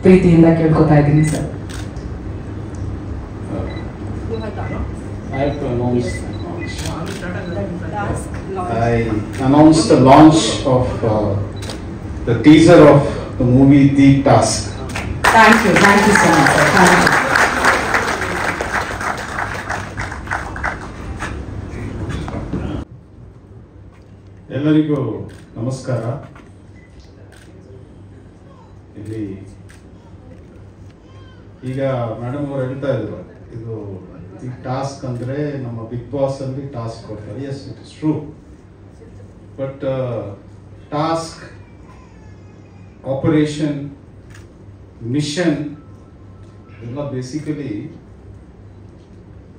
ಪ್ರೀತಿಯಿಂದ ಕೇಳ್ಕೊತಾ ಇದ್ದೀನಿ sir. I announced the launch of the teaser of the movie The Task. Thank you so much sir. Thank you. ಎಲ್ಲರಿಗೂ ನಮಸ್ಕಾರ. ಇಲ್ಲಿ ಈಗ ಮೇಡಮ್ ಅವರು ಹೇಳ್ತಾ ಇದ್ರು, ಇದು ಈ ಟಾಸ್ಕ್ ಅಂದ್ರೆ ನಮ್ಮ ಬಿಗ್ ಬಾಸ್ ಅಲ್ಲಿ ಟಾಸ್ಕ್ ಕೊಡ್ತಾರೆ. Yes, it is true. But task, operation, mission ಎಲ್ಲ ಬೇಸಿಕಲಿ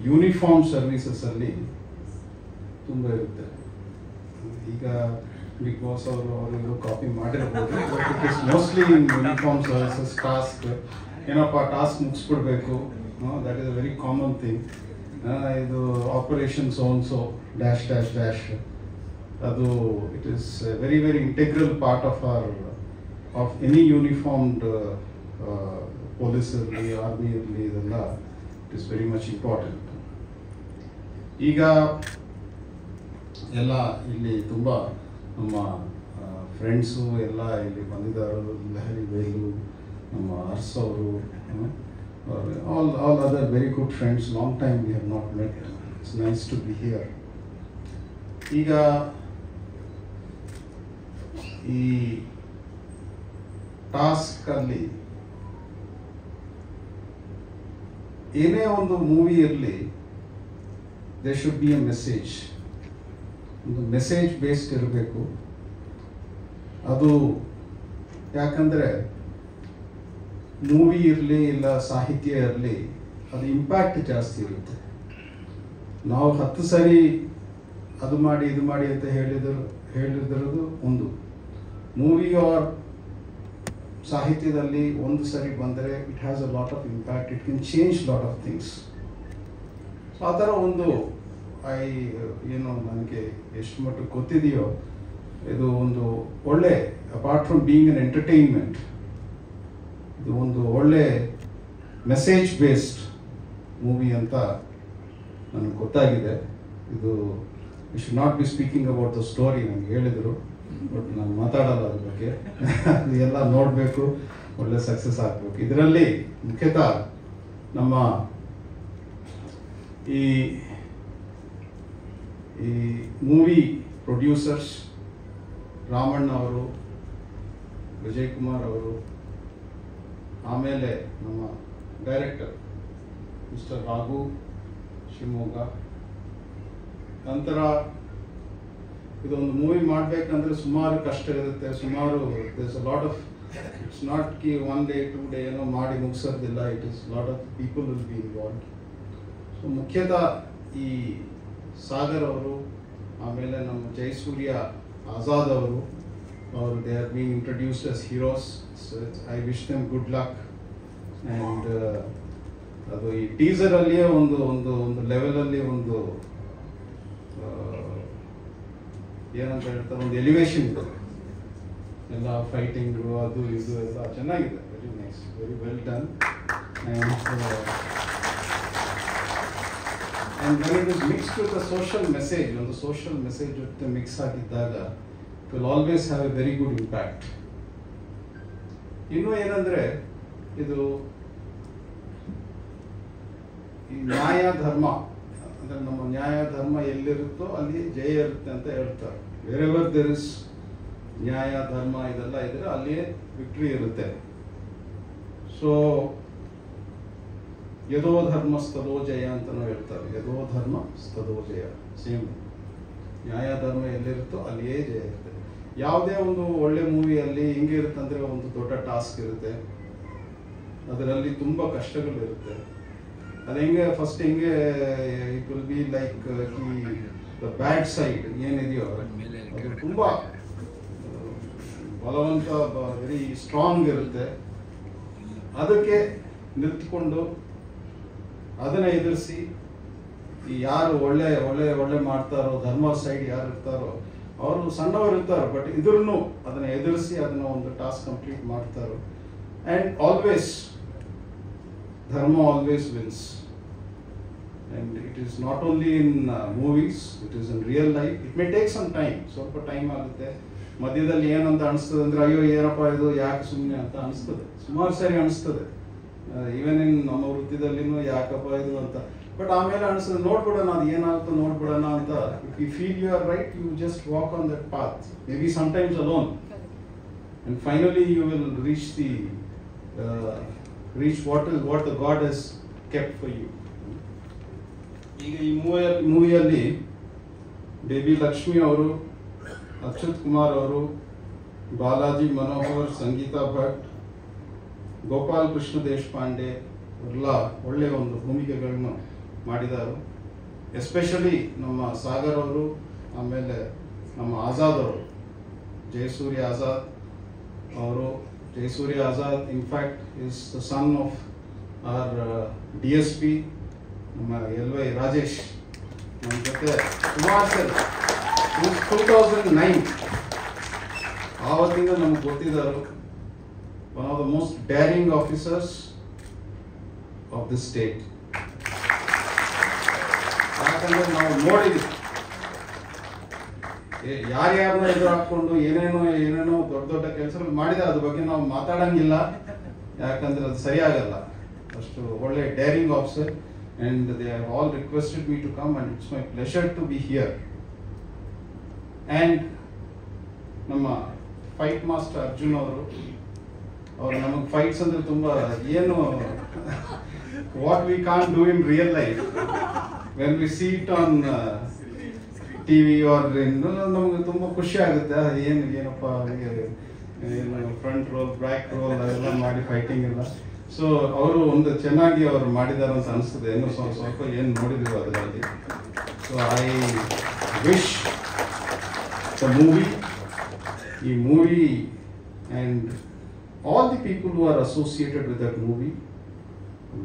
ಯೂನಿಫಾರ್ಮ್ ಸರ್ವಿಸಸ್ ಅಲ್ಲಿ ತುಂಬ ಇರುತ್ತೆ. ಈಗ ಬಿಗ್ ಬಾಸ್ ಅವರು ಕಾಪಿ ಮಾಡಿರ್ಬೋದು, but it is mostly in uniform services. Task ಏನಪ್ಪ, ಟಾಸ್ಕ್ ಮುಗಿಸ್ಬಿಡ್ಬೇಕು, that is a very common thing. ಇದು operation so dash dash dash, ಅದು it is very very integral part of any uniformed police ಇರಲಿ, army ಇರಲಿ, ಇದೆಲ್ಲ it is very much important. ಈಗ ಎಲ್ಲ ಇಲ್ಲಿ ತುಂಬ ನಮ್ಮ ಫ್ರೆಂಡ್ಸು ಎಲ್ಲ ಇಲ್ಲಿ ಬಂದಿದ್ದಾರೆ. ಲಹರಿ ವೇಲು, ನಮ್ಮ ಹರ್ಸ್ ಅವರು, all other very good friends. Long time we have not met. It's nice to be here. ಈಗ ಈ ಟಾಸ್ಕ್ ಅಲ್ಲಿ ಏನೇ ಒಂದು ಮೂವಿ ಇರಲಿ, there should be a message. ಒಂದು ಮೆಸೇಜ್ ಬೇಸ್ಡ್ ಇರಬೇಕು. ಅದು ಯಾಕಂದರೆ ಮೂವಿ ಇರಲಿ ಇಲ್ಲ ಸಾಹಿತ್ಯ ಇರಲಿ, ಅದು ಇಂಪ್ಯಾಕ್ಟ್ ಜಾಸ್ತಿ ಇರುತ್ತೆ. ನಾವು 10 ಸರಿ ಅದು ಮಾಡಿ ಇದು ಮಾಡಿ ಅಂತ ಹೇಳಿದಿರೋದು ಒಂದು. ಮೂವಿ ಆರ್ ಸಾಹಿತ್ಯದಲ್ಲಿ ಒಂದು ಸರಿ ಬಂದರೆ it has a lot of impact, it can change lot of things. So ಆ ಥರ ಒಂದು ಏನು ನನಗೆ ಎಷ್ಟು ಮಟ್ಟಿಗೆ ಗೊತ್ತಿದೆಯೋ, ಇದು ಒಂದು ಒಳ್ಳೆ, apart from being an entertainment, ಇದು ಒಂದು ಒಳ್ಳೆ ಮೆಸೇಜ್ ಬೇಸ್ಡ್ ಮೂವಿ ಅಂತ ನನಗೆ ಗೊತ್ತಾಗಿದೆ. ಇದು you should not be speaking about the story ನನಗೆ ಹೇಳಿದರು, ಬಟ್ ನಾನು ಮಾತಾಡಲ್ಲ ಅದ್ರ ಬಗ್ಗೆ. ಎಲ್ಲ ನೋಡಬೇಕು, ಒಳ್ಳೆ ಸಕ್ಸಸ್ ಆಗಬೇಕು. ಇದರಲ್ಲಿ ಮುಖ್ಯತಃ ನಮ್ಮ ಈ ಮೂವಿ ಪ್ರೊಡ್ಯೂಸರ್ಸ್ ರಾಮಣ್ಣ ಅವರು, ವಿಜಯ್ ಕುಮಾರ್ ಅವರು, ಆಮೇಲೆ ನಮ್ಮ ಡೈರೆಕ್ಟರ್ ಮಿಸ್ಟರ್ ರಾಘು ಶಿವಮೊಗ್ಗ. ನಂತರ ಇದೊಂದು ಮೂವಿ ಮಾಡಬೇಕಂದ್ರೆ ಸುಮಾರು ಕಷ್ಟ ಇರುತ್ತೆ, ಸುಮಾರು there's a lot of, it's not ಕಿ 1 day 2 day ಏನೋ ಮಾಡಿ ಮುಗಿಸೋದಿಲ್ಲ. It is lot of people will be involved. So ಮುಖ್ಯತಃ ಈ ಸಾಗರ್ ಅವರು, ಆಮೇಲೆ ನಮ್ಮ ಜಯಸೂರ್ಯ ಆಜಾದ್ ಅವರು, they are being introduced as heroes. So I wish them good luck. And ಅದು ಈ ಟೀಸರಲ್ಲಿಯೇ ಒಂದು ಒಂದು ಒಂದು ಲೆವೆಲಲ್ಲಿ ಒಂದು ಏನಂತ ಹೇಳ್ತಾರೆ, ಒಂದು ಎಲಿವೇಶನ್ ಇದೆ. ಎಲ್ಲ ಫೈಟಿಂಗು ಅದು ಇದು ಎಲ್ಲ ಚೆನ್ನಾಗಿದೆ. Very nice, very well done. And when it is mixed with a social message, ಒಂದು ಸೋಷಿಯಲ್ ಮೆಸೇಜ್ ಜೊತೆ ಮಿಕ್ಸ್ ಆಗಿದ್ದಾಗ it will always have a very good impact. ಇನ್ನು ಏನಂದ್ರೆ, ಇದು ಈ ನ್ಯಾಯ ಧರ್ಮ ಅಂದ್ರೆ, ನಮ್ಮ ನ್ಯಾಯ ಧರ್ಮ ಎಲ್ಲಿರುತ್ತೋ ಅಲ್ಲಿ ಜಯ ಇರುತ್ತೆ ಅಂತ ಹೇಳ್ತಾರೆ. ವೇರೆವರ್ ದೇರ್ ಇಸ್ ನ್ಯಾಯ ಧರ್ಮ ಇದೆಲ್ಲ ಇದ್ರೆ ಅಲ್ಲಿಯೇ ವಿಕ್ಟ್ರಿ ಇರುತ್ತೆ. ಸೊ ಯದೋ ಧರ್ಮ ಸ್ತದೋ ಜಯ ಅಂತಲೂ ಹೇಳ್ತಾರೆ. ಯದೋ ಧರ್ಮ ಸ್ತದೋ ಜಯ, ಸೇಮ್. ನ್ಯಾಯ ಧರ್ಮ ಎಲ್ಲಿರುತ್ತೋ ಅಲ್ಲಿಯೇ ಜಯ ಇರುತ್ತೆ. ಯಾವುದೇ ಒಂದು ಒಳ್ಳೆ ಮೂವಿಯಲ್ಲಿ ಹಿಂಗೆ ಇರುತ್ತಂದ್ರೆ, ಒಂದು ದೊಡ್ಡ ಟಾಸ್ಕ್ ಇರುತ್ತೆ, ಅದರಲ್ಲಿ ತುಂಬ ಕಷ್ಟಗಳಿರುತ್ತೆ. ಅದು ಹೆಂಗೆ ಫಸ್ಟ್ ಹೆಂಗೆ it will be like the bad side ಏನಿದೆಯೋ ಅದು ತುಂಬ ಬಲವಂತ, ವೆರಿ ಸ್ಟ್ರಾಂಗ್ ಇರುತ್ತೆ. ಅದಕ್ಕೆ ನಿಂತ್ಕೊಂಡು ಅದನ್ನ ಎದುರಿಸಿ ಈ ಯಾರು ಒಳ್ಳೆ ಒಳ್ಳೆ ಒಳ್ಳೆ ಮಾಡ್ತಾರೋ, ಧರ್ಮ ಸೈಡ್ ಯಾರು ಇರ್ತಾರೋ ಅವರು ಸಣ್ಣವರು ಇರ್ತಾರೆ, ಬಟ್ ಇದ್ರೂ ಅದನ್ನ ಎದುರಿಸಿ ಅದನ್ನ ಒಂದು ಟಾಸ್ಕ್ ಕಂಪ್ಲೀಟ್ ಮಾಡ್ತಾರೋ and always, dharma always wins. And it is not only in movies, it is in real life. It may take some time, ಸ್ವಲ್ಪ ಟೈಮ್ ಆಗುತ್ತೆ. ಮಧ್ಯದಲ್ಲಿ ಏನಂತ ಅನಿಸ್ತದೆ ಅಂದರೆ ಅಯ್ಯೋ ಏನಪ್ಪ ಇದು ಯಾಕೆ ಸುಮ್ಮನೆ ಅಂತ ಅನಿಸ್ತದೆ, ಸುಮಾರು ಸರಿ ಅನಿಸ್ತದೆ. ಈವನ್ ಇನ್ ನಮ್ಮ ವೃತ್ತಿದಲ್ಲಿನೂ ಯಾಕಪ್ಪ ಇದು ಅಂತ. ಬಟ್ ಆಮೇಲೆ ಅನಿಸ್ತದೆ ನೋಡ್ಬಿಡೋಣ, ಅದು ಏನಾಗುತ್ತೋ ನೋಡ್ಬಿಡೋಣ ಅಂತ. If you feel you are right, you just walk on that path, maybe sometimes alone, and finally you will reach what the God has kept for you. ಈಗ ಈ ಮೂವಿಯಲ್ಲಿ ಬೇಬಿ ಲಕ್ಷ್ಮಿ ಅವರು, ಅಚ್ಯುತ್ ಕುಮಾರ್ ಅವರು, ಬಾಲಾಜಿ ಮನೋಹರ್, ಸಂಗೀತಾ ಭಟ್, ಗೋಪಾಲ್ ಕೃಷ್ಣ ದೇಶಪಾಂಡೆ ಎಲ್ಲ ಒಳ್ಳೆಯ ಒಂದು ಭೂಮಿಕೆಗಳನ್ನು ಮಾಡಿದ್ದಾರೆ. ಎಸ್ಪೆಷಲಿ ನಮ್ಮ ಸಾಗರ್ ಅವರು, ಆಮೇಲೆ ನಮ್ಮ ಆಜಾದ್ ಅವರು, ಜಯಸೂರ್ಯ ಆಜಾದ್ ಅವರು. Jayasurya Azad in fact is the son of our DSP ನಮ್ಮ LY ರಾಜೇಶ್. ನಮ್ಮ ಜೊತೆ ಸುಮಾರು ಸರ್ 2009 ಆವತ್ತಿಂದ ನಮ್ಗೆ ಗೊತ್ತಿದ್ದರು. One of the most daring officers of the state. ಯಾಕಂದ್ರೆ ನಾವು ನೋಡಿದ್ವಿ ಯಾರ್ಯಾರನ್ನ ಎದುರು ಹಾಕೊಂಡು ಏನೇನೋ ದೊಡ್ಡ ಕೆಲಸಗಳು ಮಾಡಿದ್ದಾರೆ. ಅದ್ರ ಬಗ್ಗೆ ನಾವು ಮಾತಾಡಂಗಿಲ್ಲ, ಯಾಕಂದ್ರೆ ಅದು ಸರಿಯಾಗಲ್ಲ. ಅಷ್ಟು ಒಳ್ಳೆ daring officer. And they have all requested me to come, and it's my pleasure to be here. And ನಮ್ಮ ಫೈಟ್ ಮಾಸ್ಟರ್ ಅರ್ಜುನ್ ಅವರು ನಮಗೆ ಫೈಟ್ಸ್ ಅಂದ್ರೆ ತುಂಬಾ ಏನು what we can't do in real life, when we see it on TV or ನಮ್ಗೆ ತುಂಬಾ ಖುಷಿ ಆಗುತ್ತೆ. ಏನಪ್ಪ ಫ್ರಂಟ್ ರೋಲ್ ಬ್ಯಾಕ್ ರೋಲ್ ಅದೆಲ್ಲ ಮಾಡಿ ಫೈಟಿಂಗ್ ಎಲ್ಲ. ಸೊ ಅವರು ಒಂದು ಚೆನ್ನಾಗಿ ಅವರು ಮಾಡಿದ್ದಾರೆ ಅಂತ ಅನಿಸ್ತದೆ. ಏನೋ ಸ್ವಲ್ಪ ಏನು ನೋಡಿದ್ರು ಅದರಲ್ಲಿ. So I wish the movie and all the people who are associated with that movie,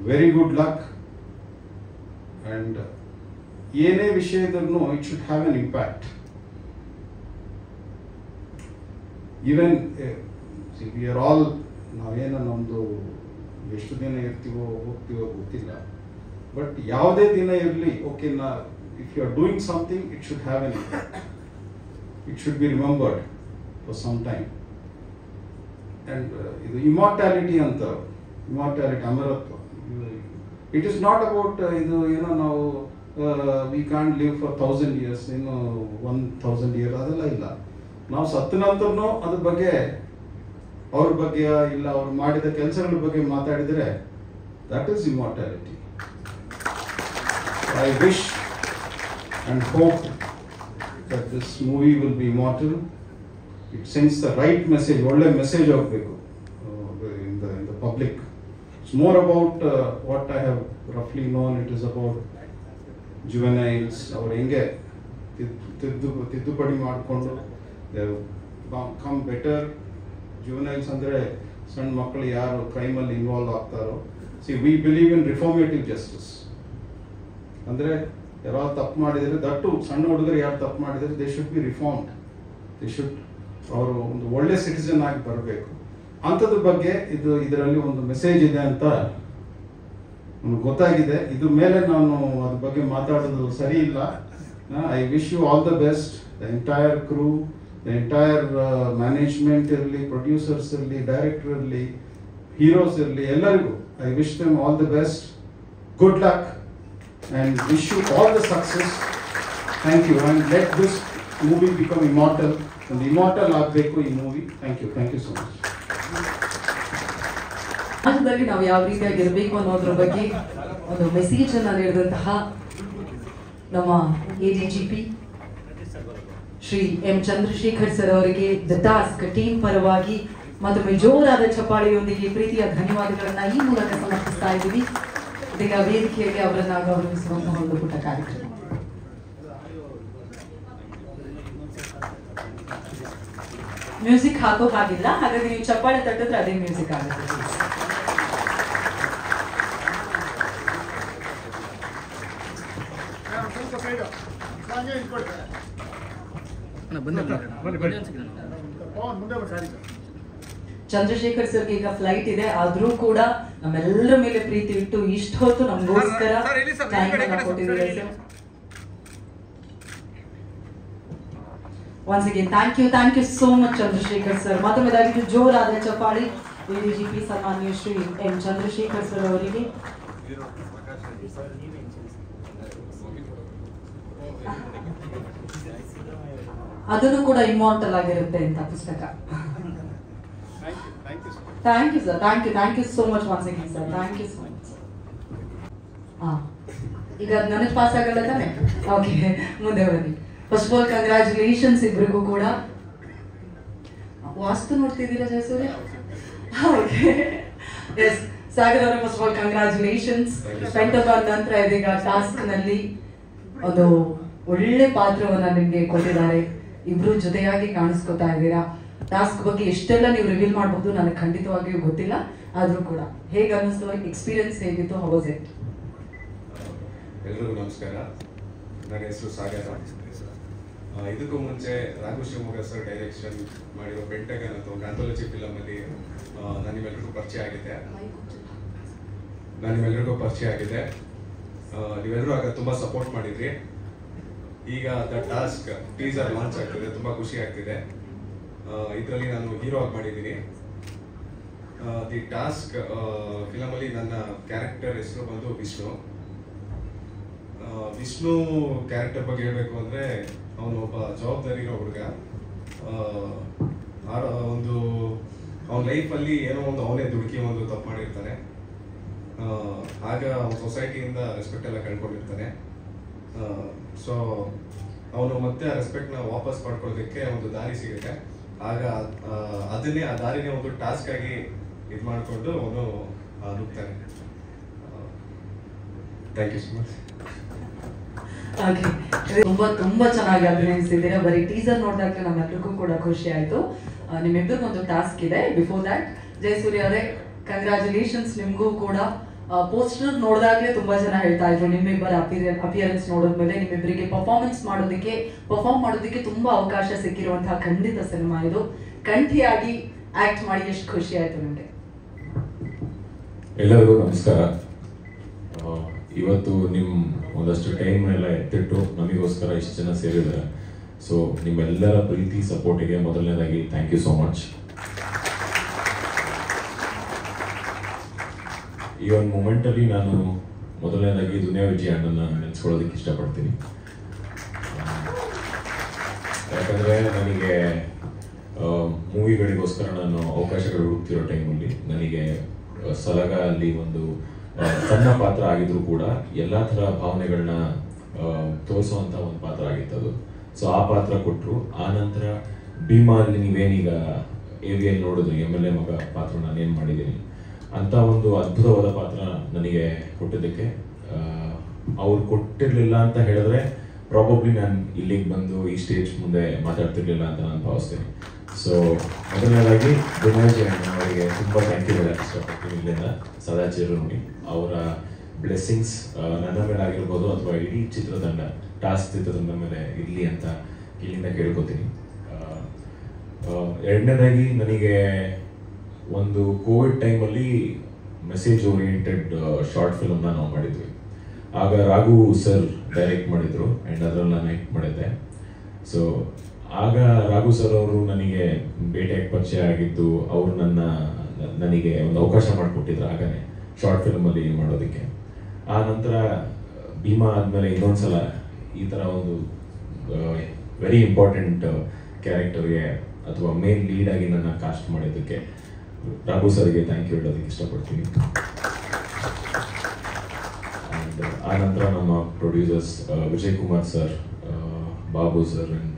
very good luck. And ಏನೇ ವಿಷಯದಲ್ಲೂ it should have an impact. Even see, we are all ನಾವೇನೋ ನಮ್ಮದು ಎಷ್ಟು ದಿನ ಇರ್ತೀವೋ ಹೋಗ್ತೀವೋ ಗೊತ್ತಿಲ್ಲ, ಬಟ್ ಯಾವುದೇ ದಿನ ಇರಲಿ, okay if you are doing something it should have an impact. It should be remembered for some time. And ಇದು ಇಮಾರ್ಟ್ಯಾಲಿಟಿ ಅಂತ, ಇಮಾರ್ಟ್ಯಾಲಿಟಿ ಅಮರತ್ವ, ಇಟ್ ಈಸ್ ನಾಟ್ ಅಬೌಟ್ ಇದು ಏನೋ ನಾವು we can't live for 1000 years, ಇನ್ನು 1000 years ಅದೆಲ್ಲ ಇಲ್ಲ. ನಾವು ಸತ್ತ ನಂತರನೂ ಅದ್ರ ಬಗ್ಗೆ, ಅವ್ರ ಬಗ್ಗೆ ಇಲ್ಲ ಅವ್ರು ಮಾಡಿದ ಕೆಲಸಗಳ ಬಗ್ಗೆ ಮಾತಾಡಿದರೆ that is immortality. I wish and hope that this movie will be immortal. It sends the right message, ಒಳ್ಳೆ ಮೆಸೇಜ್ ಹೋಗಬೇಕು in the public. It's more about what I have roughly known. It is about juveniles, ಅವ್ರು ಹೆಂಗೆ ತಿದ್ದುಪಡಿ ಮಾಡಿಕೊಂಡು they come better. ಜುವೆನೈಲ್ಸ್ ಅಂದರೆ ಸಣ್ಣ ಮಕ್ಕಳು ಯಾರು ಕ್ರೈಮಲ್ಲಿ ಇನ್ವಾಲ್ವ್ ಆಗ್ತಾರೋ. See we believe in reformative justice. ಅಂದರೆ ಯಾರು ತಪ್ಪು ಮಾಡಿದರೆ, ದಟ್ಟು ಸಣ್ಣ ಹುಡುಗರು ಯಾರು ತಪ್ಪು ಮಾಡಿದರೆ they should be reformed. They should, ಅವರು ಒಂದು ಒಳ್ಳೆ ಸಿಟಿಸನ್ ಆಗಿ ಬರಬೇಕು. ಅಂಥದ್ರ ಬಗ್ಗೆ ಇದರಲ್ಲಿ ಒಂದು ಮೆಸೇಜ್ ಇದೆ ಅಂತ ನಮ್ಗೆ ಗೊತ್ತಾಗಿದೆ. ಇದ್ರ ಮೇಲೆ ನಾನು ಅದ್ರ ಬಗ್ಗೆ ಮಾತಾಡೋದು ಸರಿ ಇಲ್ಲ. I wish you all the best, the entire crew, the entire management irli, producers irli, director irli, heroes irli, ellarigu I wish them all the best, good luck, and wish you all the success. Thank you, and let this movie become immortal, and immortal ಆಗಬೇಕು ಈ movie. Thank you so much. ಸಮಾಜದಲ್ಲಿ ನಾವು ಯಾವ ರೀತಿಯಾಗಿ ಇರಬೇಕು ಅನ್ನೋದ್ರ ಬಗ್ಗೆ ಒಂದು ಮೆಸೇಜ್ ಅನ್ನು ನೀಡಿದಂತಹ ನಮ್ಮ ADGP Shri M Chandrashekhar sir ಅವರಿಗೆ ದ ಟಾಸ್ಕ್ ಟೀಮ್ ಪರವಾಗಿ ಮತ್ತೊಮ್ಮೆ ಜೋರಾದ ಚಪ್ಪಾಳೆಯೊಂದಿಗೆ ಪ್ರೀತಿಯ ಧನ್ಯವಾದಗಳನ್ನ ಈ ಮೂಲಕ ಸಮರ್ಪಿಸ್ತಾ ಇದ್ದೀವಿ. ಇದೀಗ ವೇದಿಕೆಯಲ್ಲಿ ಅವರನ್ನ ಗೌರವಿಸುವಂತಹ ಒಂದು ಪುಟ್ಟ ಕಾರ್ಯಕ್ರಮ. ಮ್ಯೂಸಿಕ್ ಹಾಕೋ ಹಾಗಿಲ್ಲ, ಹಾಗಾಗಿ ನೀವು ಚಪ್ಪಾಳೆ ತಟ್ಟಿದ್ರೆ ಅದೇ ಮ್ಯೂಸಿಕ್ ಆಗುತ್ತೆ. ಚಂದ್ರಶೇಖರ್ ಸರ್ಗೆ ಈಗ ಫ್ಲೈಟ್ ಇದೆ, ಆದ್ರೂ ಕೂಡ ನಮ್ಮೆಲ್ಲರ ಮೇಲೆ ಪ್ರೀತಿ ಇಟ್ಟು ಇಷ್ಟು ಹೊತ್ತು ನಮಗೋಸ್ಕರ ಕೊಟ್ಟಿದ್ದಾರೆ sir. Once again, thank you so much Chandrasekhar sir. ಮತ್ತೊಮ್ಮೆ ದಯವಿಟ್ಟು ಜೋರಾದ ಚಪ್ಪಾಳಿ ADGP ಸನ್ಮಾನ್ಯ ಶ್ರೀ ಎಂ ಚಂದ್ರಶೇಖರ್ ಸರ್ ಅವರಿಗೆ. ಅದನ್ನು ಕೂಡ ಇಮಾರ್ಟಲ್ ಆಗಿರುತ್ತೆ ಅಂತ ಪುಸ್ತಕ. Thank you sir, thank you so much once again sir, thank you so much. ಈಗ ನನಗೆ ಪಾಸ್ ಆಗಲ್ಲ ತಾನೆ? ಓಕೆ, ಮುಂದೆ ಬನ್ನಿ. ಫಸ್ಟ್ ಆಫ್ ಆಲ್ ಕಂಗ್ರ್ಯಾಚುಲೇಷನ್ಸ್ ಇಬ್ಬರಿಗೂ ಕೂಡ. ವಾಸ್ತು ನೋಡ್ತಿದ್ದೀರಾ ಜಯಸೂರ್ಯ? ಓಕೆ, ಎಸ್ ಸಾಗರ್ ಅವರೇ, first of all congratulations. Pentagon ನಂತರ ಇದೀಗ ಟಾಸ್ಕ್ ನಲ್ಲಿ ಒಂದು ಒಳ್ಳೆ ಪಾತ್ರವನ್ನ ನಿಮ್ಗೆ ಕೊಟ್ಟಿದ್ದಾರೆ. ಇಬ್ರು ಜೊತೆಯಾಗಿ ಕಾಣಿಸ್ಕೊತಾ ಇದ್ದೀರಾ. ಟಾಸ್ಕ್ ಬಗ್ಗೆ ಎಷ್ಟೆಲ್ಲ ನೀವು ರಿವೀಲ್ ಮಾಡಬಹುದು ನನಗೆ ಖಂಡಿತವಾಗಿಯೂ ಗೊತ್ತಿಲ್ಲ, ಆದ್ರೂ ಕೂಡ ಹೇಗೆ ಅನ್ನಿಸ್ತು, ಎಕ್ಸ್ಪೀರಿಯನ್ಸ್ ಹೇಗಿತ್ತು, ಹೌ ವಾಸ್ ಇಟ್? ಎಲ್ರಿಗೂ ನಮಸ್ಕಾರ. ನನ್ನ ಹೆಸರು ಸಾಗರ. ಇದಕ್ಕೂ ಮುಂಚೆ ರಾಘು ಶಿವಮೊಗ್ಗ ಸರ್ ಡೈರೆಕ್ಷನ್ ಮಾಡಿರೋ ಪೆಂಟಗನ್ ಅಥವಾ ಒಂದು ಆಂಥಾಲಜಿ ಫಿಲಮ್ ಅಲ್ಲಿ ನಾನು ನಿಮ್ಮೆಲ್ಲರಿಗೂ ಪರಿಚಯ ಆಗಿದೆ. ನೀವೆಲ್ಲರೂ ಆಗ ತುಂಬಾ ಸಪೋರ್ಟ್ ಮಾಡಿದ್ರಿ. ಈಗ ದ ಟಾಸ್ಕ್ ಟೀಸರ್ ಲಾಂಚ್ ಆಗ್ತಿದೆ, ತುಂಬಾ ಖುಷಿ ಆಗ್ತಿದೆ. ಇದರಲ್ಲಿ ನಾನು ಹೀರೋ ಆಗಿ ಮಾಡಿದ್ದೀನಿ. ದಿ ಟಾಸ್ಕ್ ಫಿಲಮ್ ಅಲ್ಲಿ ನನ್ನ ಕ್ಯಾರೆಕ್ಟರ್ ಹೆಸರು ಬಂದು ವಿಷ್ಣು. ವಿಷ್ಣು ಕ್ಯಾರೆಕ್ಟರ್ ಬಗ್ಗೆ ಹೇಳಬೇಕು ಅಂದರೆ, ಅವನು ಒಬ್ಬ ಜವಾಬ್ದಾರಿ ಇರೋ ಹುಡುಗ. ಒಂದು ಅವನ ಲೈಫಲ್ಲಿ ಏನೋ ಒಂದು ಅವನೇ ದುಡುಕಿ ಒಂದು ತಪ್ಪು ಮಾಡಿರ್ತಾನೆ. ಆಗ ಅವನ ಸೊಸೈಟಿಯಿಂದ ರೆಸ್ಪೆಕ್ಟ್ ಎಲ್ಲ ಕಳ್ಕೊಂಡಿರ್ತಾನೆ. ಸೊ ಅವನು ಮತ್ತೆ ಆ ರೆಸ್ಪೆಕ್ಟ್ನ ವಾಪಸ್ ಪಡ್ಕೊಳ್ಳೋದಕ್ಕೆ ಒಂದು ದಾರಿ ಸಿಗುತ್ತೆ. ಆಗ ಆ ದಾರಿನೇ ಒಂದು ಟಾಸ್ಕ್ ಆಗಿ ಇದು ಮಾಡಿಕೊಂಡು ಅವನು ನುಗ್ತಾನೆ. Thank you so much. ತುಂಬಾ ಚೆನ್ನಾಗಿ ಅಭಿನಯಿಸಿದ್ದೀರಾ. ಬರೀ ಟೀಸರ್ ನೋಡಿದಾಗ ನಮ್ಮೆಲ್ಲರಿಗೂ ಕೂಡ ಖುಷಿ ಆಯ್ತು. ನಿಮ್ಮಿಬ್ಬರಿಗೂ ಒಂದು ಟಾಸ್ಕ್ ಇದೆ. ಬಿಫೋರ್ ದಟ್, ಜಯಸೂರ್ಯ ಅವರೇ, ಕಂಗ್ರ್ಯಾಚುಲೇಷನ್ಸ್ ನಿಮ್ಗೂ ಕೂಡ. ಪೋಸ್ಟರ್ ನೋಡಿದಾಗಲೇ ತುಂಬಾ ಜನ ಹೇಳ್ತಾ ಇದ್ರು ನಿಮ್ಮಿಬ್ಬರ ಅಪಿಯರೆನ್ಸ್ ನೋಡಿದ್ಮೇಲೆ ನಿಮ್ಮಿಬ್ಬರಿಗೆ ಪರ್ಫಾರ್ಮ್ ಮಾಡೋದಕ್ಕೆ ತುಂಬಾ ಅವಕಾಶ ಸಿಕ್ಕಿರುವಂತಹ ಖಂಡಿತ ಸಿನಿಮಾ ಇದು. ಕಂಠಿಯಾಗಿ ಆಕ್ಟ್ ಮಾಡಿ ಎಷ್ಟು ಖುಷಿ ಆಯ್ತು ನಿಮ್ಗೆ? ಎಲ್ಲರಿಗೂ ನಮಸ್ಕಾರ. ಇವತ್ತು ನಿಮ್ಮ ಒಂದಷ್ಟು ಟೈಮ್ ಎಲ್ಲ ಎತ್ತಿಟ್ಟು ನಮಗೋಸ್ಕರ ಇಷ್ಟು ಜನ ಸೇರಿದ್ದಾರೆ. ಸೊ ನಿಮ್ಮೆಲ್ಲರ ಪ್ರೀತಿ ಸಪೋರ್ಟಿಗೆ ಮೊದಲನೇದಾಗಿ ಥ್ಯಾಂಕ್ ಯು ಸೋ ಮಚ್. ಈ ಒಂದು ಮೂಮೆಂಟಲ್ಲಿ ನಾನು ಮೊದಲನೇದಾಗಿ ದುನಿಯಾ ವಿಜಯ್ ಅಣ್ಣನ ನೆನೆಸ್ಕೊಳ್ಳೋದಕ್ಕೆ ಇಷ್ಟಪಡ್ತೀನಿ. ಯಾಕಂದರೆ ನನಗೆ ಮೂವಿಗಳಿಗೋಸ್ಕರ ನಾನು ಅವಕಾಶಗಳು ಹುಡುಕ್ತಿರೋ ಟೈಮಲ್ಲಿ ನನಗೆ ಸಲಗ ಅಲ್ಲಿ ಒಂದು ಸಣ್ಣ ಪಾತ್ರ ಆಗಿದ್ರು ಕೂಡ ಎಲ್ಲ ಥರ ಭಾವನೆಗಳನ್ನ ತೋರಿಸುವಂಥ ಒಂದು ಪಾತ್ರ ಆಗಿತ್ತದು. ಸೊ ಆ ಪಾತ್ರ ಕೊಟ್ಟರು. ಆ ನಂತರ ಭೀಮಾ ಅಲ್ಲಿ ನೀವೇನೀಗ AVL ನೋಡಿದ್ರಿ, MLA ಮಗ ಪಾತ್ರ ನಾನೇನು ಮಾಡಿದ್ದೀನಿ ಅಂತ ಒಂದು ಅದ್ಭುತವಾದ ಪಾತ್ರ ನನಗೆ ಕೊಟ್ಟಿದ್ದಕ್ಕೆ ಅವ್ರು ಕೊಟ್ಟಿರಲಿಲ್ಲ ಅಂತ ಹೇಳಿದ್ರೆ ಪ್ರಾಬಬ್ಲಿ ನಾನು ಇಲ್ಲಿಗೆ ಬಂದು ಈ ಸ್ಟೇಜ್ ಮುಂದೆ ಮಾತಾಡ್ತಿರ್ಲಿಲ್ಲ ಅಂತ ನಾನು ಭಾವಿಸ್ತೀನಿ. ಸೊ ಮೊದಲನೇದಾಗಿ ದುನಿಯಾ ವಿಜಯ್ ಅಣ್ಣ ಅವರಿಗೆ ತುಂಬ ಥ್ಯಾಂಕ್ ಯು ಹೇಳಕ್ಕೆ ಇಷ್ಟಪಡ್ತೀನಿ. ಇಲ್ಲಿಂದ ಸದಾಚಾರ ನೋಡಿ ಅವರ ಬ್ಲೆಸ್ಸಿಂಗ್ಸ್ ನನ್ನ ಮೇಲೆ ಆಗಿರ್ಬೋದು ಅಥವಾ ಇಡೀ ಚಿತ್ರತಂಡ, ಟಾಸ್ಕ್ ಚಿತ್ರತಂಡ ಮೇಲೆ ಇರಲಿ ಅಂತ ಇಲ್ಲಿಂದ ಕೇಳ್ಕೊತೀನಿ. ಎರಡನೇದಾಗಿ ನನಗೆ ಒಂದು ಕೋವಿಡ್ ಟೈಮಲ್ಲಿ ಮೆಸೇಜ್ ಓರಿಯೆಂಟೆಡ್ ಶಾರ್ಟ್ ಫಿಲ್ಮ್ನ ನಾವು ಮಾಡಿದ್ವಿ. ಆಗ ರಾಘು ಸರ್ ಡೈರೆಕ್ಟ್ ಮಾಡಿದರು ಆ್ಯಂಡ್ ಅದರಲ್ಲಿ ನಾನು ಆ್ಯಕ್ಟ್ ಮಾಡಿದ್ದೆ. ಸೊ ಆಗ ರಾಘು ಸರ್ ಅವರು ನನಗೆ ಭೇಟಿಯಾಗಿ ಪರಿಚಯ ಆಗಿದ್ದು, ಅವರು ನನಗೆ ಒಂದು ಅವಕಾಶ ಮಾಡಿಕೊಟ್ಟಿದ್ರು ಆಗನೇ ಶಾರ್ಟ್ ಫಿಲ್ಮಲ್ಲಿ ಮಾಡೋದಕ್ಕೆ. ಆ ನಂತರ ಭೀಮಾ ಆದಮೇಲೆ ಇನ್ನೊಂದ್ಸಲ ಈ ಥರ ಒಂದು ವೆರಿ ಇಂಪಾರ್ಟೆಂಟ್ ಕ್ಯಾರೆಕ್ಟರ್ಗೆ ಅಥವಾ ಮೇನ್ ಲೀಡಾಗಿ ನನ್ನ ಕಾಸ್ಟ್ ಮಾಡಿದ್ದಕ್ಕೆ ರಾಘು ಸರ್ಗೆ ಥ್ಯಾಂಕ್ ಯು ಹೇಳೋದಕ್ಕೆ ಇಷ್ಟಪಡ್ತೀನಿ. ಆ್ಯಂಡ್ ಆ ನಂತರ ನಮ್ಮ producers Vijay Kumar sir, Babu sir and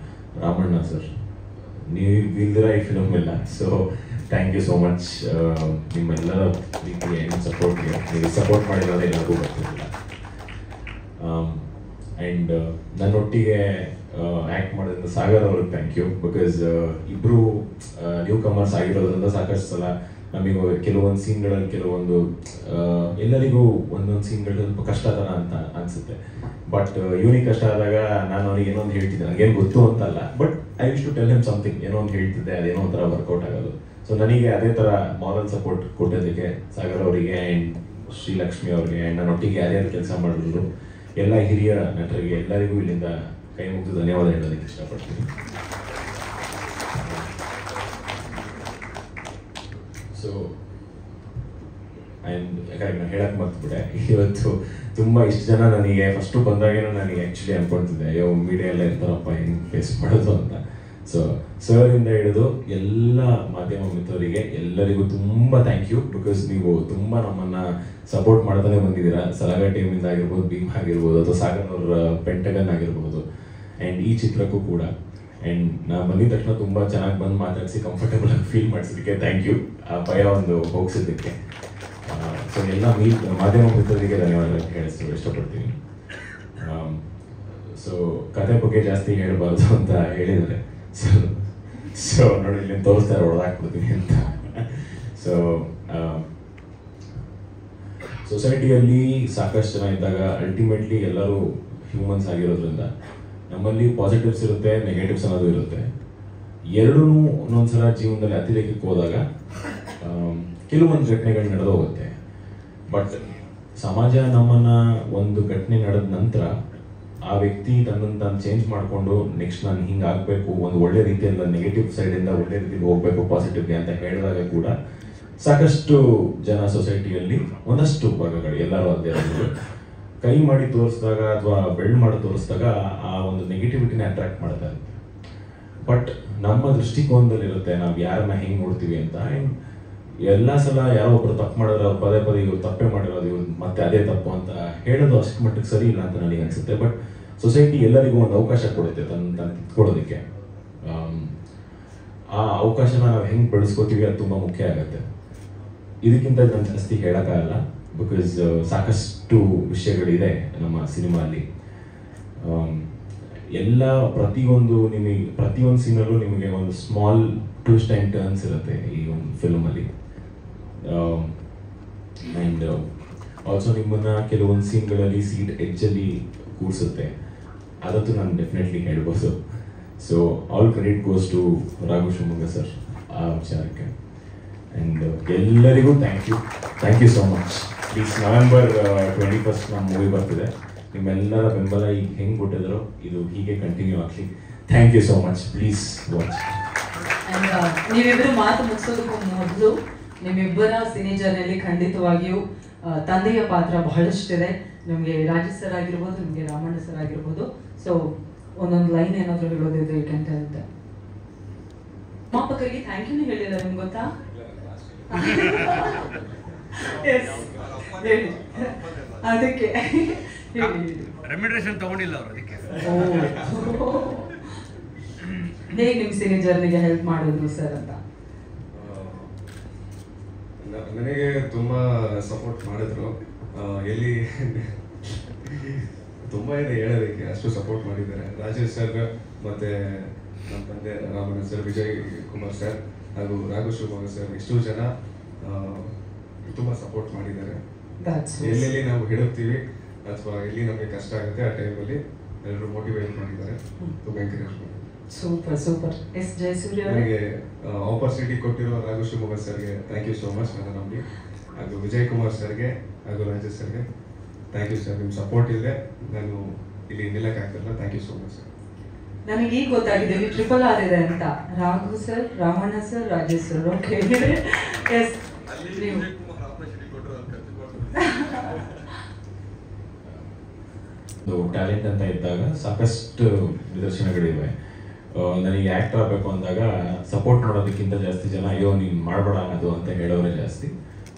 Ramanna sir, ನೀವು ಇಲ್ದಿರ ಈ ಫಿಲಮ್ ಇಲ್ಲ. So thank you so much. ನಿಮ್ಮೆಲ್ಲರ ರೀತಿಯ ಏನು ಸಪೋರ್ಟ್ಗೆ, ನೀವು ಸಪೋರ್ಟ್ ಮಾಡಿರೋದೇ ಎಲ್ಲರಿಗೂ ಬರ್ತಿರಲಿಲ್ಲ. ಆ್ಯಂಡ್ ನನ್ನೊಟ್ಟಿಗೆ ಆ್ಯಕ್ಟ್ ಮಾಡೋದ್ರಿಂದ ಸಾಗರ್ ಅವ್ರಿಗೆ ಥ್ಯಾಂಕ್ ಯು. ಬಿಕಾಸ್ ಇಬ್ಬರು ನ್ಯೂ ಕಮರ್ಸ್ ಆಗಿರೋದ್ರಿಂದ ಸಾಕಷ್ಟು ಸಲ ನಮಗೆ ಕೆಲವೊಂದು ಸೀನ್ಗಳಲ್ಲಿ ಕೆಲವೊಂದು ಎಲ್ಲರಿಗೂ ಒಂದೊಂದು ಸೀನ್ಗಳು ಸ್ವಲ್ಪ ಕಷ್ಟತನ ಅಂತ ಅನಿಸುತ್ತೆ. ಬಟ್ ಇವನಿಗೆ ಕಷ್ಟ ಆದಾಗ ನಾನು ಅವ್ನಿಗೆ ಏನೋ ಒಂದು ಹೇಳ್ತಿದ್ದೆ, ನನಗೇನು ಗೊತ್ತು ಅಂತಲ್ಲ, but I wish to tell him something, ಏನೋ ಒಂದು ಹೇಳ್ತಿದ್ದೆ, ಅದೇನೋ ಒಂಥರ ವರ್ಕೌಟ್ ಆಗೋದು. ಸೊ ನನಗೆ ಅದೇ ಥರ ಮಾರಲ್ ಸಪೋರ್ಟ್ ಕೊಟ್ಟೋದಕ್ಕೆ ಸಾಗರ್ ಅವರಿಗೆ ಆ್ಯಂಡ್ ಶ್ರೀಲಕ್ಷ್ಮಿ ಅವರಿಗೆ ಆ್ಯಂಡ್ ನನ್ನೊಟ್ಟಿಗೆ ಯಾರ್ಯಾರು ಕೆಲಸ ಮಾಡಿದ್ರು ಎಲ್ಲ ಹಿರಿಯ ನಟರಿಗೆ ಎಲ್ಲರಿಗೂ ಇಲ್ಲಿಂದ ಕೈ ಮುಗಿದು ಧನ್ಯವಾದ ಹೇಳೋದಕ್ಕೆ ಇಷ್ಟಪಡ್ತೀನಿ. ಸೊ ಯಾಕಂದ್ರೆ ನಾನು ಹೇಳಕ್ಕೆ ಮರ್ತ್ಬಿಟ್ಟೆ, ಇವತ್ತು ತುಂಬ ಇಷ್ಟು ಜನ ನನಗೆ ಫಸ್ಟು ಬಂದಾಗೇನೋ ನನಗೆ ಆ್ಯಕ್ಚುಲಿ ಅನ್ಕೊಳ್ತಿದ್ದೆ, ಅಯ್ಯೋ ಮೀಡಿಯಾ ಎಲ್ಲ ಇರ್ತಾರಪ್ಪ ಹೆಂಗೆ ಫೇಸ್ ಮಾಡೋದು ಅಂತ. ಸೊ ಸರಿಂದ ಹಿಡಿದು ಎಲ್ಲ ಮಾಧ್ಯಮ ಮಿತ್ರರಿಗೆ ಎಲ್ಲರಿಗೂ ತುಂಬ ಥ್ಯಾಂಕ್ ಯು. ಬಿಕಾಸ್ ನೀವು ತುಂಬ ನಮ್ಮನ್ನು ಸಪೋರ್ಟ್ ಮಾಡ್ತಾನೆ ಬಂದಿದ್ದೀರಾ. ಸಲಗ ಟೀಮಿಂದ ಆಗಿರ್ಬೋದು, ಭೀಮ್ ಆಗಿರ್ಬೋದು, ಅಥವಾ ಸಾಗರ್ ಅವರ ಪೆಂಟಗನ್ ಆಗಿರ್ಬೋದು, ಆ್ಯಂಡ್ ಈ ಚಿತ್ರಕ್ಕೂ ಕೂಡ. ಆ್ಯಂಡ್ ನಾನು ಬಂದಿದ ತಕ್ಷಣ ತುಂಬ ಚೆನ್ನಾಗಿ ಬಂದು ಮಾತಾಡಿಸಿ ಕಂಫರ್ಟಬಲ್ ಆಗಿ ಫೀಲ್ ಮಾಡಿಸಿದ್ದಕ್ಕೆ ಥ್ಯಾಂಕ್ ಯು. ಆ ಭಯ ಒಂದು ಹೋಗಿಸಿದ್ದಕ್ಕೆ. ಸೊ ಎಲ್ಲ ಮಾಧ್ಯಮ ಮಿತ್ರರಿಗೆ ಧನ್ಯವಾದ ಹೇಳಿಸಲು ಇಷ್ಟಪಡ್ತೀನಿ. ಸೊ ಕತೆ ಬಗ್ಗೆ ಜಾಸ್ತಿ ಹೇಳಬಾರ್ದು ಅಂತ ಹೇಳಿದರೆ ಸೊ ನೋಡಿ ಇಲ್ಲಿ ತೋರಿಸ್ತಾರೆ ಹೊಡೆದಾಕ್ಬಿಡ್ತೀನಿ ಅಂತ. ಸೊ ಸೊಸೈಟಿಯಲ್ಲಿ ಸಾಕಷ್ಟು ಜನ ಇದ್ದಾಗ ಅಲ್ಟಿಮೇಟ್ಲಿ ಎಲ್ಲರೂ ಹ್ಯೂಮನ್ಸ್ ಆಗಿರೋದ್ರಿಂದ ನಮ್ಮಲ್ಲಿ ಪಾಸಿಟಿವ್ಸ್ ಇರುತ್ತೆ, ನೆಗೆಟಿವ್ಸ್ ಅನ್ನೋದು ಇರುತ್ತೆ. ಎರಡೂ ಒಂದೊಂದ್ಸಲ ಜೀವನದಲ್ಲಿ ಅತಿರೇಕಕ್ಕೆ ಹೋದಾಗ ಕೆಲವೊಂದು ಘಟನೆಗಳು ನಡೆದೋಗುತ್ತೆ. ಬಟ್ ಸಮಾಜ ನಮ್ಮನ್ನು ಒಂದು ಘಟನೆ ನಡೆದ ನಂತರ ಆ ವ್ಯಕ್ತಿ ತನ್ನನ್ನು ತಾನು ಚೇಂಜ್ ಮಾಡಿಕೊಂಡು ನೆಕ್ಸ್ಟ್ ನಾನು ಹಿಂಗೆ ಆಗಬೇಕು, ಒಂದು ಒಳ್ಳೆ ರೀತಿಯಿಂದ ನೆಗೆಟಿವ್ ಸೈಡಿಂದ ಒಳ್ಳೆ ರೀತಿಗೆ ಹೋಗಬೇಕು ಪಾಸಿಟಿವ್ಗೆ ಅಂತ ಹೇಳಿದಾಗ ಕೂಡ ಸಾಕಷ್ಟು ಜನ ಸೊಸೈಟಿಯಲ್ಲಿ ಒಂದಷ್ಟು ಭಾಗಗಳು ಎಲ್ಲರೂ ಅದೇ ಕೈ ಮಾಡಿ ತೋರಿಸಿದಾಗ ಅಥವಾ ಬೆಲ್ಡ್ ಮಾಡಿ ತೋರಿಸಿದಾಗ ಆ ಒಂದು ನೆಗೆಟಿವಿಟಿನ ಅಟ್ರಾಕ್ಟ್ ಮಾಡ್ತಾ ಇರುತ್ತೆ. ಬಟ್ ನಮ್ಮ ದೃಷ್ಟಿಕೋನದಲ್ಲಿರುತ್ತೆ ನಾವು ಯಾರನ್ನ ಹೆಂಗೆ ನೋಡ್ತೀವಿ ಅಂತ. ಆ್ಯಂಡ್ ಎಲ್ಲ ಸಲ ಯಾರೋ ಒಬ್ಬರು ತಪ್ಪು ಮಾಡಿದ್ರೆ ಅವ್ರು ಪದೇ ಪದೇ ಇವ್ರು ತಪ್ಪೇ ಮಾಡಿರೋದು, ಇವ್ರು ಮತ್ತೆ ಅದೇ ತಪ್ಪು ಅಂತ ಹೇಳೋದು ಅಷ್ಟು ಮಟ್ಟಿಗೆ ಸರಿ ಇಲ್ಲ ಅಂತ ನನಗೆ ಅನಿಸುತ್ತೆ. ಬಟ್ ಸೊಸೈಟಿ ಎಲ್ಲರಿಗೂ ಒಂದು ಅವಕಾಶ ಕೊಡುತ್ತೆ ತನ್ನ ತಿದ್ಕೊಳ್ಳೋದಕ್ಕೆ. ಆ ಅವಕಾಶನ ನಾವು ಹೆಂಗೆ ಬೆಳೆಸ್ಕೋತೀವಿ ಅದು ತುಂಬ ಮುಖ್ಯ ಆಗುತ್ತೆ. ಇದಕ್ಕಿಂತ ನಾನು ಜಾಸ್ತಿ ಹೇಳೋಕ್ಕಾಗಲ್ಲ. ಬಿಕಾಸ್ ಸಾಕಷ್ಟು ವಿಷಯಗಳಿದೆ ನಮ್ಮ ಸಿನಿಮಾಲ್ಲಿ. ಎಲ್ಲ ಪ್ರತಿಯೊಂದು ಸೀನಲ್ಲೂ ನಿಮಗೆ ಒಂದು ಸ್ಮಾಲ್ ಟ್ವಿಸ್ಟ್ ಆ್ಯಂಡ್ ಟರ್ನ್ಸ್ ಇರುತ್ತೆ ಈ ಒಂದು ಫಿಲ್ಮಲ್ಲಿ. ಆ್ಯಂಡ್ ಆಲ್ಸೋ ನಿಮ್ಮನ್ನು ಕೆಲವೊಂದು ಸೀನ್ಗಳಲ್ಲಿ ಸೀಟ್ ಎಡ್ಜಲ್ಲಿ ಕೂರಿಸುತ್ತೆ. ಅದಂತೂ ನಾನು ಡೆಫಿನೆಟ್ಲಿ ಹೇಳ್ಬೋದು. So all credit goes to Raghu Shivamogga sir ಆ ವಿಚಾರಕ್ಕೆ. ಆ್ಯಂಡ್ ಎಲ್ಲರಿಗೂ thank you so much. Please November 21st ನಮ್ಮ ಮೂವಿ ಬರ್ತಿದೆ. ನಿಮ್ಮೆಲ್ಲರ ಬೆಂಬಲ ಈಗ ಹೆಂಗೆ ಕೊಟ್ಟಿದ್ರು ಇದು ಹೀಗೆ ಕಂಟಿನ್ಯೂ ಆಗಲಿ. Thank you so much. Please watch. ನೀವಿಬ್ಬರು ಮಾತು ಮುಗಿಸೋದಕ್ಕೂ ಮೊದಲು ನಿಮ್ಮಿಬ್ಬರ ಸಿನಿ ಜರ್ನಿಯಲ್ಲಿ ಖಂಡಿತವಾಗಿಯೂ ತಂದೆಯ ಪಾತ್ರ ಬಹಳಷ್ಟಿದೆ. ನಿಮಗೆ ರಾಜೇಶ್ ಸರ್ ಆಗಿರ್ಬೋದು, ನಿಮಗೆ ರಾಮಣ್ಣ ಸರ್ ಆಗಿರ್ಬೋದು. ಸೊ ಒಂದೊಂದು ಲೈನ್ ಏನಾದರೂ ಹೇಳೋದಿದ್ರೆ ಯು ಕ್ಯಾನ್ ಟೆಲ್ ದೆಮ್. ಮಾಪಕರಿಗೆ ಥ್ಯಾಂಕ್ ಯೂನೇ ಹೇಳಿಲ್ಲ ನಿಮ್ಗೆ ಗೊತ್ತಾ? ಅದಕ್ಕೆ ರೆಮ್ಯುನರೇಷನ್ ತಗೊಂಡಿಲ್ಲ ಅವರು ಅದಕ್ಕೆ. ಹೇಗೆ ನಿಮ್ಮ ಸಿನಿ ಜರ್ನಿಗೆ ಹೆಲ್ಪ್ ಮಾಡಿದ್ರು ಸರ್ ಅಂತ? ನನಗೆ ತುಂಬ ಸಪೋರ್ಟ್ ಮಾಡಿದ್ರು. ಎಲ್ಲಿ ತುಂಬ ಇದೆ ಹೇಳೋದಕ್ಕೆ, ಅಷ್ಟು ಸಪೋರ್ಟ್ ಮಾಡಿದ್ದಾರೆ. ರಾಜೇಶ್ ಸರ್ ಮತ್ತು ನಮ್ಮ ತಂದೆ ರಾಮಣ್ಣ ಸರ್, ವಿಜಯ್ ಕುಮಾರ್ ಸರ್ ಹಾಗೂ ರಾಘು ಶಿವಮೊಗ್ಗ ಸರ್, ಇಷ್ಟು ಜನ ತುಂಬ ಸಪೋರ್ಟ್ ಮಾಡಿದ್ದಾರೆ. ಎಲ್ಲೆಲ್ಲಿ ನಾವು ಹಿಡುತ್ತೀವಿ ಅಥವಾ ಎಲ್ಲಿ ನಮಗೆ ಕಷ್ಟ ಆಗುತ್ತೆ ಆ ಟೈಮಲ್ಲಿ ಎಲ್ಲರೂ ಮೋಟಿವೇಟ್ ಮಾಡಿದ್ದಾರೆ, ತುಂಬ ಎಂಕರೇಜ್ ಮಾಡಿದ್ದಾರೆ. Super super. ಎಸ್ ಜಯಸೂರ್ಯ ನನಗೆ ಆಪರ್ಚುನಿಟಿ ಕೊಟ್ಟಿರೋ ರಾಘು ಶಿವಮೊಗ್ಗ ಸರ್ಗೆ ಥ್ಯಾಂಕ್ ಯು ಸೋ ಮಚ್. ನನ್ನ ನಂಬಿ ಹಾಗೂ ವಿಜಯ್ ಕುಮಾರ್ ಸರ್ಗೆ ಹಾಗೂ ರಾಜೇಶ್ ಸರ್ಗೆ ಥ್ಯಾಂಕ್ ಯು ಸರ್. ನಿಮ್ಮ ಸಪೋರ್ಟ್ ಇಲ್ಲದೆ ನಾನು ಇಲ್ಲಿ ನಿಲ್ಲಕ್ಕಾಗ್ತಿಲ್ಲ. Thank you so much sir. ನನಗೆ ಈಗ ಗೊತ್ತಾಗಿದೆ ಇಲ್ಲಿ ಟ್ರಿಪಲ್ ಆರ್ ಇದೆ ಅಂತ. Raghu sir, Ramanna sir, Rajesh sir. Okay yes. Talent ಅಂತ ಇದ್ದಾಗ ಸಾಕಷ್ಟು ನಿದರ್ಶನಗಳಿವೆ. ನನಗೆ ಆ್ಯಕ್ಟರ್ ಆಗಬೇಕು ಅಂದಾಗ ಸಪೋರ್ಟ್ ಮಾಡೋದಕ್ಕಿಂತ ಜಾಸ್ತಿ ಜನ ಅಯ್ಯೋ ನೀನು ಮಾಡಬೇಡ ಅದು ಅಂತ ಹೇಳೋರೇ ಜಾಸ್ತಿ.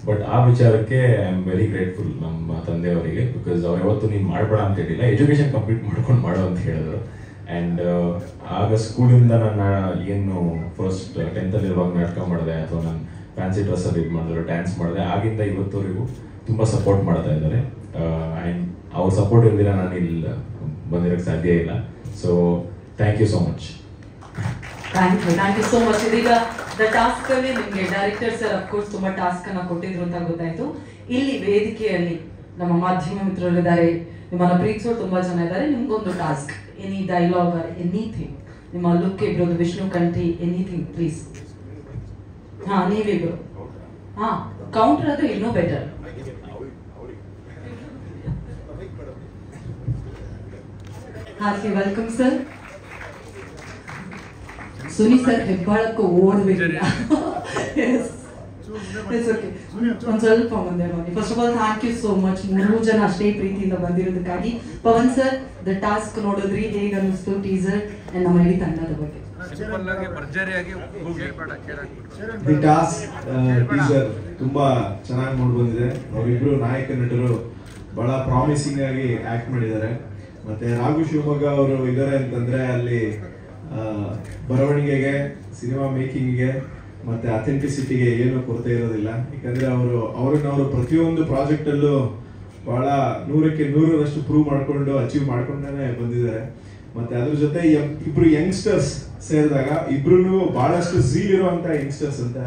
ಬಟ್ ಆ ವಿಚಾರಕ್ಕೆ ಐ ಆಮ್ ವೆರಿ ಗ್ರೇಟ್ಫುಲ್ ನಮ್ಮ ತಂದೆಯವರಿಗೆ. ಬಿಕಾಸ್ ಅವ್ರು ಯಾವತ್ತು ನೀನು ಮಾಡಬೇಡ ಅಂತ ಹೇಳಿಲ್ಲ, ಎಜುಕೇಷನ್ ಕಂಪ್ಲೀಟ್ ಮಾಡ್ಕೊಂಡು ಮಾಡೋ ಅಂತ ಹೇಳಿದ್ರು. ಆ್ಯಂಡ್ ಆಗ ಸ್ಕೂಲಿಂದ ನಾನು ಏನು ಫಸ್ಟ್ 10th ಇರುವಾಗ ನಾಟಕ ಮಾಡಿದೆ ಅಥವಾ ನಾನು ಫ್ಯಾನ್ಸಿ ಡ್ರೆಸ್ಸಲ್ಲಿ ಇದು ಮಾಡಿದ್ರು, ಡ್ಯಾನ್ಸ್ ಮಾಡಿದೆ. ಆಗಿಂದ ಇವತ್ತವರೆಗೂ ತುಂಬ ಸಪೋರ್ಟ್ ಮಾಡ್ತಾ ಇದ್ದಾರೆ. ಆ್ಯಂಡ್ ಅವ್ರ ಸಪೋರ್ಟ್ ಇಲ್ದಿರ ನಾನು ಇಲ್ಲಿ ಬಂದಿರೋಕ್ಕೆ ಸಾಧ್ಯ ಇಲ್ಲ. So thank you so much. Thank you so much. ಇದೀಗ ದ ಟಾಸ್ಕ್ ಅಲ್ಲಿ ನಿಮಗೆ ಡೈರೆಕ್ಟರ್ ಸರ್ ಅಫ್ಕೋರ್ಸ್ ತುಂಬಾ ಟಾಸ್ಕ್ ಅನ್ನ ಕೊಟ್ಟಿದ್ರು ಅಂತ ಗೊತ್ತಾಯ್ತು. ಇಲ್ಲಿ ವೇದಿಕೆಯಲ್ಲಿ ನಮ್ಮ ಮಾಧ್ಯಮ ಮಿತ್ರರಿದ್ದಾರೆ, ನಿಮ್ಮನ್ನ ಪ್ರೀತಿಸೋರು ತುಂಬಾ ಜನ ಇದ್ದಾರೆ. ನಿಮ್ಗೊಂದು task, any dialogue or anything, ನಿಮ್ಮ ಲುಕ್ ಇಬ್ರದ್ದು, ವಿಷ್ಣು ಕಂಠಿ, ಎನಿಥಿಂಗ್ ಪ್ಲೀಸ್. ಹಾ ನೀವಿಬ್ರು ಹಾ ಕೌಂಟರ್ ಆದ್ರೆ ಇನ್ನೂ ಬೆಟರ್. ಹಾಗೆ ವೆಲ್ಕಮ್ ಸರ್. ಸುನಿ ಸರ್ ಹೆಬ್ಬಾಳಕ್ಕೂ ಓಡಬೇಕಿಲ್ಲ. ಒಂದ್ ಸ್ವಲ್ಪ ಮುಂದೆ ನೋಡಿ. First of all thank you so much 3 ಜನ ಅಷ್ಟೇ ಪ್ರೀತಿಯಿಂದ ಬಂದಿರೋದಕ್ಕಾಗಿ. ಪವನ್ ಸರ್ ದ ಟಾಸ್ಕ್ ನೋಡಿದ್ರಿ, ಹೇಗೆ ಅನ್ನಿಸ್ತು ಟೀಸರ್ ಅಂಡ್ ನಮ್ಮ ಇಡೀ ತಂಡದ ಬಗ್ಗೆ? ದಿ ಟಾಸ್ಕ್ ಟೀಸರ್ ತುಂಬಾ ಚೆನ್ನಾಗಿ ಮೂಡಿ ಬಂದಿದೆ. ಅವರಿಬ್ರು ನಾಯಕ ನಟರು ಬಹಳ ಪ್ರಾಮಿಸಿಂಗ್ ಆಗಿ ಆಕ್ಟ್ ಮಾಡಿದ್ದಾರೆ. ಮತ್ತೆ ರಾಘು ಶಿವಮೊಗ್ಗ ಅವರು ಇದ್ದಾರೆ ಅಂತಂದ್ರೆ ಅಲ್ಲಿ ಬರವಣಿಗೆಗೆ, ಸಿನಿಮಾ ಮೇಕಿಂಗ್ಗೆ ಮತ್ತೆ ಅಥೆಂಟಿಸಿಟಿಗೆ ಏನು ಕೊರತೆ ಇರೋದಿಲ್ಲ. ಯಾಕಂದ್ರೆ ಅವರು ಪ್ರತಿಯೊಂದು ಪ್ರಾಜೆಕ್ಟ್ ಅಲ್ಲೂ ಬಹಳ 100ಕ್ಕೆ 100ರಷ್ಟು ಪ್ರೂವ್ ಮಾಡ್ಕೊಂಡು ಅಚೀವ್ ಮಾಡ್ಕೊಂಡೇ ಬಂದಿದ್ದಾರೆ. ಮತ್ತೆ ಅದ್ರ ಜೊತೆ ಇಬ್ರು ಯಂಗ್ಸ್ಟರ್ಸ್ ಸೇರಿದಾಗ ಇಬ್ರು ಬಹಳಷ್ಟು ಝೀಲ್ ಇರುವಂತ ಯಂಗ್ಸ್ಟರ್ಸ್ ಅಂತ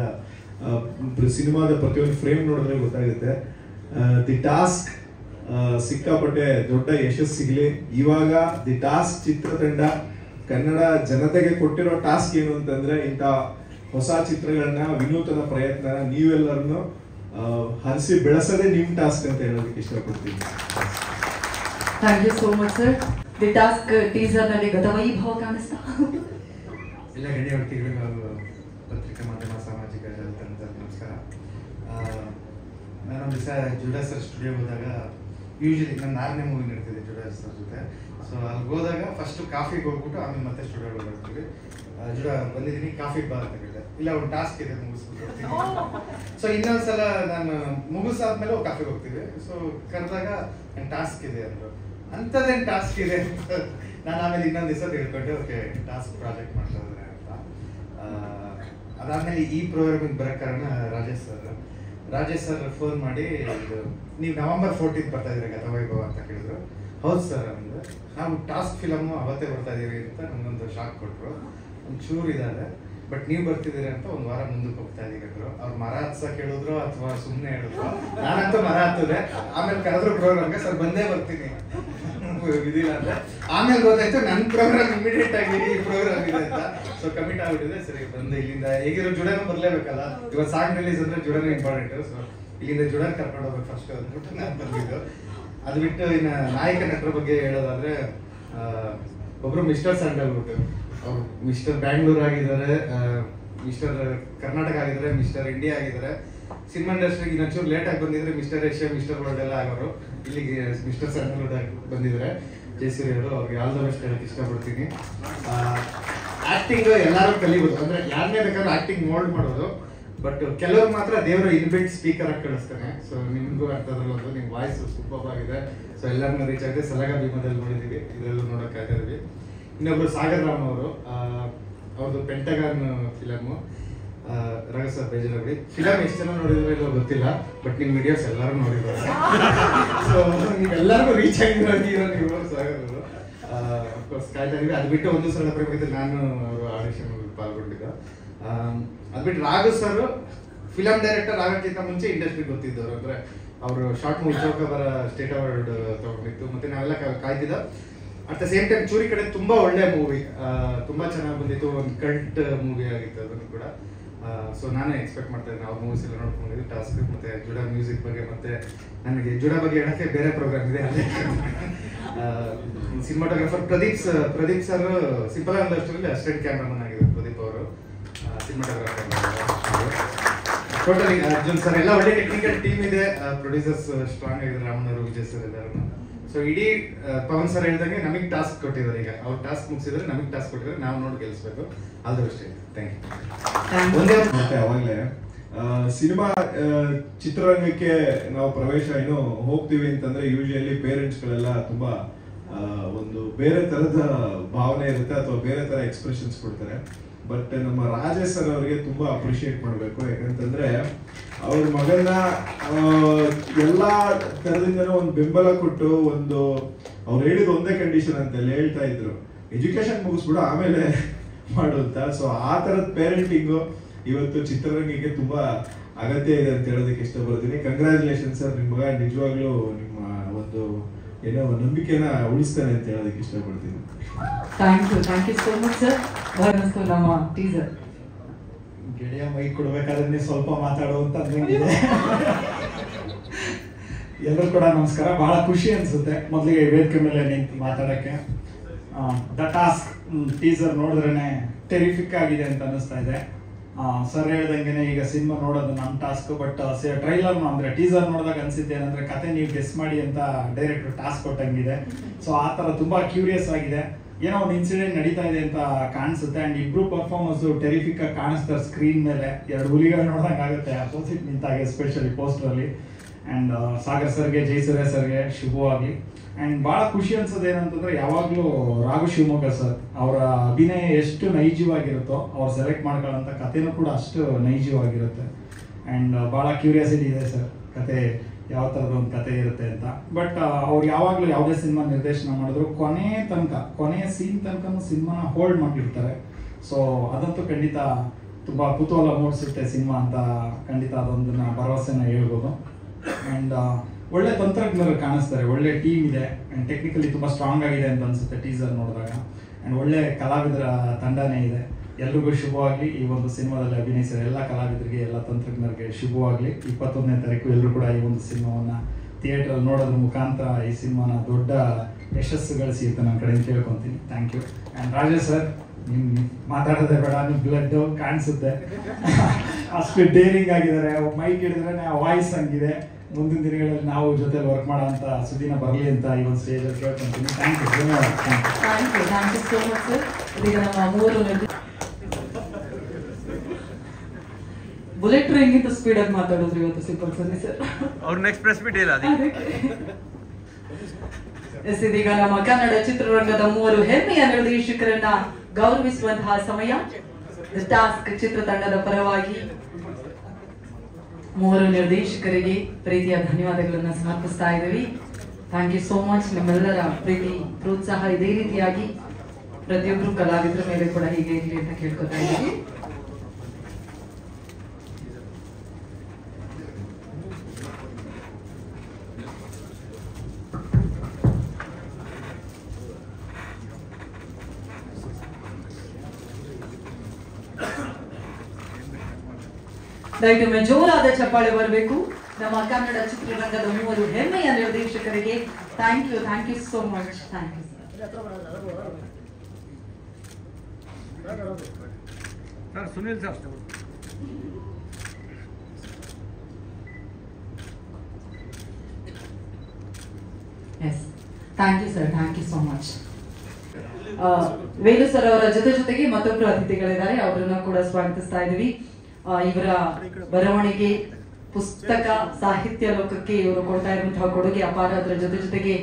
ಸಿನಿಮಾದ ಪ್ರತಿಯೊಂದು ಫ್ರೇಮ್ ನೋಡಿದ್ರೆ ಗೊತ್ತಾಗುತ್ತೆ. ದಿ ಟಾಸ್ಕ್ ಸಿಕ್ಕಾಪಟ್ಟೆ ದೊಡ್ಡ ಯಶಸ್ಸು ಸಿಗ್ಲಿ. ಇವಾಗ ದಿ ಟಾಸ್ಕ್ ಚಿತ್ರತಂಡ ಕನ್ನಡ ಜನತೆಗೆ ಕೊಟ್ಟಿರೋ ಟಾಸ್ಕ್ ಏನು ಅಂತಂದ್ರೆ ಇಂಥ ಹೊಸ ಚಿತ್ರಗಳನ್ನ, ವಿನೂತನ ಪ್ರಯತ್ನ ನೀವೆಲ್ಲರನ್ನು ಹರಿಸಿ ಬೆಳೆಸೋದೇ ನಿಮ್ ಟಾಸ್ಕ್ ಅಂತ ಹೇಳೋದಕ್ಕೆ ಇಷ್ಟಪಡ್ತೀನಿ. Thank you so much sir. The task teaser ನಲ್ಲಿ ಗತವೈಭವ ಕಾಣಿಸ್ತಾ ಎಲ್ಲ ಗಣ್ಯ ವ್ಯಕ್ತಿಗಳು ಹಾಗೂ ಪತ್ರಿಕಾ ಮಾಧ್ಯಮ ಸಾಮಾಜಿಕ ಜಾಲತಾಣದ ನಮಸ್ಕಾರ. ನಾನೊಂದು ದಿವಸ ಜುಡಾ ಸರ್ ಸ್ಟುಡಿಯೋ ಹೋದಾಗ, ಯೂಶಲಿ ನನ್ನ 6ನೇ ಮೂವಿ ನಡೀತಿದೆ ಜುಡಾ ಸರ್ ಜೊತೆ. ಸೊ ಅಲ್ಲಿ ಹೋದಾಗ ಫಸ್ಟ್ ಕಾಫಿಗೆ ಹೋಗ್ಬಿಟ್ಟು ಆಮೇಲೆ ಮತ್ತೆ ಸ್ಟುಡಿಯೋಗೆ ಬರ್ತೀವಿ. ಜುಡಾ ಬಂದಿದ್ದೀನಿ, ಕಾಫಿ ಬಾ ಅಂತ ಹೇಳಿದೆ. ಇಲ್ಲ ಒಂದು ಟಾಸ್ಕ್ ಇದೆ ಮುಗಿಸ್ಬಿಟ್ಟು. ಸೊ ಇನ್ನೊಂದ್ಸಲ ನಾನು ಮುಗಿಸಾದ್ಮೇಲೆ ಕಾಫಿಗೆ ಹೋಗ್ತೀವಿ. ಸೊ ಕರೆದಾಗ ನನ್ನ ಟಾಸ್ಕ್ ಇದೆ ಅಂದರು. ಅಂಥದ್ದೇನು ಟಾಸ್ಕ್ ಇದೆ ಅಂತ ನಾನು ಆಮೇಲೆ ಇನ್ನೊಂದು ದಿವಸ ತಿಳ್ಕೊಂಡೆ, ಓಕೆ ಟಾಸ್ಕ್ ಪ್ರಾಜೆಕ್ಟ್ ಮಾಡ್ತಾ ಇದ್ದಾರೆ ಅಂತ. ಅದಾದ್ಮೇಲೆ ಈ ಪ್ರೋಗ್ರಾಮಿಗೆ ಬರೋ ಕಾರಣ ರಾಜೇಶ್ ಸರ್ ಫೋನ್ ಮಾಡಿ, ನೀವು November 14 ಬರ್ತಾ ಇದ್ದೀರಿ ಗತವೈಭವ ಅಂತ ಕೇಳಿದ್ರು. ಹೌದು ಸರ್ ಅಂದೆ. ನಾವು ಟಾಸ್ಕ್ ಫಿಲಮ್ ಅವತ್ತೇ ಬರ್ತಾ ಇದೀವಿ ಅಂತ ನಮಗೊಂದು ಶಾಕ್ ಕೊಟ್ಟರು. ಒಂಚೂರು ಇದ್ದಾರೆ, ಬಟ್ ನೀವು ಬರ್ತಿದ್ದೀರಿ ಅಂತ ಒಂದು ವಾರ ಮುಂದಕ್ಕೆ ಹೋಗ್ತಾ ಇದೀವಿ ಅಂದರು. ಅವ್ರು ಮರ ಹತ್ಸಕ್ಕೆ ಹೇಳಿದ್ರು ಅಥವಾ ಸುಮ್ಮನೆ ಹೇಳಿದ್ರು. ನಾನಂತೂ ಮರ ಹತ್ತಿದೆ. ಆಮೇಲೆ ಕರೆದ್ರು ಪ್ರೋಗ್ರಾಮ್ಗೆ, ಸರ್ ಬಂದೇ ಬರ್ತೀನಿ ಇದಿಲ್ಲ ಅಂದ್ರೆ. ಆಮೇಲೆ ಗೊತ್ತಾಯ್ತು ನನ್ನ ಪ್ರೋಗ್ರಾಮ್ ಇಮಿಡಿಯೇಟ್ ಆಗಿ ಈ ಪ್ರೋಗ್ರಾಮ್ ಇದೆ ಅಂತ. ಸೊ ಕಮಿಟ್ ಆಗ್ಬಿಟ್ಟಿದೆ. ಸರಿ ಬಂದೆ. ಇಲ್ಲಿಂದ ಹೇಗಿರೋ ಜುಡಾನು ಬರ್ಲೇಬೇಕಲ್ಲ, ಇವತ್ತು ಸಾಂಗ್ ರಿಲೀಸ್ ಅಂದ್ರೆ ಜುಡಾನು ಇಂಪಾರ್ಟೆಂಟ್. ಸೊ ಇಲ್ಲಿಂದ ಜುಡಾನ್ ಕರ್ಕೊಂಡು ಹೋಗ್ಬೇಕು ಫಸ್ಟ್ ಅಂದ್ಬಿಟ್ಟು ನಾನು ಬಂದಿದ್ದು. ಅದು ಬಿಟ್ಟು ಇನ್ನು ನಾಯಕ ನಟರ ಬಗ್ಗೆ ಹೇಳೋದಾದ್ರೆ, ಒಬ್ರು ಮಿಸ್ಟರ್ ಸ್ಯಾಂಡಲ್ವುಡ್, ಅವರು ಮಿಸ್ಟರ್ ಬ್ಯಾಂಗ್ಳೂರ್ ಆಗಿದ್ದಾರೆ, ಮಿಸ್ಟರ್ ಕರ್ನಾಟಕ ಆಗಿದ್ದಾರೆ, ಮಿಸ್ಟರ್ ಇಂಡಿಯಾ ಆಗಿದ್ದಾರೆ. ಸಿನಿಮಾ ಇಂಡಸ್ಟ್ರಿಗೆ ಇನ್ನೊಂಚೂರು ಲೇಟ್ ಆಗಿ ಬಂದಿದ್ರೆ ಮಿಸ್ಟರ್ ಏಷ್ಯಾ, ಮಿಸ್ಟರ್ ವರ್ಲ್ಡ್ ಎಲ್ಲ ಆಗೋರು. ಇಲ್ಲಿಗೆ ಮಿಸ್ಟರ್ ಸ್ಯಾಂಡಲ್ವುಡ್ ಆಗಿ ಬಂದಿದ್ದಾರೆ ಜಯಸೂರ್ಯ ಅವರು. ಅವ್ರಿಗೆ ಆಲ್ ದ ಬೆಸ್ಟ್ ಹೇಳಕ್ಕೆ ಇಷ್ಟಪಡ್ತೀನಿ. ಆಕ್ಟಿಂಗ್ ಎಲ್ಲರೂ ಕಲಿಬೋದು, ಅಂದ್ರೆ ಯಾರನ್ನೇ ಬೇಕಾದ್ರೂ ಆಕ್ಟಿಂಗ್ ಮೋಲ್ಡ್ ಮಾಡೋದು. ಬಟ್ ಕೆಲವ್ರು ಮಾತ್ರ ದೇವರು ಇನ್ಬಿಲ್ಟ್ ಸ್ಪೀಕರ್ ಆಗಿ ಕಳಿಸ್ತಾನೆ. ಸೊ ನಿಮ್ಗೂ ಅರ್ಥದ್ರಲ್ಲಿ ಒಂದು ನಿಮ್ಮ ವಾಯ್ಸ್ ಸೂಪರ್ ಆಗಿದೆ. ಸೊ ಎಲ್ಲರನ್ನ ರೀಚ್ ಆಗಿದೆ. ಸಲಗ ಭೀಮದಲ್ಲಿ ನೋಡಿದೀವಿ, ಇದರಲ್ಲೂ ನೋಡೋಕೆ ಆಗಿದ್ವಿ. ಇನ್ನೊಬ್ರು ಸಾಗರ್ ರಾಮ್ ಅವರು, ಅವ್ರದ್ದು ಪೆಂಟಗಾನ್ ಫಿಲಮು. ರಘು ಸರ್ ಬೇಜಾರಾಗ್ಬಿಡಿ, ಫಿಲಮ್ ಎಷ್ಟು ಜನ ನೋಡಿದ್ರೆ ಇಲ್ಲ ಗೊತ್ತಿಲ್ಲ, ಬಟ್ ನಿಮ್ಮ ವಿಡಿಯೋಸ್ ಎಲ್ಲರೂ ನೋಡಿದ್ದಾರೆ. ಸೊ ನೀವೆಲ್ಲರಿಗೂ ರೀಚ್ ಆಗಿರೋ ನೀವು ಸಾಗರ್ ಅವರು. ಅಫ್ಕೋರ್ಸ್ ಕಾಯ್ತಾ ಇದೀವಿ. ಅದು ಬಿಟ್ಟು ಒಂದು ಸಲ ಪ್ರಯೋಗದಲ್ಲಿ ನಾನು ಅವರು ಆಡಿಷನ್ ಪಾಲ್ಗೊಂಡಿದ್ದ. ಅದು ಬಿಟ್ಟು ರಾಘು ಸರ್ ಫಿಲಮ್ ಡೈರೆಕ್ಟರ್ ಆಗೋಕ್ಕಿಂತ ಮುಂಚೆ ಇಂಡಸ್ಟ್ರಿಗೆ ಗೊತ್ತಿದ್ದವರು. ಅಂದ್ರೆ ಅವರು ಶಾರ್ಟ್ ಮೂವಿ ಚೌಕಬರ ಸ್ಟೇಟ್ ಅವಾರ್ಡ್ ತಗೊಂಡಿತ್ತು. ಮತ್ತೆ ನಾವೆಲ್ಲ ಕಾಯ್ತಿದ್ದ. ಅಟ್ ದ ಸೇಮ್ ಟೈಮ್ ಚೂರಿ ಕಡೆ ತುಂಬಾ ಒಳ್ಳೆ ಮೂವಿ, ತುಂಬಾ ಚೆನ್ನಾಗಿ ಬಂದಿತ್ತು. ಒಂದು ಕಲ್ಟ್ ಮೂವಿ ಆಗಿತ್ತು ಅದನ್ನು ಕೂಡ. ಸೊ ನಾನೇ ಎಕ್ಸ್ಪೆಕ್ಟ್ ಮಾಡ್ತಾ ಇದ್ದೀನಿ. ಅವ್ರ ಮೂವೀಸ್ ಎಲ್ಲ ನೋಡ್ಕೊಂಡಿದ್ದು ಟಾಸ್ಕ್. ಮತ್ತೆ ಜುಡಾ ಮ್ಯೂಸಿಕ್ ಬಗ್ಗೆ, ಮತ್ತೆ ನನಗೆ ಜುಡಾ ಬಗ್ಗೆ ಹೇಳಕ್ಕೆ ಬೇರೆ ಪ್ರೋಗ್ರಾಮ್ ಇದೆ. ಸಿನಿಮಾಟೋಗ್ರಾಫರ್ ಪ್ರದೀಪ್ ಸರ್ ಸಿಂಪಲ್ ಅಂದಷ್ಟರಲ್ಲಿ ಅಸಿಸ್ಟೆಂಟ್ ಕ್ಯಾಮ್ರಾಮನ್ ಆಗಿದ್ದಾರೆ ಪ್ರದೀಪ್ ಅವರು. ಸಿನಿಮಾಟೋಗ್ರಾಫರ್ ಟೋಟಲಿ ಅರ್ಜುನ್ ಸರ್ ಎಲ್ಲ ಒಳ್ಳೆ ಟೆಕ್ನಿಕಲ್ ಟೀಮ್ ಇದೆ. ಪ್ರೊಡ್ಯೂಸರ್ಸ್ ಸ್ಟ್ರಾಂಗ್ ಆಗಿದ್ದಾರೆ, ರಾಮಣ್ಣವರು, ವಿಜಯ್ ಸರ್ ಎಲ್ಲರೂ. ಸೊ ಇಡೀ ಪವನ್ ಸರ್ ಹೇಳಿದಂಗೆ ನಮಗೆ ಟಾಸ್ಕ್ ಕೊಟ್ಟಿದ್ದಾರೆ. ಈಗ ಅವ್ರು ಟಾಸ್ಕ್ ಮುಗಿಸಿದ್ರೆ ನಮಗೆ ಟಾಸ್ಕ್ ಕೊಟ್ಟಿದ್ದಾರೆ, ನಾವು ನೋಡಿ ಗೆಲ್ಲಿಸ್ಬೇಕು. All the best. Thank you. ಮತ್ತೆ ಅವಾಗಲೇ ಸಿನಿಮಾ ಚಿತ್ರರಂಗಕ್ಕೆ ನಾವು ಪ್ರವೇಶ ಏನು ಹೋಗ್ತೀವಿ ಅಂತಂದ್ರೆ ಯೂಶಲಿ ಪೇರೆಂಟ್ಸ್ಗಳೆಲ್ಲ ತುಂಬಾ ಒಂದು ಬೇರೆ ತರದ ಭಾವನೆ ಇರುತ್ತೆ ಅಥವಾ ಬೇರೆ ತರ ಎಕ್ಸ್ಪ್ರೆಷನ್ಸ್ ಕೊಡ್ತಾರೆ. ಬಟ್ ನಮ್ಮ ರಾಜೇಶ್ ಸರ್ ಅವರಿಗೆ ತುಂಬಾ ಅಪ್ರಿಶಿಯೇಟ್ ಮಾಡಬೇಕು. ಯಾಕಂತಂದ್ರೆ ಅವ್ರ ಮಗನ ಎಲ್ಲಾ ತರದಿಂದನೂ ಒಂದು ಬೆಂಬಲ ಕೊಟ್ಟು, ಒಂದು ಅವ್ರು ಹೇಳಿದ ಒಂದೇ ಕಂಡೀಷನ್ ಅಂತ ಹೇಳ್ತಾ ಇದ್ರು, ಎಜುಕೇಶನ್ ಮುಗಿಸ್ಬಿಡು ಆಮೇಲೆ ಮಾಡು ಅಂತ. ಸೊ ಆ ತರದ ಪೇರೆಂಟಿಂಗು ಇವತ್ತು ಚಿತ್ರರಂಗಕ್ಕೆ ತುಂಬಾ ಅಗತ್ಯ ಇದೆ ಅಂತ ಹೇಳೋದಕ್ಕೆ ಇಷ್ಟಪಡ್ತೀನಿ. ಕಂಗ್ರ್ಯಾಚುಲೇಷನ್ ಸರ್, ನಿಮ್ಮ ಮಗ ನಿಜವಾಗ್ಲೂ ನಿಮ್ಮ ಒಂದು ಏನೋ ನಂಬಿಕೆನ ಉಳಿಸ್ತಾನೆ ಅಂತ ಹೇಳೋದಕ್ಕೆ ಇಷ್ಟಪಡ್ತೀನಿ. Thank you so much sir. ನಮ್ಮ ಟೀಸರ್ ಗೆಳೆಯ ಮೈಕ್ ಕೊಡ್ಬೇಕಾದ್ರೆ ಸ್ವಲ್ಪ ಮಾತಾಡುವಂತ ಅಂದಂಗಿದೆ. ಎಲ್ಲರೂ ಕೂಡ ನಮಸ್ಕಾರ. ಬಹಳ ಖುಷಿ ಅನ್ಸುತ್ತೆ ಮೊದಲಿಗೆ ವೇದಿಕೆ ಮೇಲೆ ನಿಂತು ಮಾತಾಡಕ್ಕೆ. ದ ಟಾಸ್ಕ್ ಟೀಸರ್ ನೋಡಿದ್ರೇನೆ ಟೆರಿಫಿಕ್ ಆಗಿದೆ ಅಂತ ಅನಿಸ್ತಾ ಇದೆ. ಸರ್ ಹೇಳ್ದಂಗೆನೆ ಈಗ ಸಿನಿಮಾ ನೋಡೋದು ನಮ್ಮ ಟಾಸ್ಕ್. ಬಟ್ ಟ್ರೈಲರ್ ಅಂದ್ರೆ ಟೀಸರ್ ನೋಡಿದಾಗ ಅನ್ಸಿದ್ದೆ ಏನಂದ್ರೆ ಕತೆ ನೀವು ಗೆಸ್ ಮಾಡಿ ಅಂತ ಡೈರೆಕ್ಟರ್ ಟಾಸ್ಕ್ ಕೊಟ್ಟಂಗಿದೆ. ಸೊ ಆ ಥರ ತುಂಬಾ ಕ್ಯೂರಿಯಸ್ ಆಗಿದೆ. ಏನೋ ಒಂದು ಇನ್ಸಿಡೆಂಟ್ ನಡೀತಾ ಇದೆ ಅಂತ ಕಾಣಿಸುತ್ತೆ. ಅಂಡ್ ಇಬ್ರು ಪರ್ಫಾರ್ಮೆನ್ಸ್ ಟೆರಿಫಿಕ್ ಆಗಿ ಕಾಣಿಸ್ತಾರೆ ಸ್ಕ್ರೀನ್ ಮೇಲೆ. ಎರಡು ಹುಲಿಗಳು ನೋಡ್ದಂಗೆ ಆಗುತ್ತೆ ಅಪೋಸಿಟ್ ನಿಂತಾಗ, ಎಸ್ಪೆಷಲಿ ಪೋಸ್ಟರ್ ಅಲ್ಲಿ. ಅಂಡ್ ಸಾಗರ್ ಸರ್ಗೆ, ಜಯಸೂರ್ಯ ಸರ್ಗೆ ಶುಭವಾಗಲಿ. ಅಂಡ್ ಬಹಳ ಖುಷಿ ಅನ್ಸೋದು ಏನಂತಂದ್ರೆ ಯಾವಾಗ್ಲೂ ರಾಘು ಶಿವಮೊಗ್ಗ ಸರ್ ಅವರ ಅಭಿನಯ ಎಷ್ಟು ನೈಜವಾಗಿರುತ್ತೋ ಅವ್ರು ಸೆಲೆಕ್ಟ್ ಮಾಡ್ಕೊಳ್ಳೋಂಥ ಕಥೆನೂ ಕೂಡ ಅಷ್ಟು ನೈಜವಾಗಿರುತ್ತೆ. ಅಂಡ್ ಬಹಳ ಕ್ಯೂರಿಯಾಸಿಟಿ ಇದೆ ಸರ್ ಕತೆ ಯಾವ ಥರದ ಒಂದು ಕತೆ ಇರುತ್ತೆ ಅಂತ. ಬಟ್ ಅವ್ರು ಯಾವಾಗಲೂ ಯಾವುದೇ ಸಿನಿಮಾ ನಿರ್ದೇಶನ ಮಾಡಿದ್ರು ಕೊನೆಯ ಸೀನ್ ತನಕ ಸಿನಿಮಾನ ಹೋಲ್ಡ್ ಮಾಡಿರ್ತಾರೆ. ಸೊ ಅದಂತೂ ಖಂಡಿತ ತುಂಬ ಕುತೂಹಲ ಮೂಡಿಸುತ್ತೆ ಸಿನಿಮಾ ಅಂತ ಖಂಡಿತ ಅದೊಂದನ್ನ ಭರವಸೆನ ಹೇಳ್ಬೋದು. ಆ್ಯಂಡ್ ಒಳ್ಳೆ ತಂತ್ರಜ್ಞರು ಕಾಣಿಸ್ತಾರೆ, ಒಳ್ಳೆ ಟೀಮ್ ಇದೆ. ಆ್ಯಂಡ್ ಟೆಕ್ನಿಕಲಿ ತುಂಬ ಸ್ಟ್ರಾಂಗ್ ಆಗಿದೆ ಅಂತ ಅನಿಸುತ್ತೆ ಟೀಸರ್ ನೋಡಿದಾಗ. ಆ್ಯಂಡ್ ಒಳ್ಳೆ ಕಲಾವಿದರ ತಂಡನೇ ಇದೆ. ಎಲ್ರಿಗೂ ಶುಭವಾಗಲಿ. ಈ ಒಂದು ಸಿನಿಮಾದಲ್ಲಿ ಅಭಿನಯಿಸಿದ ಎಲ್ಲ ಕಲಾವಿದರಿಗೆ, ಎಲ್ಲ ತಂತ್ರಜ್ಞರಿಗೆ ಶುಭವಾಗಲಿ. 21ನೇ ತಾರೀಕು ಎಲ್ಲರೂ ಕೂಡ ಈ ಒಂದು ಸಿನಿಮಾವನ್ನು ಥಿಯೇಟ್ರಲ್ಲಿ ನೋಡೋದ್ರ ಮುಖಾಂತರ ಈ ಸಿನಿಮಾನ ದೊಡ್ಡ ಯಶಸ್ಸು ಗಳಿಸಿ ಅಂತ ನನ್ನ ಕಡೆಯಿಂದ ಕೇಳ್ಕೊತೀನಿ. Thank you. And Rajesh sir, ನಿಮ್ಗೆ ಮಾತಾಡೋದೇ ಬೇಡ, ನಿಮ್ಮ ಬ್ಲಡ್ ಕಾಣಿಸುತ್ತೆ. ಅಷ್ಟು ಡೇರಿಂಗ್ ಆಗಿದ್ದಾರೆ. ಮೈಕ್ ಹಿಡಿದ್ರೆ ಆ ವಾಯ್ಸ್ ಹಂಗಿದೆ. ಮುಂದಿನ ದಿನಗಳಲ್ಲಿ ನಾವು ಜೊತೆ ವರ್ಕ್ ಮಾಡೋ ಅಂತ ಸುದಿನ ಬರಲಿ ಅಂತ ಈ ಒಂದು ಸ್ಟೇಜಲ್ಲಿ ಕೇಳ್ಕೊಂತೀನಿ. Thank you. ಧನ್ಯವಾದ. Thank you so much sir. ಇದೀಗ ನಮ್ಮ ಮೂವರು ಬುಲೆಟ್ ಟ್ರೈನ್ಗಿಂತ ಸ್ಪೀಡ್ ಆಗಿ ಮಾತಾಡಿದ್ರು ಇವತ್ತು ಸಿಂಪಲ್ ಸನ್ನಿ ಸರ್. ಅವ್ರ ನೆಕ್ಸ್ಟ್ ಪ್ರೆಸ್ ಮೀಟ್ ಇಲ್ಲ. ಇದೀಗ ನಮ್ಮ ಕನ್ನಡ ಚಿತ್ರರಂಗದ ಮೂವರು ಹೆಮ್ಮೆಯ ನಿರ್ದೇಶಕರನ್ನ ಗೌರವಿಸುವಂತಹ ಸಮಯ. ಟಾಸ್ಕ್ ಚಿತ್ರತಂಡದ ಪರವಾಗಿ ಮೂವರು ನಿರ್ದೇಶಕರಿಗೆ ಪ್ರೀತಿಯ ಧನ್ಯವಾದಗಳನ್ನ ಸಮರ್ಪಿಸ್ತಾ ಇದ್ದೀವಿ. Thank you so much. ನಿಮ್ಮೆಲ್ಲರ ಪ್ರೀತಿ ಪ್ರೋತ್ಸಾಹ ಇದೇ ರೀತಿಯಾಗಿ ಪ್ರತಿಯೊಬ್ಬರು ಕಲಾವಿದರ ಮೇಲೆ ಕೂಡ ಹೀಗೆ ಇರಲಿ ಅಂತ ಕೇಳ್ಕೊತಾ ಇದ್ದೀವಿ. ದಯವಿಟ್ಟು ಜೋರಾದ ಚಪ್ಪಾಳೆ ಬರಬೇಕು ನಮ್ಮ ಕನ್ನಡ ಚಿತ್ರರಂಗದ ಮೂವರು ಹೆಮ್ಮೆಯ ನಿರ್ದೇಶಕರಿಗೆ. Thank you so much. Thank you sir. Sunil sir. Yes, thank you sir. Thank you so much. Velu sir ಅವರ ಜೊತೆಗೆ ಮತ್ತೊಬ್ಬರು ಅತಿಥಿಗಳಿದ್ದಾರೆ, ಅವರನ್ನ ಕೂಡ ಸ್ವಾಗತಿಸ್ತಾ ಇದ್ದೀವಿ. ಇವರ ಬರವಣಿಗೆ, ಪುಸ್ತಕ, ಸಾಹಿತ್ಯ ಲೋಕಕ್ಕೆ ಇವರು ಕೊಡ್ತಾ ಇರುವಂತಹ ಕೊಡುಗೆ ಅಪಾರ. ಅದರ ಜೊತೆಗೆ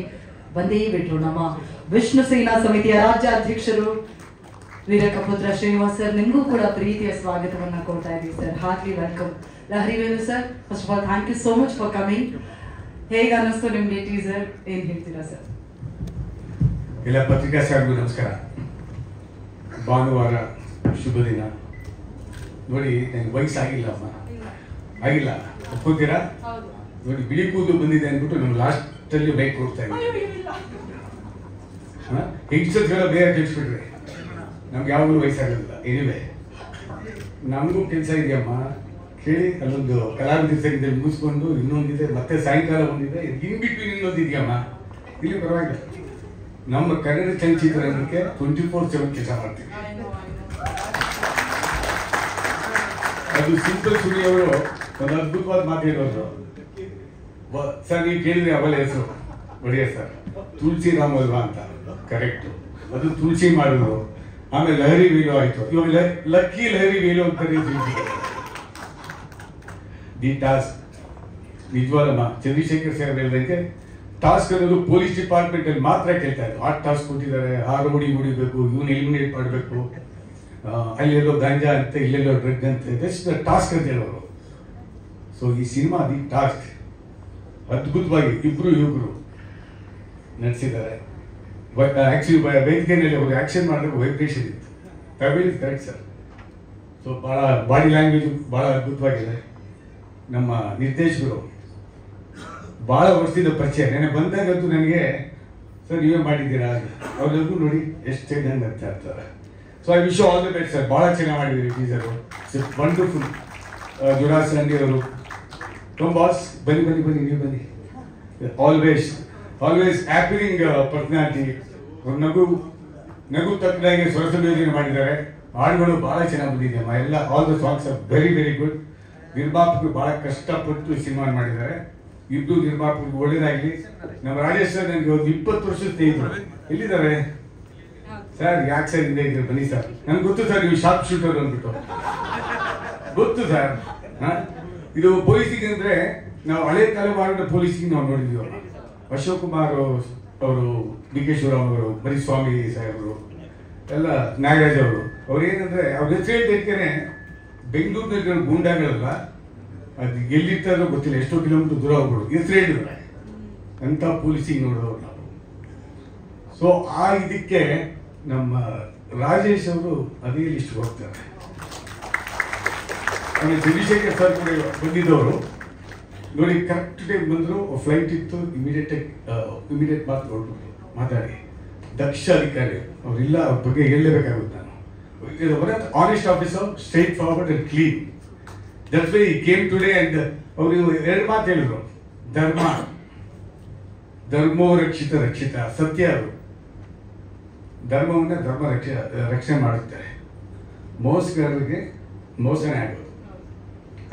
ಬಂದೇ ಬಿಟ್ರು ನಮ್ಮ ವಿಷ್ಣು ಸೇನಾ ಸಮಿತಿಯ ರಾಜ್ಯಾಧ್ಯಕ್ಷರು ವೀರಕಪುತ್ರ ಶ್ರೀನಿವಾಸ್ ಸರ್. ನಿಮಗೂ ಕೂಡ ಪ್ರೀತಿಯ ಸ್ವಾಗತವನ್ನ ಕೊಡ್ತಾ ಇದ್ದೀವಿ sir. Heartly welcome. Lahari Velu sir, first of all thank you so much for coming. ಹೇಗೆ ಅನ್ನಿಸ್ತು ನಿಮ್ಗೆ ಟೀಸರ್? ಏನ್ ಹೇಳ್ತೀರಾ ಸರ್? ಎಲ್ಲ ಪತ್ರಿಕಾ ಸಾರ್ಗೂ ನಮಸ್ಕಾರ. ಭಾನುವಾರ ಶುಭ ದಿನ. ನೋಡಿ, ನನಗೆ ವಯಸ್ಸಾಗಿಲ್ಲ ಅಮ್ಮ, ಆಗಿಲ್ಲ, ಒಪ್ಕೋತೀರಾ? ನೋಡಿ, ಬಿಳಿ ಕೂದಲು ಬಂದಿದೆ ಅಂದ್ಬಿಟ್ಟು ನಮ್ಗೆ ಲಾಸ್ಟಲ್ಲಿ ಬೈಕ್ ಕೊಡ್ತಾ ಇದ್ದೀವಿ. ಹೆಂಗಸರ್ಗೆಲ್ಲ ಬೇರೆ ತಿಳಿಸ್ಬಿಟ್ರೆ ನಮ್ಗೆ ಯಾವಾಗಲೂ ವಯಸ್ಸಾಗಲ್ಲ. ಎನಿವೆ, ನಮಗೂ ಕೆಲಸ ಇದೆಯಮ್ಮ, ಕೇಳಿ. ಅಲ್ಲೊಂದು ಕಲಾವಿದ ಸಂಗೀತದಲ್ಲಿ ಮುಗಿಸ್ಕೊಂಡು ಇನ್ನೊಂದಿದೆ, ಮತ್ತೆ ಸಾಯಂಕಾಲ ಒಂದಿದೆ, ಇನ್ ಬಿಟ್ವೀನ್ ಇನ್ನೊಂದಿದೆಯಮ್ಮ. ಇಲ್ಲಿ ಪರವಾಗಿಲ್ಲ, ನಮ್ಮ ಕನ್ನಡ ಚಲನಚಿತ್ರರಂಗಕ್ಕೆ 24/7 ಕೆಲಸ ಮಾಡ್ತೀವಿ. ಅದು ಸಿಂಪಲ್ ಸುನಿ ಅವರು ಒಂದು ಅದ್ಭುತವಾದ ಮಾತು ಹೇಳಿದ್ರು ಸರ್. ನೀವು ಕೇಳಿದ್ರೆ ಅವಳ ಹೆಸರು ಒಡೆಯ ಸರ್, ತುಳಸಿ ರಾಮಲ್ವಾ ಅಂತ. ಕರೆಕ್ಟ್, ಅದು ತುಳಸಿ ಮಾಡಿದ್ರು. ಆಮೇಲೆ ಲಹರಿ ವೇಲು ಆಯ್ತು, ಇವಾಗ ಲಕ್ಕಿ ಲಹರಿ ವೇಲು ಅಂತ ದಿ ಟಾಸ್ಕ್. ನಿಜವಾದಮ್ಮ, ಚಂದ್ರಶೇಖರ್ ಸರ್ ಹೇಳಿದಂಗೆ ಟಾಸ್ಕ್ ಅನ್ನೋದು ಪೊಲೀಸ್ ಡಿಪಾರ್ಟ್ಮೆಂಟ್ ಅಲ್ಲಿ ಮಾತ್ರ ಕೇಳ್ತಾ ಇದ್ರು. ಆ ಟಾಸ್ಕ್ ಕೊಟ್ಟಿದ್ದಾರೆ, ಆ ರೌಡಿ ಹೊಡಿಬೇಕು, ಇವನು ಎಲಿಮಿನೇಟ್ ಮಾಡಬೇಕು, ಅಲ್ಲೆಲ್ಲೋ ಗಾಂಜಾ ಅಂತ, ಇಲ್ಲೆಲ್ಲೋ ಡ್ರಗ್ ಅಂತ, ಜಸ್ಟ್ ಟಾಸ್ಕ್ ಅಂತ ಹೇಳೋರು. ಸೊ ಈ ಸಿನಿಮಾ ದಿ ಟಾಸ್ಕ್ ಅದ್ಭುತವಾಗಿ ಇಬ್ರು ಯುವಕರು ನಡೆಸಿದ್ದಾರೆ. ಆಕ್ಚುಲಿ ವೇದಿಕೆಯಲ್ಲಿ ಅವರು ಆಕ್ಷನ್ ಮಾಡಿದಾಗ ವೈಬ್ರೇಷನ್ ಇತ್ತು. Correct sir. ಸೊ ಭಾಳ ಬಾಡಿ ಲ್ಯಾಂಗ್ವೇಜ್ ಭಾಳ ಅದ್ಭುತವಾಗಿದೆ. ನಮ್ಮ ನಿರ್ದೇಶಕರು ಭಾಳ ವರ್ಷದಿಂದ ಪರಿಚಯ. ನೆನೆ ಬಂದಾಗಂತೂ ನನಗೆ ಸರ್ ನೀವೇ ಮಾಡಿದ್ದೀರಾ, ಅವ್ರಿಗೂ ನೋಡಿ ಎಷ್ಟು ಚೆನ್ನಾಗಿ ನಗ್ತಾ ಇರ್ತಾರೆ. So I wish all the best sir. ಭಾಳ ಚೆನ್ನಾಗಿ ಮಾಡಿದ್ದೀರಿ teaser, it's wonderful. Judah Sandy ಅವರು ಬಾಸ್ ಬನ್ನಿ ಬನ್ನಿ ಬನ್ನಿ ನೀವು ಬನ್ನಿ. Always happening personality. ನಗು ತಕ್ಕನಾಗಿ ಸ್ವರ ಸಂಯೋಜನೆ ಮಾಡಿದ್ದಾರೆ. ಹಾಡುಗಳು ಭಾಳ ಚೆನ್ನಾಗಿ ಬಂದಿದೆ ಅಮ್ಮ ಎಲ್ಲ. All the songs are very very good. ನಿರ್ಮಾಪಕರು ಭಾಳ ಕಷ್ಟಪಟ್ಟು ಸಿನಿಮಾ ಮಾಡಿದ್ದಾರೆ. ಇಬ್ಬರು ನಿರ್ಮಾಪಕರು ಒಳ್ಳೇದಾಗಲಿ. ನಮ್ಮ ರಾಜೇಶ್ ಸರ್ ನನಗೆ ಒಂದು 20 ವರ್ಷದ ಸ್ನೇಹಿತರು. ಎಲ್ಲಿದ್ದಾರೆ ಸರ್? ಯಾಕೆ ಸರ್ ಹಿಂದೆ ಇದ್ದೀರಿ? ಬನ್ನಿ ಸರ್. ನನಗೆ ಗೊತ್ತು ಸರ್ ನೀವು ಶಾರ್ಪ್ ಶೂಟರ್ ಅಂದ್ಬಿಟ್ಟು ಗೊತ್ತು ಸರ್. ಇದು ಪೊಲೀಸಿಗೆ ಅಂದರೆ ನಾವು ಹಳೆ ತಲೆಮಾರಿನ ಪೊಲೀಸಿಗೆ ನಾವು ನೋಡಿದ್ದೀವಿ. ಅಶೋಕ್ ಕುಮಾರ್ ಅವರು, ಡಿ ಕೆ ಶಿವರಾಮ್ ಅವರು, ಮರಿಸ್ವಾಮಿ ಸಾಹೇಬರು, ಎಲ್ಲ ನಾಗರಾಜ್ ಅವರು. ಅವ್ರು ಏನಂದ್ರೆ ಅವ್ರ ಹೆಸರು ಬೆಂಗಳೂರಿನ ಗೂಂಡಾಗಳೆಲ್ಲ ಅದು ಎಲ್ಲಿರ್ತಾರೋ ಗೊತ್ತಿಲ್ಲ, ಎಷ್ಟೋ ಕಿಲೋಮೀಟರ್ ದೂರ ಹೋಗ್ಬಿಡು ಹೆಸರು ಅಂತ ಪೊಲೀಸಿಗೆ ನೋಡೋರು ನಾವು. ಸೊ ಆ ಇದಕ್ಕೆ ನಮ್ಮ ರಾಜೇಶ್ ಅವರು ಅದೇ ಲಿಸ್ಟ್ ಹೋಗ್ತಾರೆ. ಆಮೇಲೆ ಚಂದ್ರಶೇಖರ್ ಸರ್ ಕೂಡ ಬಂದಿದ್ದವರು ನೋಡಿ, ಕರೆಕ್ಟ್ ಟೈಮ್ ಬಂದರು. ಫ್ಲೈಟ್ ಇತ್ತು, ಇಮಿಡಿಯೇಟ್ ಮಾತಾಡಿ. ದಕ್ಷ ಅಧಿಕಾರಿ ಅವರಿಲ್ಲ, ಅವ್ರ ಬಗ್ಗೆ ಹೇಳಲೇಬೇಕಾಗುತ್ತೆ. ನಾನು honest officer, straight forward and clean. That's why he came today. And ಅವರು 2 ಮಾತು ಹೇಳಿದ್ರು. ಧರ್ಮೋ ರಕ್ಷಿತ ರಕ್ಷಿತ. ಸತ್ಯ ಅದು. ಧರ್ಮವನ್ನ ಧರ್ಮ ರಕ್ಷಣೆ ಮಾಡುತ್ತಾರೆ. ಮೋಸಗಾರರಿಗೆ ಮೋಸನೇ ಆಗೋದು.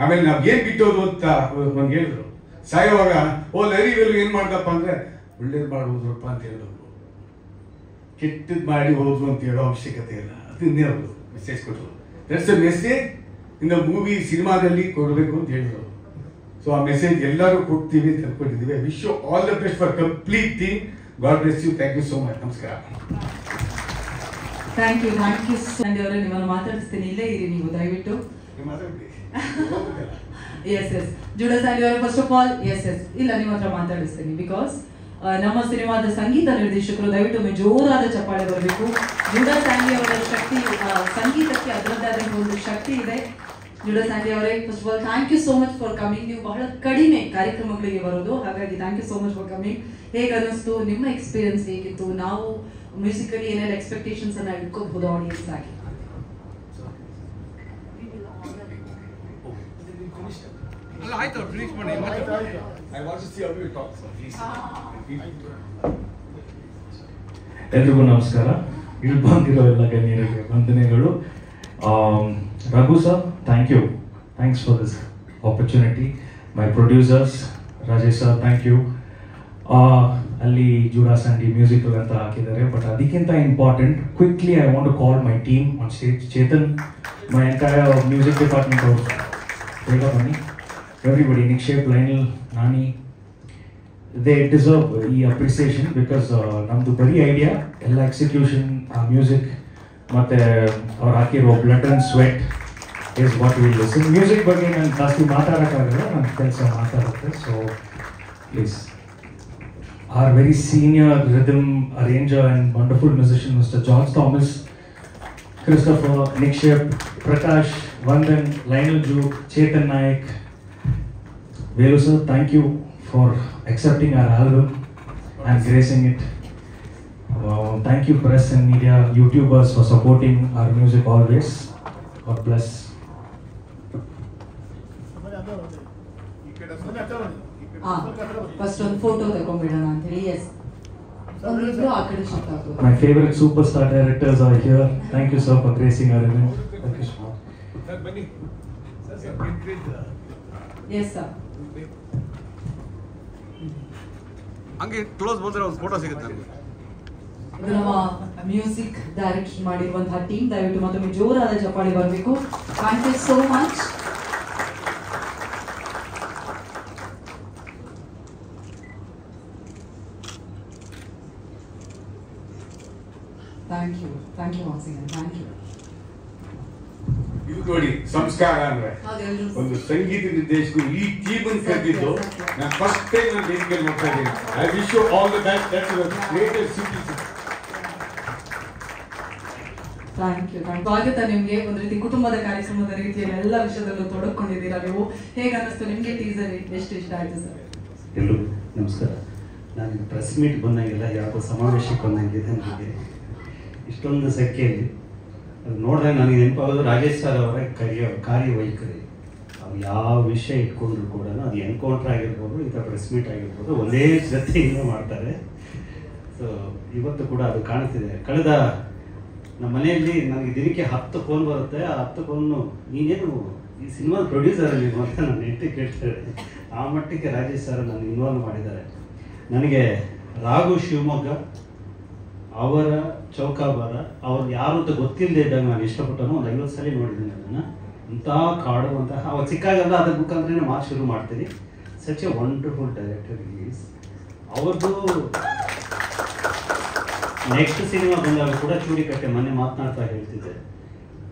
ಆಮೇಲೆ ನಾವು ಏನ್ ಬಿಟ್ಟೋದು ಅಂತ ನಮ್ಗೆ ಹೇಳಿದ್ರು. ಸಾಯುವಾಗ ಲರಿವೆಲು ಏನ್ ಮಾಡ್ದಪ್ಪ ಅಂದ್ರೆ ಒಳ್ಳೇದು ಮಾಡಿ ಹೋದ್ರಪ್ಪ ಅಂತ ಹೇಳೋದು, ಕೆಟ್ಟದ್ ಮಾಡಿ ಹೋದ್ರು ಅಂತ ಹೇಳೋ ಅವಶ್ಯಕತೆ ಇಲ್ಲ. ಅದನ್ನೇ ಅವರು ಮೆಸೇಜ್ ಕೊಟ್ಟರು. That's a message in movie, ಸಿನಿಮಾದಲ್ಲಿ ಕೊಡಬೇಕು ಅಂತ ಹೇಳಿದ್ರು. ಸೊ ಆ ಮೆಸೇಜ್ ಎಲ್ಲರೂ ಕೊಡ್ತೀವಿ ಅಂತ ಅನ್ಕೊಂಡಿದ್ದೀವಿ. Wish you all the best for complete team. God bless you. Thank you so much. ನಮಸ್ಕಾರ. ಥ್ಯಾಂಕ್ ಯು ಸಂಜೆ ಅವರೇ. ನಿಮ್ಮನ್ನು ಮಾತಾಡಿಸ್ತೀನಿ, ಇಲ್ಲೇ ಇರಿ ನೀವು ದಯವಿಟ್ಟು. ಎಸ್ ಜುಡಾ ಸ್ಯಾಂಡಿ ಅವರೇ, ಫಸ್ಟ್ ಆಫ್ ಆಲ್ ಎಸ್ ಇಲ್ಲ ನಿಮ್ಮ ಹತ್ರ ಮಾತಾಡಿಸ್ತೀನಿ. ಬಿಕಾಸ್ ನಮ್ಮ ಸಿನಿಮಾದ ಸಂಗೀತ ನಿರ್ದೇಶಕರು, ದಯವಿಟ್ಟು ಒಮ್ಮೆ ಜೋರಾದ ಚಪ್ಪಾಳೆ ಬರಬೇಕು. ಜುಡಾ ಸ್ಯಾಂಡಿ ಅವರ ಶಕ್ತಿ, ಸಂಗೀತಕ್ಕೆ ಅದರದ್ದಾದ ಒಂದು ಶಕ್ತಿ ಇದೆ. ಜುಡಾ ಸ್ಯಾಂಡಿ ಅವರೇ, first of all thank you so much for coming. ನೀವು ಬಹಳ ಕಡಿಮೆ ಕಾರ್ಯಕ್ರಮಗಳಿಗೆ ಬರೋದು, ಹಾಗಾಗಿ thank you so much for coming. ಹೇಗೆ ಅನ್ನಿಸ್ತು? ನಿಮ್ಮ ಎಕ್ಸ್ಪೀರಿಯನ್ಸ್ ಹೇಗಿತ್ತು? ನಾವು ಮ್ಯೂಸಿಕಲಿ ಏನೆಲ್ಲ ಎಕ್ಸ್ಪೆಕ್ಟೇಷನ್ಸ್ ಅನ್ನ ಇಟ್ಕೋಬಹುದು ಆಡಿಯನ್ಸ್ ಆಗಿ? ಎಲ್ರಿಗೂ ನಮಸ್ಕಾರ. ಇಲ್ಲಿ ಬಂದಿರೋ ಎಲ್ಲ ಗಣ್ಯರಿಗೆ ವಂದನೆಗಳು. Raghu sir, thanks for this opportunity. My producers Rajesh sir, thank you. ಅಲ್ಲಿ ಜುಡಾ ಸ್ಯಾಂಡಿ ಮ್ಯೂಸಿಕಲ್ ಅಂತ ಹಾಕಿದ್ದಾರೆ. ಬಟ್ ಅದಕ್ಕಿಂತ important, quickly I want to call my team on stage. Chetan, my entire music department ಅವರು ಬೇಗ ಬನ್ನಿ. Everybody, Nikshep, Lionel, Nani, they deserve ಈ ಅಪ್ರಿಸಿಯೇಷನ್. ಬಿಕಾಸ್ ನಮ್ಮದು ಬರೀ ಐಡಿಯಾ, ಎಲ್ಲ ಎಕ್ಸಿಕ್ಯೂಷನ್, ಮ್ಯೂಸಿಕ್ ಮತ್ತು ಅವ್ರು ಹಾಕಿರೋ blood and sweat is what will listen. Music ಬಗ್ಗೆ ನಾನು ಜಾಸ್ತಿ ಮಾತಾಡೋಕ್ಕಾಗಲ್ಲ, ನನ್ನ ಕೆಲಸ ಮಾತಾಡುತ್ತೆ. So please, our very senior rhythm arranger and wonderful musician, Mr. George Thomas, Christopher, Nikshep, Prakash, Vandan, Lionel Juke, Chetan Naik, Velu sir, thank you for accepting our album and gracing it. Thank you press and media, YouTubers for supporting our music always. God bless. First ಒಂದು photo ತಗೊಂಡ್ಬಿಡೋಣ ಅಂತ ಹೇಳಿ. S, ಒಂದಿಬ್ರು ಆ ಕಡೆ shift ಆಗ್ಬೋದು. My favorite superstar directors are here. Thank you sir for gracing our event. Thank you so much. Yes sir. ಹಂಗೆ close ಬಂದ್ರೆ ಒಂದು photo ಸಿಗುತ್ತೆ ನಮಗೆ. ಇದು ನಮ್ಮ ಮ್ಯೂಸಿಕ್ ಡೈರೆಕ್ಟ್ ಮಾಡಿರುವಂತಹ ಟೀಮ್. ದಯವಿಟ್ಟು ಮತ್ತೊಮ್ಮೆ ಜೋರಾದ ಚಪ್ಪಾಳೆ ಬರಬೇಕು. Thank you so much. Thank you once again. Thank you. ಇದು ನೋಡಿ ಸಂಸ್ಕಾರ ಅಂದ್ರೆ ಒಂದು ಸಂಗೀತ ನಿರ್ದೇಶಕರು ಈ ಟೀಮ್ ಅನ್ನು ಕರೆದಿದ್ದು ನಾನು ಫಸ್ಟ್ ಟೈಮ್ ನಾನು ವೇದಿಕೆಯಲ್ಲಿ ನೋಡ್ತಾ ಇದ್ದೀನಿ. I wish you all the best. That's the greatest city. Thank you. ಸ್ವಾಗತ ನಿಮಗೆ. ಒಂದು ರೀತಿ ಕುಟುಂಬದ ಕಾರ್ಯಕ್ರಮದ ರೀತಿಯಲ್ಲಿ ಎಲ್ಲ ವಿಷಯದಲ್ಲೂ ತೊಡಕೊಂಡಿದ್ದೀರಾ ನೀವು. ಹೇಗೆ ಅನ್ನಿಸ್ತು ನಿಮಗೆ ಟೀಸರ್? ಎಷ್ಟು ಇಷ್ಟ ಆಯ್ತು ಸರ್? ಎಲ್ಲರಿಗೂ ನಮಸ್ಕಾರ. ನಾನು ಪ್ರೆಸ್ ಮೀಟ್ ಬಂದಂಗೆಲ್ಲ ಯಾವುದೋ ಸಮಾವೇಶಕ್ಕೆ ಬಂದಂಗಿದೆ. ನನಗೆ ಇಷ್ಟೊಂದು ಸಂಖ್ಯೆಯಲ್ಲಿ ಅದು ನೋಡಿದಾಗ ನನಗೆ ನೆನಪಾಗೋದು ರಾಜೇಶ್ ಸರ್ ಅವರ ಕಾರ್ಯವೈಖರಿ. ಅವ್ರು ಯಾವ ವಿಷಯ ಇಟ್ಕೊಂಡ್ರು ಕೂಡ ಅದು ಎನ್ಕೌಂಟ್ರ್ ಆಗಿರ್ಬೋದು, ಈ ಥರ ಪ್ರೆಸ್ ಮೀಟ್ ಆಗಿರ್ಬೋದು, ಒಂದೇ ಶ್ರದ್ಧೆಯಿಂದ ಮಾಡ್ತಾರೆ. ಸೊ ಇವತ್ತು ಕೂಡ ಅದು ಕಾಣ್ತಿದೆ. ಕಳೆದ ನಮ್ಮ ಮನೆಯಲ್ಲಿ ನನಗೆ ದಿನಕ್ಕೆ 10 ಫೋನ್ ಬರುತ್ತೆ. ಆ 10 ಫೋನು ನೀನೇನು ಈ ಸಿನಿಮಾದ ಪ್ರೊಡ್ಯೂಸರ್ ನೀವು ಅಂತ ನಾನು ಹೆಂಡತಿ ಕೇಳ್ತಾರೆ. ಆ ಮಟ್ಟಿಗೆ ರಾಜೇಶ್ ಸರ್ ನನಗೆ ಇನ್ವಾಲ್ವ್ ಮಾಡಿದ್ದಾರೆ. ನನಗೆ ರಾಘು ಶಿವಮೊಗ್ಗ ಅವರ ಚೌಕಾಬಾರ ಅವ್ರು ಯಾರು ಅಂತ ಗೊತ್ತಿಲ್ಲದೆ ಇದ್ದಾಗ ನಾನು ಇಷ್ಟಪಟ್ಟನು. ಒಂದು 50 ಸಲ ನೋಡಿದ್ದೀನಿ ಅದನ್ನು. ಇಂಥ ಕಾಡುವಂತಹ ಅವಾಗ ಸಿಕ್ಕಾಗಲ್ಲ ಅದ್ರ ಮುಖಾಂತರನೇ ಮಾತು ಶುರು ಮಾಡ್ತೀನಿ. Such A wonderful director is. ಅವ್ರದ್ದು ನೆಕ್ಸ್ಟ್ ಸಿನಿಮಾ ಬಂದಾಗ ಕೂಡ ಚೂಡಿಕಟ್ಟೆ ಮೊನ್ನೆ ಮಾತನಾಡ್ತಾ ಹೇಳ್ತಿದ್ದೆ,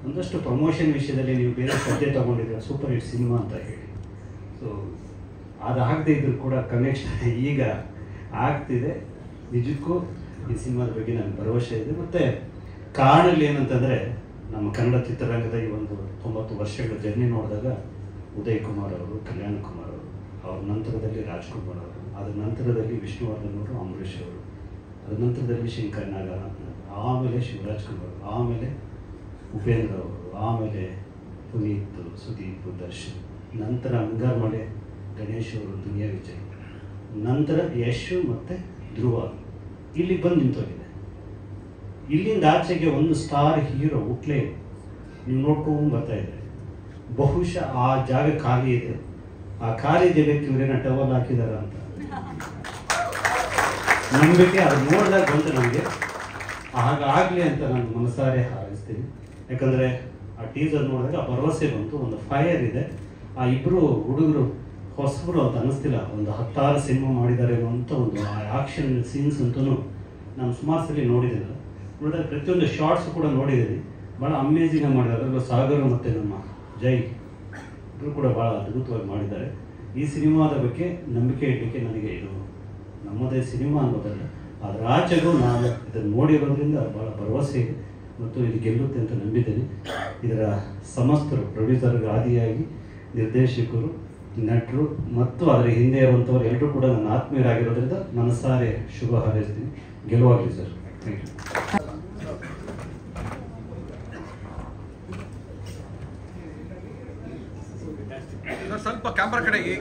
ಒಂದಷ್ಟು ಪ್ರಮೋಷನ್ ವಿಷಯದಲ್ಲಿ ನೀವು ಬೇರೆ ಶ್ರದ್ಧೆ ತೊಗೊಂಡಿದ್ರೆ ಸೂಪರ್ ಹಿಟ್ ಸಿನಿಮಾ ಅಂತ ಹೇಳಿ. ಸೊ ಅದು ಆಗದೆ ಇದ್ರೂ ಕೂಡ ಕನೆಕ್ಷನ್ ಈಗ ಆಗ್ತಿದೆ. ನಿಜಕ್ಕೂ ಈ ಸಿನಿಮಾದ ಬಗ್ಗೆ ನನಗೆ ಭರವಸೆ ಇದೆ. ಮತ್ತು ಕಾರಣಗಳು ಏನಂತಂದರೆ, ನಮ್ಮ ಕನ್ನಡ ಚಿತ್ರರಂಗದ ಈ ಒಂದು 90 ವರ್ಷಗಳ ಜರ್ನಿ ನೋಡಿದಾಗ ಉದಯ್ ಕುಮಾರ್ ಅವರು, ಕಲ್ಯಾಣ್ ಕುಮಾರ್ ಅವರು, ಅವ್ರ ನಂತರದಲ್ಲಿ ರಾಜ್ಕುಮಾರ್ ಅವರು, ಅದರ ನಂತರದಲ್ಲಿ ವಿಷ್ಣುವರ್ಧನ್ ಅವರು, ಅಂಬರೀಷ್ ಅವರು, ಅದರ ನಂತರದಲ್ಲಿ ಶಂಕರ್ ನಾಗನಾಥ್, ಆಮೇಲೆ ಶಿವರಾಜ್ ಕುಮಾರ್, ಆಮೇಲೆ ಉಪೇಂದ್ರ ಅವರು, ಆಮೇಲೆ ಪುನೀತ್, ಸುದೀಪ್, ದರ್ಶನ್, ನಂತರ ಅಂಗಾರಮಳೆ ಗಣೇಶ್ ಅವರು, ದುನಿಯಾ ವಿಜಯ್, ನಂತರ ಯಶ್ ಮತ್ತು ಧ್ರುವ ಇಲ್ಲಿಗೆ ಬಂದು ನಿಂತೋಗಿದೆ. ಇಲ್ಲಿಂದ ಆಚೆಗೆ ಒಂದು ಸ್ಟಾರ್ ಹೀರೋ ಹುಟ್ಲೇ ನೀವು ನೋಡ್ಕೊಂಡು ಬರ್ತಾ ಇದ್ದಾರೆ. ಬಹುಶಃ ಆ ಜಾಗ ಖಾಲಿ ಇದೆ. ಆ ಖಾಲಿ ಜಾಗಕ್ಕೆ ಇವರೇನ ಟವಲ್ ಹಾಕಿದಾರ ಅಂತ ನಂಬಿಕೆ ಅದು ನೋಡಿದಾಗ ಬಂತು ನನಗೆ. ಹಾಗಾಗಲಿ ಅಂತ ನಾನು ಮನಸಾರೆ ಹಾರೈಸ್ತೀನಿ. ಯಾಕಂದರೆ ಆ ಟೀಸರ್ ನೋಡಿದಾಗ ಆ ಭರವಸೆ ಬಂತು. ಒಂದು ಫೈರ್ ಇದೆ. ಆ ಇಬ್ಬರು ಹುಡುಗರು ಹೊಸಬರು ಅಂತ ಅನ್ನಿಸ್ತಿಲ್ಲ. ಒಂದು 10 ಸಿನಿಮಾ ಮಾಡಿದ್ದಾರೆ ಅಂತ ಒಂದು ಆ್ಯಕ್ಷನ್ ಸೀನ್ಸ್ ಅಂತೂ ನಾನು ಸುಮಾರು ಸಲ ನೋಡಿದ್ದಿಲ್ಲ. ನೋಡಿದಾಗ ಪ್ರತಿಯೊಂದು ಶಾರ್ಟ್ಸ್ ಕೂಡ ನೋಡಿದ್ದೀನಿ. ಭಾಳ ಅಮೇಝಿಂಗ್ ಆಗಿ ಮಾಡಿದ್ದಾರೆ. ಅದರಲ್ಲೂ ಸಾಗರ್ ಮತ್ತು ನಮ್ಮ ಜೈ ಇಬ್ಬರು ಕೂಡ ಭಾಳ ಅದ್ಭುತವಾಗಿ ಮಾಡಿದ್ದಾರೆ. ಈ ಸಿನಿಮಾದ ಬಗ್ಗೆ ನಂಬಿಕೆ ಇಡಲಿಕ್ಕೆ ನನಗೆ ಇದು ನಮ್ಮದೇ ಸಿನಿಮಾ ಅನ್ನೋದಲ್ಲ, ಅದರ ಆಚೆಗೂ ನಾನು ಇದನ್ನು ನೋಡಿರೋದ್ರಿಂದ ಭಾಳ ಭರವಸೆ ಇದೆ ಮತ್ತು ಇದು ಗೆಲ್ಲುತ್ತೆ ಅಂತ ನಂಬಿದ್ದೇನೆ. ಇದರ ಸಮಸ್ತರು ಪ್ರೊಡ್ಯೂಸರ್ಗೆ ಆದಿಯಾಗಿ ನಿರ್ದೇಶಕರು, ನಟರು ಮತ್ತು ಅದರ ಹಿಂದೆ ಇರುವಂಥವ್ರು ಎಲ್ಲರೂ ಕೂಡ ನನ್ನ ಆತ್ಮೀಯರಾಗಿರೋದ್ರಿಂದ ಮನಸಾರೆ ಶುಭ ಹಾರೈಸ್ತೀನಿ. ಗೆಲುವಾಗಲಿ ಸರ್. Thank you. ಸ್ವಲ್ಪ ಕ್ಯಾಮ್ರಾ ಕಡೆಗೆ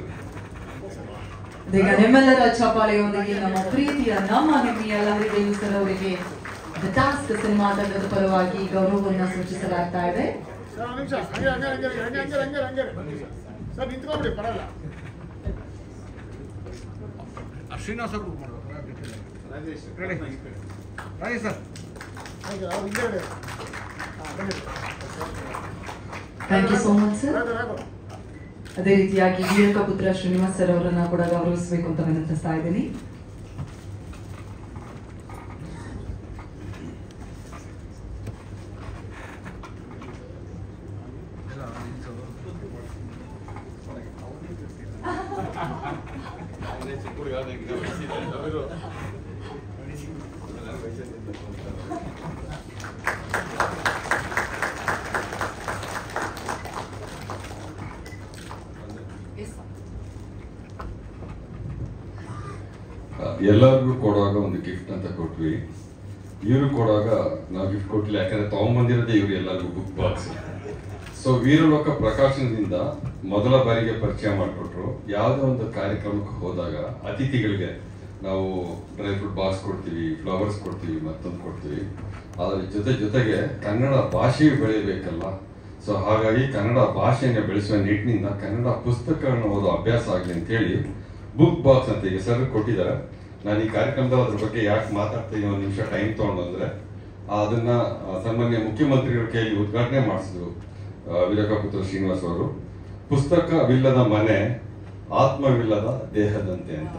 ಈಗ ನಿಮ್ಮೆಲ್ಲರ ಚಪ್ಪಾಳೆಯೊಂದಿಗೆ ನಮ್ಮ ಪ್ರೀತಿಯ ನಮ್ಮ ಹೆಮ್ಮೆಯ ಲಹರಿ ಸರ್ ಅವರಿಗೆ ದ ಟಾಸ್ಕ್ ಸಿನಿಮಾ ತಂಡದ ಪರವಾಗಿ ಗೌರವವನ್ನು ಸೂಚಿಸಲಾಗ್ತಾ ಇದೆ. Srinivasa Rajesh sir. Thank you so much sir. ಅದೇ ರೀತಿಯಾಗಿ ವೀರಕ ಪುತ್ರ ಶ್ರೀನಿವಾಸ್ ಸರ್ ಅವರನ್ನ ಕೂಡ ಗೌರವಿಸಬೇಕು ಅಂತ ವಿನಂತಿಸ್ತಾ ಇದ್ದೀನಿ. ಎಲ್ಲರಿಗೂ ಕೊಡುವಾಗ ಒಂದು ಗಿಫ್ಟ್ ಅಂತ ಕೊಟ್ವಿ. ಇವರು ಕೊಡುವಾಗ ನಾವು ಗಿಫ್ಟ್ ಕೊಟ್ಟಿಲ್ಲ, ಯಾಕಂದ್ರೆ ತಗೊಂಬಂದಿರೋದೇ ಇವರು ಎಲ್ಲರಿಗೂ ಬುಕ್ ಬಾಕ್ಸ್. ಸೊ ವೀರಲೋಕ ಪ್ರಕಾಶನದಿಂದ ಮೊದಲ ಬಾರಿಗೆ ಪರಿಚಯ ಮಾಡಿಕೊಟ್ರು. ಯಾವುದೇ ಒಂದು ಕಾರ್ಯಕ್ರಮಕ್ಕೆ ಹೋದಾಗ ಅತಿಥಿಗಳಿಗೆ ನಾವು ಡ್ರೈ ಫ್ರೂಟ್ ಬಾಕ್ಸ್ ಕೊಡ್ತೀವಿ, ಫ್ಲವರ್ಸ್ ಕೊಡ್ತೀವಿ, ಮತ್ತೊಂದು ಕೊಡ್ತೀವಿ. ಅದರ ಜೊತೆಗೆ ಕನ್ನಡ ಭಾಷೆಯು ಬೆಳೆಯಬೇಕಲ್ಲ. ಸೊ ಹಾಗಾಗಿ ಕನ್ನಡ ಭಾಷೆಯನ್ನು ಬೆಳೆಸುವ ನಿಟ್ಟಿನಿಂದ ಕನ್ನಡ ಪುಸ್ತಕಗಳನ್ನು ಓದೋ ಅಭ್ಯಾಸ ಆಗಲಿ ಅಂತೇಳಿ ಬುಕ್ ಬಾಕ್ಸ್ ಅಂತ ಈಗ ಸರ್ ಕೊಟ್ಟಿದ್ದಾರೆ. ನಾನು ಈ ಕಾರ್ಯಕ್ರಮದಲ್ಲಿ ಅದ್ರ ಬಗ್ಗೆ ಯಾಕೆ ಮಾತಾಡ್ತೀನಿ, ಒಂದು ನಿಮಿಷ ಟೈಮ್ ತೊಗೊಂಡು ಅಂದರೆ ಅದನ್ನ ಸನ್ಮಾನ್ಯ ಮುಖ್ಯಮಂತ್ರಿಗಳ ಕೈಯಲ್ಲಿ ಉದ್ಘಾಟನೆ ಮಾಡಿಸಿದ್ರು ವೀರಕಪುತ್ರ ಶ್ರೀನಿವಾಸ್ ಅವರು. ಪುಸ್ತಕವಿಲ್ಲದ ಮನೆ ಆತ್ಮವಿಲ್ಲದ ದೇಹದಂತೆ ಅಂತ.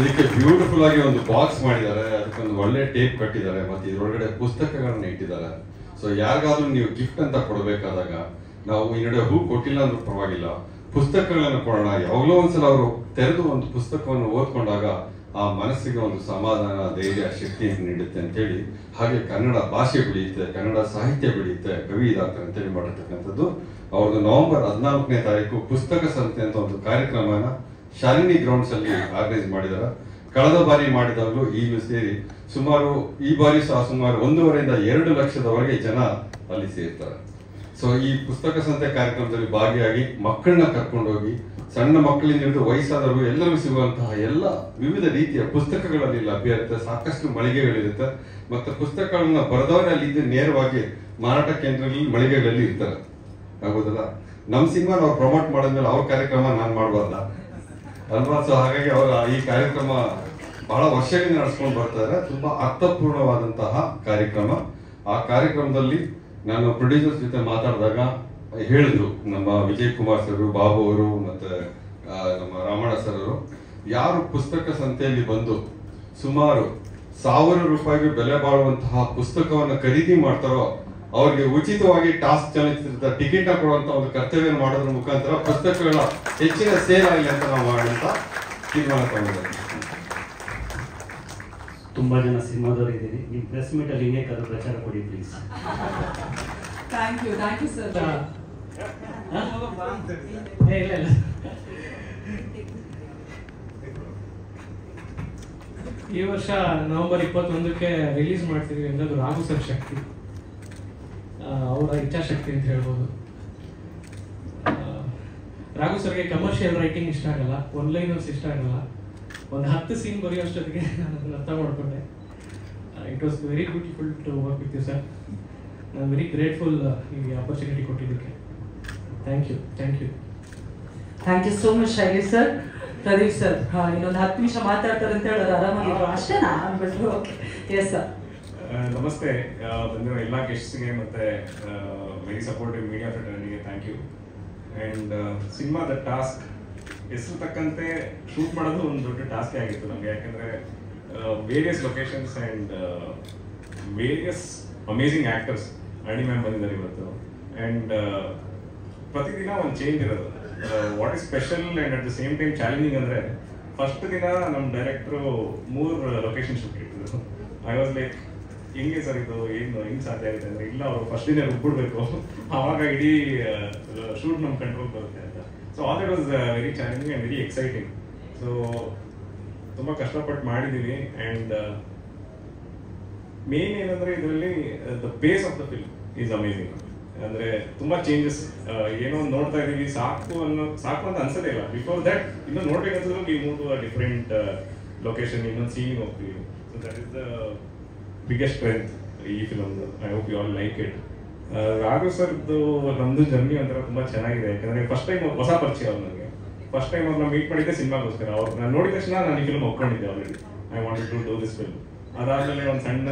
ಇದಕ್ಕೆ ಬ್ಯೂಟಿಫುಲ್ ಆಗಿ ಒಂದು ಬಾಕ್ಸ್ ಮಾಡಿದ್ದಾರೆ, ಅದಕ್ಕೊಂದು ಒಳ್ಳೆ ಟೇಪ್ ಕಟ್ಟಿದ್ದಾರೆ, ಮತ್ತೆ ಇದರೊಳಗಡೆ ಪುಸ್ತಕಗಳನ್ನ ಇಟ್ಟಿದ್ದಾರೆ. ಸೊ ಯಾರಿಗಾದ್ರೂ ನೀವು ಗಿಫ್ಟ್ ಅಂತ ಕೊಡಬೇಕಾದಾಗ ನಾವು ಈ ನಡೆ ಹೂ ಕೊಟ್ಟಿಲ್ಲ ಅಂದ್ರೂ ಪರವಾಗಿಲ್ಲ, ಪುಸ್ತಕಗಳನ್ನು ಕೊಡೋಣ. ಯಾವಾಗಲೂ ಒಂದ್ಸಲ ಅವರು ತೆರೆದು ಒಂದು ಪುಸ್ತಕವನ್ನು ಓದ್ಕೊಂಡಾಗ ಆ ಮನಸ್ಸಿಗೆ ಒಂದು ಸಮಾಧಾನ, ಧೈರ್ಯ, ಶಕ್ತಿಯನ್ನು ನೀಡುತ್ತೆ ಅಂತೇಳಿ, ಹಾಗೆ ಕನ್ನಡ ಭಾಷೆ ಬೆಳೆಯುತ್ತೆ, ಕನ್ನಡ ಸಾಹಿತ್ಯ ಬೆಳೆಯುತ್ತೆ, ಕವಿ ಇದಾಗ್ತಾರೆ ಅಂತೇಳಿ ಮಾಡಿರ್ತಕ್ಕಂಥದ್ದು. ಅವ್ರದ್ದು ನವೆಂಬರ್ 14ನೇ ತಾರೀಕು ಪುಸ್ತಕ ಸಂತೆ ಅಂತ ಒಂದು ಕಾರ್ಯಕ್ರಮನ ಶಾಲಿನಿ ಗ್ರೌಂಡ್ಸ್ ಅಲ್ಲಿ ಆರ್ಗನೈಸ್ ಮಾಡಿದ್ದಾರೆ. ಕಳೆದ ಬಾರಿ ಮಾಡಿದಾಗಲೂ ಈಗಲೂ ಸೇರಿ ಸುಮಾರು ಈ ಬಾರಿ ಸಹ ಸುಮಾರು 1.5 ಇಂದ 2 ಲಕ್ಷದವರೆಗೆ ಜನ ಅಲ್ಲಿ ಸೇರ್ತಾರೆ. ಸೊ ಈ ಪುಸ್ತಕ ಸಂತೆ ಕಾರ್ಯಕ್ರಮದಲ್ಲಿ ಭಾಗಿಯಾಗಿ ಮಕ್ಕಳನ್ನ ಕರ್ಕೊಂಡೋಗಿ ಸಣ್ಣ ಮಕ್ಕಳಿಂದ ಹಿಡಿದು ವಯಸ್ಸಾದವರು ಎಲ್ಲರಿಗೂ ಸಿಗುವಂತಹ ಎಲ್ಲ ವಿವಿಧ ರೀತಿಯ ಪುಸ್ತಕಗಳಲ್ಲಿ ಲಭ್ಯ ಇರುತ್ತೆ. ಸಾಕಷ್ಟು ಮಳಿಗೆಗಳಿರುತ್ತೆ ಮತ್ತು ಪುಸ್ತಕಗಳನ್ನ ಬರೆದವರೇ ಅಲ್ಲಿ ನೇರವಾಗಿ ಮಾರಾಟ ಕೇಂದ್ರಗಳಲ್ಲಿ ಮಳಿಗೆಗಳಲ್ಲಿ ಇರ್ತಾರೆ. ಆಗೋದಲ್ಲ, ನಮ್ಮ ಸಿನಿಮಾ ನಾವು ಪ್ರಮೋಟ್ ಮಾಡಿದ್ಮೇಲೆ ಅವ್ರ ಕಾರ್ಯಕ್ರಮ ನಾನು ಮಾಡಬಾರ್ದ ಅಲ್ವಾ? ಸೊ ಹಾಗಾಗಿ ಅವರ ಈ ಕಾರ್ಯಕ್ರಮ ಬಹಳ ವರ್ಷಗಳಿಂದ ನಡೆಸ್ಕೊಂಡು ಬರ್ತಾರೆ. ತುಂಬಾ ಅರ್ಥಪೂರ್ಣವಾದಂತಹ ಕಾರ್ಯಕ್ರಮ. ಆ ಕಾರ್ಯಕ್ರಮದಲ್ಲಿ ನಾನು ಪ್ರೊಡ್ಯೂಸರ್ಸ್ ಜೊತೆ ಮಾತಾಡಿದಾಗ ಹೇಳಿದ್ರು, ನಮ್ಮ ವಿಜಯ್ ಕುಮಾರ್ ಸರ್, ಬಾಬು ಅವರು ಮತ್ತೆ ನಮ್ಮ ರಾಮಣ್ಣ ಸರ್ ಅವರು, ಯಾರು ಪುಸ್ತಕ ಸಂತೆಯಲ್ಲಿ ಬಂದು ಸುಮಾರು 1000 ರೂಪಾಯಿಗೆ ಬೆಲೆ ಬಾಳುವಂತಹ ಪುಸ್ತಕವನ್ನು ಖರೀದಿ ಮಾಡ್ತಾರೋ ಅವ್ರಿಗೆ ಉಚಿತವಾಗಿ ಟಾಸ್ಕ್ ಚಲನಚಿತ್ರದ ಟಿಕೆಟ್ ಕೊಡುವಂತ ಒಂದು ಕರ್ತವ್ಯ ಮಾಡೋದ್ರ ಮುಖಾಂತರ ಪುಸ್ತಕಗಳ ಹೆಚ್ಚಿನ ಸೇಲ್ ಆಗಲಿ ಅಂತ ನಾವು ಮಾಡುವಂತ ತೀರ್ಮಾನ ತಗೊಂಡಿದ್ದೇವೆ. ತುಂಬಾ ಜನ ಸಿನಿಮಾದವರು ಇದ್ದೀರಿ, ನಿಮ್ಮ ಪ್ರೆಸ್ ಮೀಟ್ ಅಲ್ಲಿ ಹಿಂಗೆ ಕರೆದು ಪ್ರಚಾರ ಕೊಡಿ ಪ್ಲೀಸ್. Thank you sir. ಇಲ್ಲ ಈ ವರ್ಷ ನವೆಂಬರ್ 21ಕ್ಕೆ ರಿಲೀಸ್ ಮಾಡ್ತಿದ್ವಿ ಅನ್ನೋದು ರಾಘು ಸರ್ ಶಕ್ತಿ, ಅವರ ಇಚ್ಛಾಶಕ್ತಿ ಅಂತ ಹೇಳ್ಬೋದು. ರಾಘು ಸರ್ಗೆ ಕಮರ್ಷಿಯಲ್ ರೈಟಿಂಗ್ ಇಷ್ಟ ಆಗಲ್ಲ, ಒನ್ಲೈನರ್ಸ್ ಇಷ್ಟ ಆಗಲ್ಲ. ಒಂದು 10 ಸೀನ್ ಬರೆಯೋಷ್ಟೊತ್ತಿಗೆ ನಾನು ಅದನ್ನು ಅರ್ಥ ಮಾಡ್ಕೊಂಡೆ. It was very beautiful to work with you sir. I am very grateful ಈ ಆಪರ್ಚುನಿಟಿ ಕೊಟ್ಟಿದ್ದಕ್ಕೆ. Thank you so much Shailesh sir. Pradeep sir ಇನ್ನೊಂದು 10 ನಿಮಿಷ ಮಾತಾಡ್ತಾರೆ ಅಂತ ಹೇಳಿದ್ರೆ ಆರಾಮಾಗಿದ್ರು ಅಷ್ಟೇನಾ ಅಂದ್ಬಿಟ್ರು. Okay, yes sir. ನಮಸ್ತೆ. ಬಂದಿರೋ ಎಲ್ಲ ಗೆಸ್ಟ್ಸ್ಗೆ ಮತ್ತೆ ವೆರಿ ಸಪೋರ್ಟಿವ್ ಮೀಡಿಯಾ ಫ್ರೆಂಡ್ಗೆ thank you. And cinema the task ಹೆಸರು ತಕ್ಕಂತೆ ಶೂಟ್ ಮಾಡೋದು ಒಂದು ದೊಡ್ಡ ಟಾಸ್ಕೇ ಆಗಿತ್ತು ನಮಗೆ. ಯಾಕಂದರೆ various locations and various amazing actors. ಅಣಿ ಮ್ಯಾಮ್ ಬಂದಿದ್ದಾರೆ ಇವತ್ತು. ಆ್ಯಂಡ್ ಪ್ರತಿದಿನ ಒಂದು ಚೇಂಜ್ ಇರೋದು. What is special and at the same time challenging ಅಂದರೆ, ಫಸ್ಟ್ ದಿನ ನಮ್ಮ ಡೈರೆಕ್ಟ್ರು 3 ಲೊಕೇಶನ್ ಶೂಟ್ ಇಟ್ಟಿದ್ರು. ಐ ವಾಸ್ ಲೈಕ್, ಹೆಂಗೆ ಸರ್ ಇದು, ಹೆಂಗೆ ಸಾಧ್ಯ ಆಗಿದೆ ಅಂದರೆ, ಇಲ್ಲ ಅವರು ಫಸ್ಟ್ ದಿನ ರುಬ್ಬಿಡ್ಬೇಕು, ಆವಾಗ ಇಡೀ ಶೂಟ್ ನಮ್ಮ ಕಂಟ್ರೋಲ್ ಬರುತ್ತೆ ಅಂತ. So all that was very challenging and very exciting. So ತುಂಬ ಕಷ್ಟಪಟ್ಟು ಮಾಡಿದ್ದೀವಿ. ಆ್ಯಂಡ್ ಮೇನ್ ಏನಂದರೆ ಇದರಲ್ಲಿ the base of the film is amazing. ಅಂದರೆ ತುಂಬ ಚೇಂಜಸ್, ಏನೋ ನೋಡ್ತಾ ಇದ್ದೀವಿ ಸಾಕು ಅಂತ ಅನ್ಸೋದೇ ಇಲ್ಲ. ಬಿಫೋರ್ ದ್ಯಾಟ್ ಇನ್ನೂ ನೋಡ್ಬೇಕಂತಂದ್ರೆ we move to a different location, ಇನ್ನೊಂದು ಸೀನ್ ಹೋಗ್ತೀವಿ. So that is the biggest strength ಈ ಫಿಲಮ್ದು. I hope you all like it. Raghav ಸರ್ದು ನಮ್ಮದು ಜರ್ನಿ ಒಂಥರ ತುಂಬ ಚೆನ್ನಾಗಿದೆ. ಯಾಕಂದರೆ ಫಸ್ಟ್ ಟೈಮ್ ಹೊಸ ಪರಿಚಯ ಅವ್ರು ನನಗೆ. ಫಸ್ಟ್ ಟೈಮ್ ಅವ್ರನ್ನ ಮೀಟ್ ಮಾಡಿದ್ದೆ ಸಿನಿಮಾಗೋಸ್ಕರ. ಅವ್ರು ನಾನು ನೋಡಿದ ತಕ್ಷಣ ನಾನು ಈ ಫಿಲ್ಮ್ ಒಪ್ಕೊಂಡಿದ್ದೆ already. I wanted to do this film. ಅದಾದಮೇಲೆ ಒಂದು ಸಣ್ಣ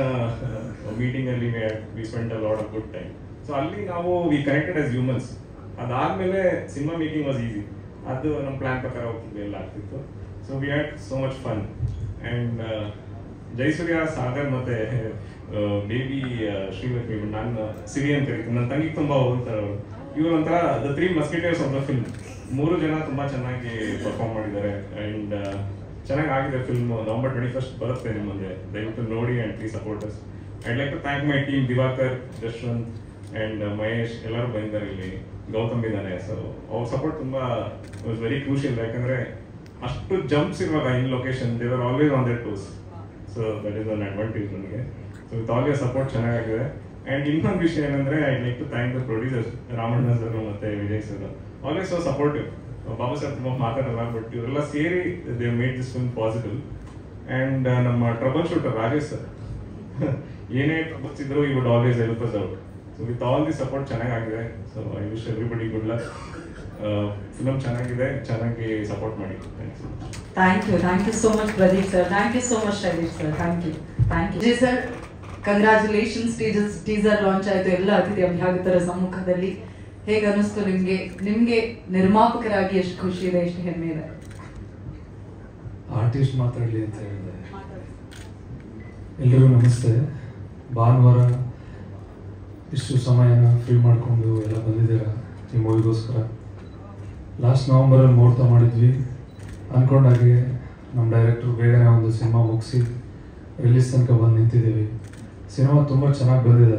ಮೀಟಿಂಗಲ್ಲಿ we spend a lot of good time. So ಅಲ್ಲಿ ನಾವು ವಿ ಕನೆಕ್ಟೆಡ್ ಆಸ್ ಹ್ಯೂಮನ್ಸ್. ಅದಾದಮೇಲೆ ಸಿನಿಮಾ ಮೇಕಿಂಗ್ ವಾಸ್ ಈಸಿ. ಅದು ನಮ್ಮ ಪ್ಲ್ಯಾನ್ ಪ್ರಕಾರ ಹೋಗ್ತಿದ್ವಿ, ಎಲ್ಲ ಆಗ್ತಿತ್ತು. So we had so much fun. And Jayasurya, Sagar ಮತ್ತು ಬೇಬಿ ಶ್ರೀಲಕ್ಷ್ಮಿ, ನಾನು ಸಿರಿ ಅಂತ ಕರೀತೀನಿ, ನನ್ನ ತಂಗಿಗೆ ತುಂಬ ಹೋಗ್ತಾರೆ ಅವರು. ಇವರು ಒಂಥರ ದ 3 ಮಸ್ಕಿಟೇರ್ಸ್ ಆಫ್ ದ ಫಿಲ್ಮ್. 3 ಜನ ತುಂಬ ಚೆನ್ನಾಗಿ ಪರ್ಫಾರ್ಮ್ ಮಾಡಿದ್ದಾರೆ. ಆ್ಯಂಡ್ ಚೆನ್ನಾಗಿ ಆಗಿದೆ ಫಿಲ್ಮ್. ನವೆಂಬರ್ 21 ಬರುತ್ತೆ ನಿಮ್ಮ ಮುಂದೆ. ದಯವಿಟ್ಟು ನೋಡಿ and please support us. I'd like to thank my team, Diwakar, Jashwanth and Mahesh, ಎಲ್ಲರೂ ಬಂದಿದ್ದಾರೆ. ಇಲ್ಲಿ ಗೌತಮ್ ಇದ್ದಾನೆ. ಸೊ ಅವ್ರ ಸಪೋರ್ಟ್ ತುಂಬ ವಾಸ್ ವೆರಿ ಕ್ರೂಷಿಯಲ್. ಯಾಕಂದರೆ ಅಷ್ಟು ಜಂಪ್ಸ್ ಇರುವಾಗ in location they are always on their toes. So that is an advantage ನನಗೆ. So with all your support ಚೆನ್ನಾಗಿದೆ. ಆ್ಯಂಡ್ ಇನ್ನೊಂದು ವಿಷಯ ಏನಂದರೆ, I like to thank the producers, Ramanna sir ಮತ್ತು Vijay sir. Always so supportive. Baba sir ತುಂಬ ಮಾತಾಡಲ್ಲ, but ಇವರೆಲ್ಲ ಸೇರಿ they made this film possible. And ನಮ್ಮ ಟ್ರಬಲ್ ಶೂಟರ್ ರಾಜೇಶ್ ಸರ್, ಏನೇ ಟ್ರಬಲ್ಸ್ ಇದ್ರು he would always help us out. So with all the support ಚೆನ್ನಾಗಿದೆ. So I wish everybody good luck. Film ಚೆನ್ನಾಗಿದೆ, ಚೆನ್ನಾಗಿ ಸಪೋರ್ಟ್ ಮಾಡಿ. Thank you so much Pradeep sir. Thank you so much Shailesh sir. Thank you ji sir. Congratulations. Teaser launch ಆಯಿತು ಎಲ್ಲ ಅತಿಥಿ ಅಭ್ಯಾಗತರ ಸಮ್ಮುಖದಲ್ಲಿ. ಹೇಗೆ ಅನಿಸ್ತು ನಿಮಗೆ ನಿರ್ಮಾಪಕರಾಗಿ ಎಷ್ಟು ಖುಷಿ ಇದೆ, ಎಷ್ಟು ಹೆಮ್ಮೆ ಇದೆ? ಆರ್ಟಿಸ್ಟ್ ಮಾತಾಡಲಿ ಅಂತ ಹೇಳಿದೆ. ಎಲ್ಲರಿಗೂ ನಮಸ್ತೆ. ಭಾನುವಾರ ಇಷ್ಟು ಸಮಯನ ಫ್ರೀ ಮಾಡಿಕೊಂಡು ಎಲ್ಲ ಬಂದಿದ್ದೀರಾ ಈ ಮೂವಿಗೋಸ್ಕರ. ಲಾಸ್ಟ್ ನವಂಬರಲ್ಲಿ ಮುಹೂರ್ತ ಮಾಡಿದ್ವಿ. ಅಂದ್ಕೊಂಡಾಗೆ ನಮ್ಮ ಡೈರೆಕ್ಟ್ರು ಬೇಗನೆ ಒಂದು ಸಿನಿಮಾ ಮುಗಿಸಿ ರಿಲೀಸ್ ತನಕ ಬಂದು ನಿಂತಿದ್ದೀವಿ. ಸಿನಿಮಾ ತುಂಬ ಚೆನ್ನಾಗಿ ಬಂದಿದೆ.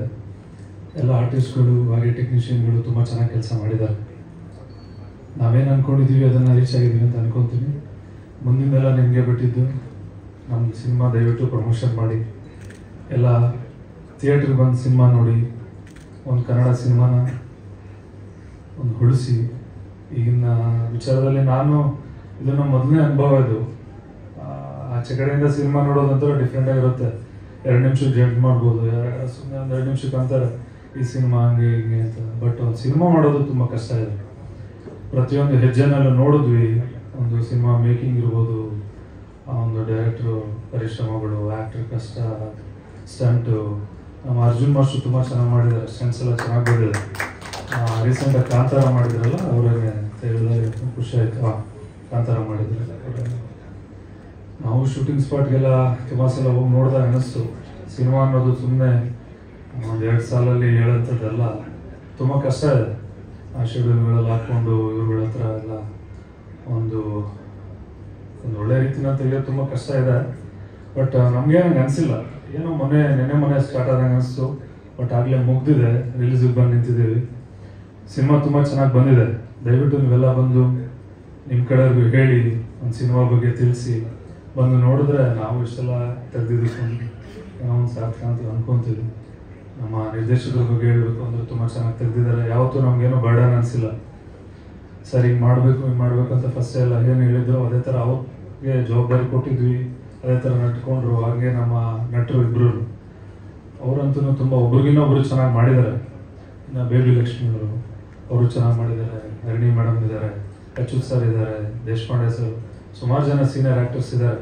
ಎಲ್ಲ ಆರ್ಟಿಸ್ಟ್ಗಳು ಹಾಗೆ ಟೆಕ್ನಿಷಿಯನ್ಗಳು ತುಂಬ ಚೆನ್ನಾಗಿ ಕೆಲಸ ಮಾಡಿದ್ದಾರೆ. ನಾವೇನು ಅಂದ್ಕೊಂಡಿದ್ದೀವಿ ಅದನ್ನು ರೀಚ್ ಆಗಿದ್ದೀವಿ ಅಂತ ಅನ್ಕೊತೀನಿ. ಮುಂದಿಂದೆಲ್ಲ ನಿಮಗೆ ಬಿಟ್ಟಿದ್ದು. ನಮ್ಮ ಸಿನಿಮಾ ದಯವಿಟ್ಟು ಪ್ರಮೋಷನ್ ಮಾಡಿ, ಎಲ್ಲ ಥಿಯೇಟ್ರಿಗೆ ಬಂದು ಸಿನಿಮಾ ನೋಡಿ, ಒಂದು ಕನ್ನಡ ಸಿನಿಮಾನ ಒಂದು ಉಳಿಸಿ. ಈಗಿನ ವಿಚಾರದಲ್ಲಿ ನಾನು ಇದನ್ನು ಮೊದಲನೇ ಅನುಭವ ಇದು. ಆಚೆ ಕಡೆಯಿಂದ ಸಿನಿಮಾ ನೋಡೋದಂತೂ ಡಿಫ್ರೆಂಟ್ ಆಗಿರುತ್ತೆ. 2 ನಿಮಿಷಕ್ಕೆ ಜಡ್ಜ್ ಮಾಡ್ಬೋದು, ಸುಮ್ಮನೆ ಒಂದು 2 ನಿಮಿಷಕ್ಕೆ ಅಂತಾರೆ ಈ ಸಿನಿಮಾ ಹಂಗೆ ಹಿಂಗೆ ಅಂತ. ಬಟ್ ಒಂದು ಸಿನಿಮಾ ಮಾಡೋದು ತುಂಬ ಕಷ್ಟ ಇದೆ. ಪ್ರತಿಯೊಂದು ಹೆಜ್ಜೆನಲ್ಲೂ ನೋಡಿದ್ವಿ. ಒಂದು ಸಿನಿಮಾ ಮೇಕಿಂಗ್ ಇರ್ಬೋದು, ಒಂದು ಡೈರೆಕ್ಟ್ರು ಪರಿಶ್ರಮಗಳು, ಆ್ಯಕ್ಟ್ರ್ ಕಷ್ಟ, ಸ್ಟಂಟು. ನಮ್ಮ ಅರ್ಜುನ್ ಮಾಸ್ಟ್ರು ತುಂಬ ಚೆನ್ನಾಗಿ ಮಾಡಿದ್ದಾರೆ, ಸ್ಟಂಟ್ಸ್ ಎಲ್ಲ ಚೆನ್ನಾಗಿ ಬಂದಿದೆ. ರೀಸೆಂಟಾಗಿ ಕಾಂತಾರ ಮಾಡಿದ್ರಲ್ಲ, ಅವರಿಗೆ ಹೇಳಿದಾಗ ಖುಷಿ ಆಯಿತು. ಕಾಂತಾರ ಮಾಡಿದ್ರೆ ನಾವು ಶೂಟಿಂಗ್ ಸ್ಪಾಟ್ಗೆಲ್ಲ ತುಂಬ ಸಲ ಹೋಗಿ ನೋಡಿದಾಗ ಅನ್ನಿಸ್ತು, ಸಿನಿಮಾ ಅನ್ನೋದು ಸುಮ್ಮನೆ ಒಂದು 2 ಸಾಲಲ್ಲಿ ಹೇಳೋಂಥದ್ದೆಲ್ಲ, ತುಂಬ ಕಷ್ಟ ಇದೆ. ಆ ಶೆಡ್ಯೂಲ್ಗಳಲ್ಲಿ ಹಾಕ್ಕೊಂಡು ಇವ್ರುಗಳ ಹತ್ರ ಎಲ್ಲ ಒಂದು ಒಳ್ಳೆ ರೀತಿನ ತೆಗೆಯೋದು ತುಂಬ ಕಷ್ಟ ಇದೆ. ಬಟ್ ನಮಗೆ ಹಂಗೆ ಅನಿಸಿಲ್ಲ. ಏನೋ ನೆನ್ನೆ ಸ್ಟಾರ್ಟ್ ಆದಂಗೆ ಅನಿಸ್ತು. ಬಟ್ ಆಗಲೇ ಮುಗ್ದಿದೆ, ರಿಲೀಸಿಗೆ ಬಂದು ನಿಂತಿದ್ದೀವಿ. ಸಿನಿಮಾ ತುಂಬ ಚೆನ್ನಾಗಿ ಬಂದಿದೆ. ದಯವಿಟ್ಟು ನೀವೆಲ್ಲ ಬಂದು ನಿಮ್ಮ ಕಡೆಯವ್ರಿಗೂ ಹೇಳಿ, ಒಂದು ಸಿನಿಮಾ ಬಗ್ಗೆ ತಿಳಿಸಿ. ಬಂದು ನೋಡಿದ್ರೆ ನಾವು ಇಷ್ಟೆಲ್ಲ ತೆಗೆದಿದ್ದಕ್ಕೆ ಏನೋ ಒಂದು ಸಾರ್ಥಕ ಅಂತ ಅನ್ಕೊತೀವಿ. ನಮ್ಮ ನಿರ್ದೇಶಕರ ಬಗ್ಗೆ ಹೇಳಬೇಕು ಅಂದರೆ ತುಂಬ ಚೆನ್ನಾಗಿ ತೆಗೆದಿದ್ದಾರೆ. ಯಾವತ್ತೂ ನಮಗೇನೋ ಬರ್ಡನ್ ಅನಿಸಿಲ್ಲ. ಸರ್ ಹಿಂಗೆ ಮಾಡಬೇಕು ಅಂತ ಫಸ್ಟ್ ಎಲ್ಲ ಏನು ಹೇಳಿದ್ರು ಅದೇ ಥರ ಅವ್ರಿಗೆ ಜವಾಬ್ದಾರಿ ಕೊಟ್ಟಿದ್ವಿ. ಅದೇ ಥರ ನಟ್ಕೊಂಡ್ರು. ಹಾಗೆ ನಮ್ಮ ನಟರು ಇಬ್ಬರು ಅವರಂತೂ ತುಂಬ ಒಬ್ರಿಗಿನ್ನೊಬ್ರು ಚೆನ್ನಾಗಿ ಮಾಡಿದ್ದಾರೆ. ಇನ್ನು ಬೇಬಿ ಲಕ್ಷ್ಮಿ ಅವರು ಚೆನ್ನಾಗಿ ಮಾಡಿದ್ದಾರೆ. ಹರಿಣಿ ಮೇಡಮ್ ಇದ್ದಾರೆ, ಅಚ್ಯುತ್ ಸರ್ ಇದ್ದಾರೆ, ದೇಶಪಾಂಡೆ ಸರ್, ಸುಮಾರು ಜನ ಸೀನಿಯರ್ ಆ್ಯಕ್ಟರ್ಸ್ ಇದ್ದಾರೆ.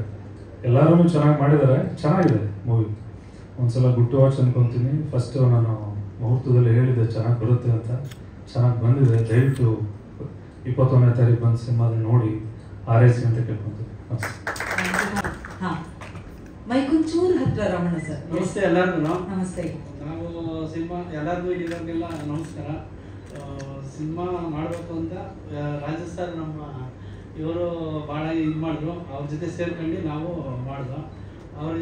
ಎಲ್ಲರೂ ಚೆನ್ನಾಗಿ ಮಾಡಿದ್ದಾರೆ. ಚೆನ್ನಾಗಿದೆ ಮೂವಿ. ಒಂದ್ಸಲ ಗುಡ್ ಟು ವಾಚ್ ಅನ್ಕೊತೀನಿ. ಫಸ್ಟು ನಾನು ಮುಹೂರ್ತದಲ್ಲಿ ಹೇಳಿದ್ದೆ ಚೆನ್ನಾಗಿ ಬರುತ್ತೆ ಅಂತ, ಚೆನ್ನಾಗಿ ಬಂದಿದೆ. ದಯವಿಟ್ಟು 21ನೇ ತಾರೀಕು ಬಂದು ಸಿನಿಮಾದಲ್ಲಿ ನೋಡಿ ಆರೈಸಿ ಅಂತ ಕೇಳ್ಕೊಂತೀನಿ. ಮೈಕುಂಚೂರು ಹತ್ರ ರಮಣ ಸರ್. ನಮಸ್ತೆ ಎಲ್ಲರಿಗೂ. ನಮಸ್ತೆ. ನಾವು ಸಿನಿಮಾ ಎಲ್ಲರಿಗೂ ಇಲ್ಲಿರೋರಿಗೆಲ್ಲ ನಮಸ್ಕಾರ. ಸಿನಿಮಾ ಮಾಡಬೇಕು ಅಂತ ರಾಜೇಶ್ ಸರ್ ನಮ್ಮ ಇವರು ಭಾಳ ಇದು ಮಾಡಿದ್ರು. ಅವ್ರ ಜೊತೆ ಸೇರ್ಕೊಂಡು ನಾವು ಮಾಡಿದ್ವು. ಅವರು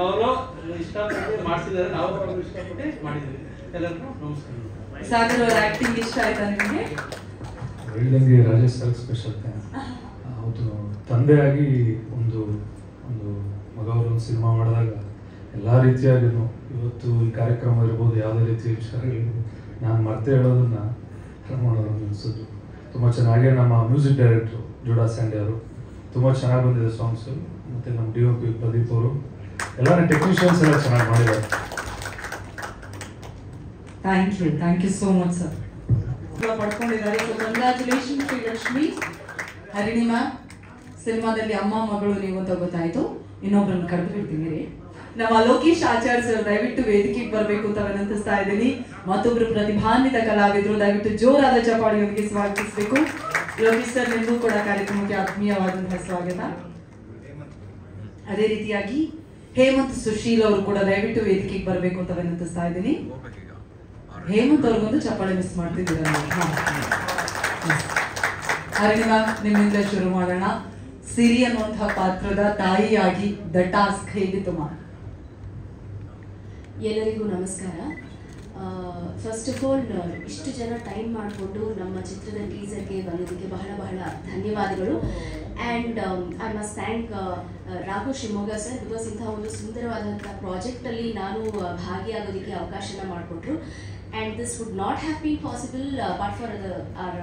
ಅವರು ಇಷ್ಟಪಟ್ಟು ಮಾಡಿಸಿದ್ದಾರೆ, ನಾವು ಅವರು ಇಷ್ಟಪಟ್ಟು ಮಾಡಿದ್ವಿ. ಎಲ್ಲರಿಗೂ ನಮಸ್ಕಾರ. ಸಾಗರ್ ಅವರ ಆಕ್ಟಿಂಗ್ ಇಷ್ಟ ಆಯ್ತಾ ನಿಮಗೆ? ಹೇಳಿದಂಗೆ ರಾಜೇಶ್ ಸರ್ ಸ್ಪೆಷಲ್ ಥ್ಯಾಂಕ್ಸ್. ಹೌದು, ತಂದೆಯಾಗಿ ಒಂದು ಮಗ ಅವರು ಸಿನಿಮಾ ಮಾಡಿದಾಗ ಎಲ್ಲ ರೀತಿಯಾಗಿಯೂ ಇವತ್ತು ಈ ಕಾರ್ಯಕ್ರಮ ಇರ್ಬೋದು, ಯಾವುದೇ ರೀತಿಯ ವಿಚಾರಗಳಿರ್ಬೋದು, ನಾನು ಮರ್ತೆ ಹೇಳೋದನ್ನ ಮಾಡೋದು ಅನಿಸೋದು ತುಂಬ ಚೆನ್ನಾಗಿ. ನಮ್ಮ ಮ್ಯೂಸಿಕ್ ಡೈರೆಕ್ಟ್ರು ಜುಡಾ ಸ್ಯಾಂಡೆ ಅವರು ತುಂಬ ಚೆನ್ನಾಗಿ ಬಂದಿದೆ ಸಾಂಗ್ಸು. ಮತ್ತು ನಮ್ಮ DOP ಪ್ರದೀಪ್ ಅವರು, ಎಲ್ಲ ಟೆಕ್ನಿಷಿಯನ್ಸ್ ಎಲ್ಲ ಚೆನ್ನಾಗಿ ಮಾಡಿದ್ದಾರೆ. Thank you so much sir. ಪಡ್ಕೊಂಡಿದ್ದಾರೆ. So congratulation Sri Lakshmi. Harini ma'am, ಸಿನಿಮಾದಲ್ಲಿ ಅಮ್ಮ ಮಗಳು ನೀವು ಅಂತ ಗೊತ್ತಾಯ್ತು. ಇನ್ನೊಬ್ರನ್ನ ಕರೆದು ಬಿಡ್ತೀನಿ ರೀ. ನಮ್ಮ ಲೋಕೇಶ್ ಆಚಾರ್ಯ ಸರ್ ದಯವಿಟ್ಟು ವೇದಿಕೆಗೆ ಬರಬೇಕು ಅಂತ ವಿನಂತಿಸ್ತಾ ಇದ್ದೀನಿ. ಮತ್ತೊಬ್ರು ಪ್ರತಿಭಾನ್ವಿತ ಕಲಾವಿದರು, ದಯವಿಟ್ಟು ಜೋರಾದ ಚಪ್ಪಾಳೆಯೊಂದಿಗೆ ಸ್ವಾಗತಿಸಬೇಕು. ಲೋಕೇಶ್ ಸರ್ ನಿಮಗೂ ಕೂಡ ಕಾರ್ಯಕ್ರಮಕ್ಕೆ ಆತ್ಮೀಯವಾದಂತಹ ಸ್ವಾಗತ. ಅದೇ ರೀತಿಯಾಗಿ ಹೇಮಂತ್ ಸುಶೀಲ್ ಅವರು ಕೂಡ ದಯವಿಟ್ಟು ವೇದಿಕೆಗೆ ಬರಬೇಕು ಅಂತ ವಿನಂತಿಸ್ತಾ ಇದ್ದೀನಿ. ಹೇಮಂತ್ ಅವ್ರಿಗೊಂದು ಚಪ್ಪಾಳೆ ಮಿಸ್ ಮಾಡ್ತಿದ್ದೀರ. ಹರಿಣಿ ಮ್ಯಾಮ್, ನಿಮ್ಮಿಂದ ಶುರು ಮಾಡೋಣ. ಸಿರಿ ಅನ್ನುವಂತಹ ಪಾತ್ರದ ತಾಯಿಯಾಗಿ ದ ಟಾಸ್ಕ್ ಹೇಗಿತ್ತು ಮ್ಯಾಮ್? ಎಲ್ಲರಿಗೂ ನಮಸ್ಕಾರ. ಫಸ್ಟ್ ಆಫ್ ಆಲ್ ಇಷ್ಟು ಜನ ಟೈಮ್ ಮಾಡಿಕೊಂಡು ನಮ್ಮ ಚಿತ್ರದ ಟೀಸರ್ಗೆ ಬಂದಿದ್ದಕ್ಕೆ ಬಹಳ ಬಹಳ ಧನ್ಯವಾದಗಳು. And I must thank Raghu Shivamogga sir, because ಇಂಥ ಒಂದು ಸುಂದರವಾದಂಥ ಪ್ರಾಜೆಕ್ಟಲ್ಲಿ ನಾನು ಭಾಗಿಯಾಗೋದಕ್ಕೆ ಅವಕಾಶನ ಮಾಡಿಕೊಟ್ರು. And this would not have been possible but for our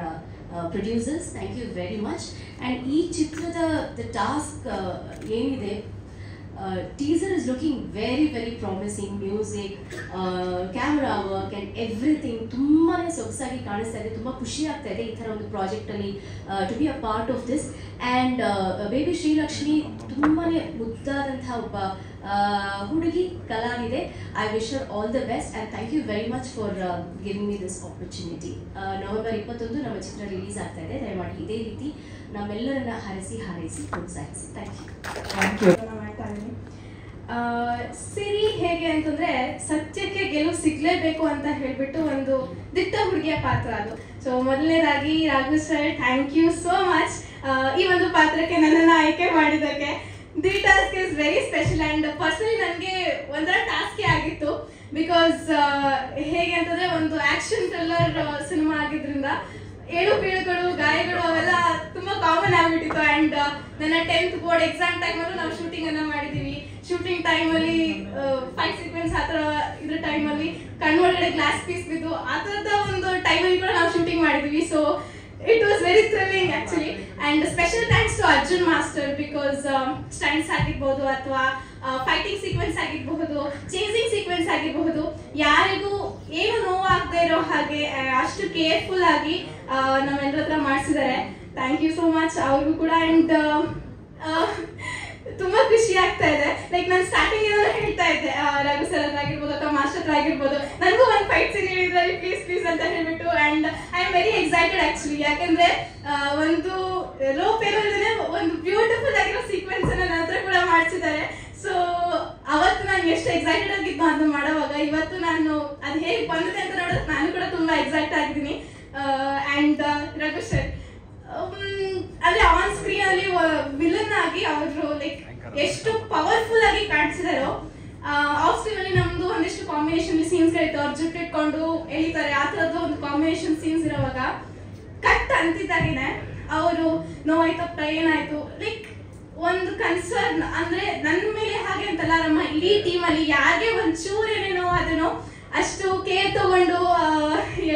producers. Thank you very much. And ಈ ಚಿತ್ರದ ದ ಟಾಸ್ಕ್ ಏನಿದೆ, teaser is looking very very promising. Music, camera work and everything ತುಂಬಾನೇ ಸೊಗಸಾಗಿ ಕಾಣಿಸ್ತಾ ಇದೆ. ತುಂಬ ಖುಷಿ ಆಗ್ತಾ ಇದೆ ಈ ಥರ ಒಂದು ಪ್ರಾಜೆಕ್ಟಲ್ಲಿ to be a part of this. And baby Srilakshmi ತುಂಬಾನೇ ಮುದ್ದಾದಂಥ ಒಬ್ಬ ಹುಡುಗಿ ಕಲಾವಿದೆ. I wish her all the best and thank you very much for giving me this opportunity. November 21 ನಮ್ಮ ಚಿತ್ರ ರಿಲೀಸ್ ಆಗ್ತಾ ಇದೆ. ದಯಮಾಡಿ ಇದೇ ರೀತಿ ನಮ್ಮೆಲ್ಲರನ್ನ ಹಾರೈಸಿ ಪ್ರೋತ್ಸಾಹಿಸಿ. Thank you. ಸಿರಿ ಹೇಗೆ ಅಂತಂದ್ರೆ ಸತ್ಯಕ್ಕೆ ಗೆಲುವು ಸಿಗ್ಲೇಬೇಕು ಅಂತ ಹೇಳ್ಬಿಟ್ಟು ಒಂದು ದಿಟ್ಟ ಹುಡುಗಿಯ ಪಾತ್ರ ಅದು. ಸೊ ಮೊದಲನೇದಾಗಿ Raghu sir, thank you so much ಈ ಒಂದು ಪಾತ್ರಕ್ಕೆ ನನ್ನನ್ನು ಆಯ್ಕೆ ಮಾಡಿದ್ದಕ್ಕೆ. The task is very special and personally ನನಗೆ ಒಂಥರ ಟಾಸ್ಕೇ ಆಗಿತ್ತು. ಬಿಕಾಸ್ ಹೇಗೆ ಅಂತಂದರೆ ಒಂದು ಆ್ಯಕ್ಷನ್ ಥ್ರಿಲ್ಲರ್ ಸಿನಿಮಾ ಆಗಿದ್ರಿಂದ ಏಳು ಬೀಳುಗಳು ಗಾಯಗಳು ಅವೆಲ್ಲ ತುಂಬಾ ಕಾಮನ್ ಆಗ್ಬಿಟ್ಟಿತ್ತು. ಅಂಡ್ ನನ್ನ 10th ಬೋರ್ಡ್ ಎಕ್ಸಾಮ್ ಟೈಮಲ್ಲೂ ನಾವು ಶೂಟಿಂಗ್ ಅನ್ನ ಮಾಡಿದೀವಿ. ಶೂಟಿಂಗ್ ಟೈಮಲ್ಲಿ ಫೈಟ್ ಸೀಕ್ವೆನ್ಸ್ ಆ ಥರ ಇದ್ರ ಟೈಮಲ್ಲಿ ಕಣ್ಣೊಳಗಡೆ ಗ್ಲಾಸ್ ಪೀಸ್ ಬಿದ್ದು ಆ ಥರದ ಒಂದು ಟೈಮಲ್ಲಿ ಕೂಡ ನಾವು ಶೂಟಿಂಗ್ ಮಾಡಿದ್ವಿ. So it was very thrilling actually, and special thanks to Arjun Master because stunts ಆಗಿರಬಹುದು ಅಥವಾ ಫೈಟಿಂಗ್ ಸೀಕ್ವೆನ್ಸ್ ಆಗಿರಬಹುದು, ಚೇಸಿಂಗ್ ಸೀಕ್ವೆನ್ಸ್ ಆಗಿರಬಹುದು, ಯಾರಿಗೂ ಏನು ನೋವಾಗದೇ ಇರೋ ಹಾಗೆ ಅಷ್ಟು ಕೇರ್ಫುಲ್ ಆಗಿ ನಮ್ಮೆಲ್ಲರ ಹತ್ರ ಮಾಡಿಸಿದ್ದಾರೆ. ಥ್ಯಾಂಕ್ ಯು ಸೋ ಮಚ್ ಅವ್ರಿಗೂ ಕೂಡ. ಅಂಡ್ ತುಂಬಾ ಖುಷಿ ಆಗ್ತಾ ಇದೆ. ಲೈಕ್ ನಾನು ಸ್ಟಾರ್ಟಿಂಗ್ ಏನೋ ಹೇಳ್ತಾ ಇದ್ದೆ, ರಘು ಸರ್ ಆಗಿರ್ಬೋದು ಅಥವಾ ಮಾಸ್ಟರ್ ಹತ್ರ ಆಗಿರ್ಬೋದು, ನನಗೂ ಒಂದು ಫೈಟ್ ಸೀನ್ ಹೇಳಿದ್ರಲ್ಲಿ ಪ್ಲೀಸ್ ಪ್ಲೀಸ್ ಅಂತ ಹೇಳ್ಬಿಟ್ಟು. And I am very excited actually, ಯಾಕಂದ್ರೆ ಒಂದು ರೋಪ್ ಏನೋ ಇಲ್ಲದೆ ಒಂದು ಬ್ಯೂಟಿಫುಲ್ ಆಗಿರೋ ಸೀಕ್ವೆನ್ಸ್ ಅನ್ನ ನನ್ನ ಹತ್ರ ಕೂಡ ಮಾಡಿಸಿದ್ದಾರೆ. ಸೊ ಅವತ್ತು ನಾನು ಎಷ್ಟು ಎಕ್ಸೈಟೆಡ್ ಆಗಿದ್ದು ಅದನ್ನ ಮಾಡೋವಾಗ, ಇವತ್ತು ನಾನು ಅದು ಹೇಗೆ ಬಂದಿದೆ ಅಂತ ನೋಡೋದಕ್ಕೆ ನಾನು ಕೂಡ ತುಂಬಾ ಎಕ್ಸೈಟ್ ಆಗಿದ್ದೀನಿ. ಅಂಡ್ ರಘು ಸರ್ ಅದೇ ಆನ್ ಸ್ಕ್ರೀನ್ ಅಲ್ಲಿ ವಿಲನ್ ಆಗಿ ಅವರು ಲೈಕ್ ಎಷ್ಟು ಪವರ್ಫುಲ್ ಆಗಿ ಕಾಣಿಸಿದಾರೋ, ಆಫ್ ಸ್ಕ್ರೀನ್ ಅಲ್ಲಿ ನಮ್ದು ಒಂದಿಷ್ಟು ಕಾಂಬಿನೇಷನ್ ಸೀನ್ಸ್ ಗಳಿತ್ತು. ಅವ್ರು ಜುಟ್ಟು ಇಟ್ಕೊಂಡು ಎಳಿತಾರೆ, ಆ ತರದ್ದು ಒಂದು ಕಾಂಬಿನೇಷನ್ ಸೀನ್ಸ್ ಇರೋವಾಗ ಕಟ್ ಅಂತಿದ್ದಾಗಿದೆ ಅವರು ನೋವಾಯ್ತಪ್ಪ ಏನಾಯ್ತು, ಲೈಕ್ ಒಂದು ಕನ್ಸರ್ನ್ ಅಂದ್ರೆ ನನ್ನ ಮೇಲೆ ಹಾಗೆ ಅಂತಲ್ಲ, ನಮ್ಮ ಇಡೀ ಟೀಮ್ ಅಲ್ಲಿ ಯಾರಿಗೆ ಒಂಚೂರು ಏನೇನೋ ಅದನ್ನು ಅಷ್ಟು ಕೇರ್ ತಗೊಂಡು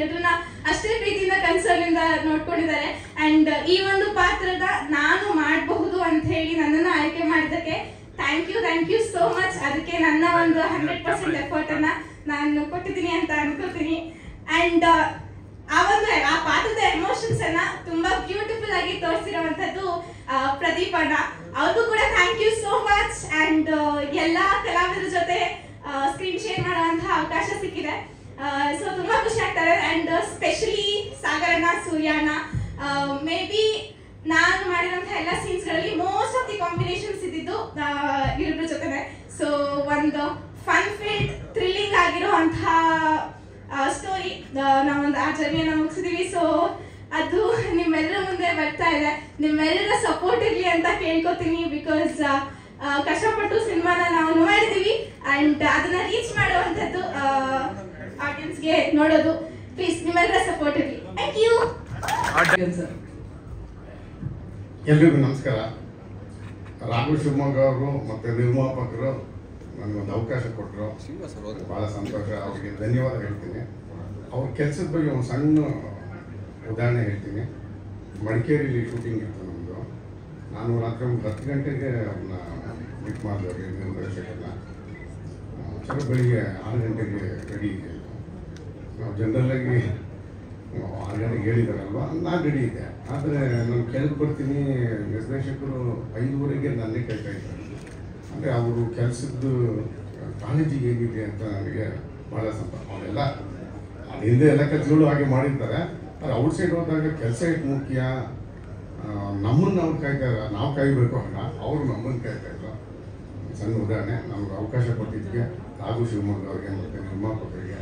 ಎಲ್ರನ್ನ ಅಷ್ಟೇ ಪ್ರೀತಿಯಿಂದ ಕನ್ಸರ್ನ್ ಇಂದ ನೋಡ್ಕೊಂಡಿದ್ದಾರೆ. ಅಂಡ್ ಈ ಒಂದು ಪಾತ್ರದ ನಾನು ಮಾಡಬಹುದು ಅಂತ ಹೇಳಿ ನನ್ನನ್ನು ಆಯ್ಕೆ ಮಾಡಿದ್ದಕ್ಕೆ ಥ್ಯಾಂಕ್ ಯು ಸೋ ಮಚ್. ಅದಕ್ಕೆ ನನ್ನ ಒಂದು 100% ಎಫರ್ಟ್ ಅನ್ನ ನಾನು ಕೊಟ್ಟಿದ್ದೀನಿ ಅಂತ ಅನ್ಕೋತೀನಿ. ಅಂಡ್ ಆ ಪಾತ್ರದ ಎಮೋಷನ್ಸ್ ಅನ್ನ ತುಂಬಾ ಬ್ಯೂಟಿಫುಲ್ ಆಗಿ ತೋರಿಸಿರುವಂತದ್ದು ಪ್ರದೀಪ್ ಅಣ್ಣ, ಅವ್ರಿಗೂ ಕೂಡ thank you so much. And ಎಲ್ಲಾ ಕಲಾವಿದರ ಜೊತೆ ಸ್ಕ್ರೀನ್ ಶೇರ್ ಮಾಡುವಂತಹ ಅವಕಾಶ ಸಿಕ್ಕಿದೆ. ಸೊ ತುಂಬಾ ಖುಷಿ ಆಗ್ತಾರೆ. ಅಂಡ್ ಸ್ಪೆಷಲಿ ಸಾಗರಣ್ಣ, ಸೂರ್ಯಣ್ಣ, ಮೇ ಬಿ ನಾನು ಮಾಡಿರುವಂತಹ ಎಲ್ಲ ಸೀನ್ಸ್ ಗಳಲ್ಲಿ ಮೋಸ್ಟ್ ಆಫ್ ದಿ ಕಾಂಬಿನೇಷನ್ಸ್ ಇದ್ದಿದ್ದು ಇವರಿಬ್ಬರ ಜೊತೆನೆ. ಸೊ ಒಂದು ಫನ್ ಫೀಲ್ಡ್ ಥ್ರಿಲ್ಲಿಂಗ್ ಆಗಿರುವಂತಹ ಸ್ಟೋರಿ ನಾವೊಂದು ಆ ಜರ್ನಿಯನ್ನ ಮುಗಿಸಿದೀವಿ. ಸೊ ಅದು ನಿಮ್ಮೆಲ್ಲರ ಮುಂದೆ ಬರ್ತಾ ಇದೆ, ನಿಮ್ಮೆಲ್ಲರ ಸಪೋರ್ಟ್ ಇರ್ಲಿ ಅಂತ ಕೇಳ್ಕೊತೀನಿ. ಬಿಕಾಸ್ ಕಷ್ಟಪಟ್ಟು ಸಿನಿಮಾನ ನಾವು ಮಾಡಿದೀವಿ ಅಂಡ್ ಅದನ್ನ ರೀಚ್ ಮಾಡುವಂಥದ್ದು ಆಡಿಯನ್ಸ್ಗೆ ನೋಡೋದು. ಪ್ಲೀಸ್ ನಿಮ್ಮೆಲ್ಲರ ಸಪೋರ್ಟ್ ಇರಲಿ. Thank you. ಎಲ್ರಿಗೂ ನಮಸ್ಕಾರ. ರಾಘು ಶಿವಮೊಗ್ಗ ಅವರು ಮತ್ತು ನಿರ್ಮಾಪಕರು ನನಗೊಂದು ಅವಕಾಶ ಕೊಟ್ಟರು, ಭಾಳ ಸಂತೋಷ. ಅವರಿಗೆ ಧನ್ಯವಾದ ಹೇಳ್ತೀನಿ. ಅವ್ರ ಕೆಲಸದ ಬಗ್ಗೆ ಒಂದು ಸಣ್ಣ ಉದಾಹರಣೆ ಹೇಳ್ತೀನಿ. ಮಡಿಕೇರಿಲಿ ಶೂಟಿಂಗ್ ಇತ್ತು ನಮ್ಮದು. ನಾನು ರಾತ್ರಿ ಒಂದು 10 ಗಂಟೆಗೆ ಅವ್ರನ್ನ ಮೀಟ್ ಮಾಡಿದವ್ರಿಗೆ ನಿರ್ದೇಶಕರನ್ನ. ಚಲೋ ಬೆಳಿಗ್ಗೆ 6 ಗಂಟೆಗೆ ರೆಡಿ ಇದೆ. ನಾವು ಜನರಲ್ಲಾಗಿ 6 ಗಂಟೆಗೆ ಹೇಳಿದಾರಲ್ವ, ನಾನು ರೆಡಿ ಇದೆ. ಆದರೆ ನಾನು ಕೆಳಗೆ ಬರ್ತೀನಿ, ನಿರ್ದೇಶಕರು 5:15ಗೆ ನನ್ನೇ ಕೇಳ್ತಾ ಇದ್ದಾರೆ. ಅಂದರೆ ಅವರು ಕೆಲಸದ್ದು ಕಾಳಜಿ ಹೇಗಿದೆ ಅಂತ ನನಗೆ ಭಾಳ ಸಂತೋಷ. ಅವರೆಲ್ಲ ಅದು ಹಿಂದೆ ಎಲ್ಲ ಕೆಲಸಗಳು ಹಾಗೆ ಮಾಡಿರ್ತಾರೆ. ಆದರೆ ಔಟ್ಸೈಡ್ ಹೋದಾಗ ಕೆಲಸ ಎಷ್ಟು ಮುಖ್ಯ, ನಮ್ಮನ್ನು ಅವ್ರು ಕಾಯ್ತಾರೆ, ನಾವು ಕಾಯಬೇಕು ಅಲ್ಲ, ಅವರು ನಮ್ಮನ್ನು ಕಾಯ್ತಾ ಇದ್ರು. ಸಣ್ಣ ಉದಾಹರಣೆ. ನಮ್ಗೆ ಅವಕಾಶ ಕೊಟ್ಟಿದ್ದಕ್ಕೆ ರಾಘು ಶಿವಮೊಗ್ಗ ಅವರಿಗೆ ಮತ್ತು ನಿರ್ಮಾಪಕರಿಗೆ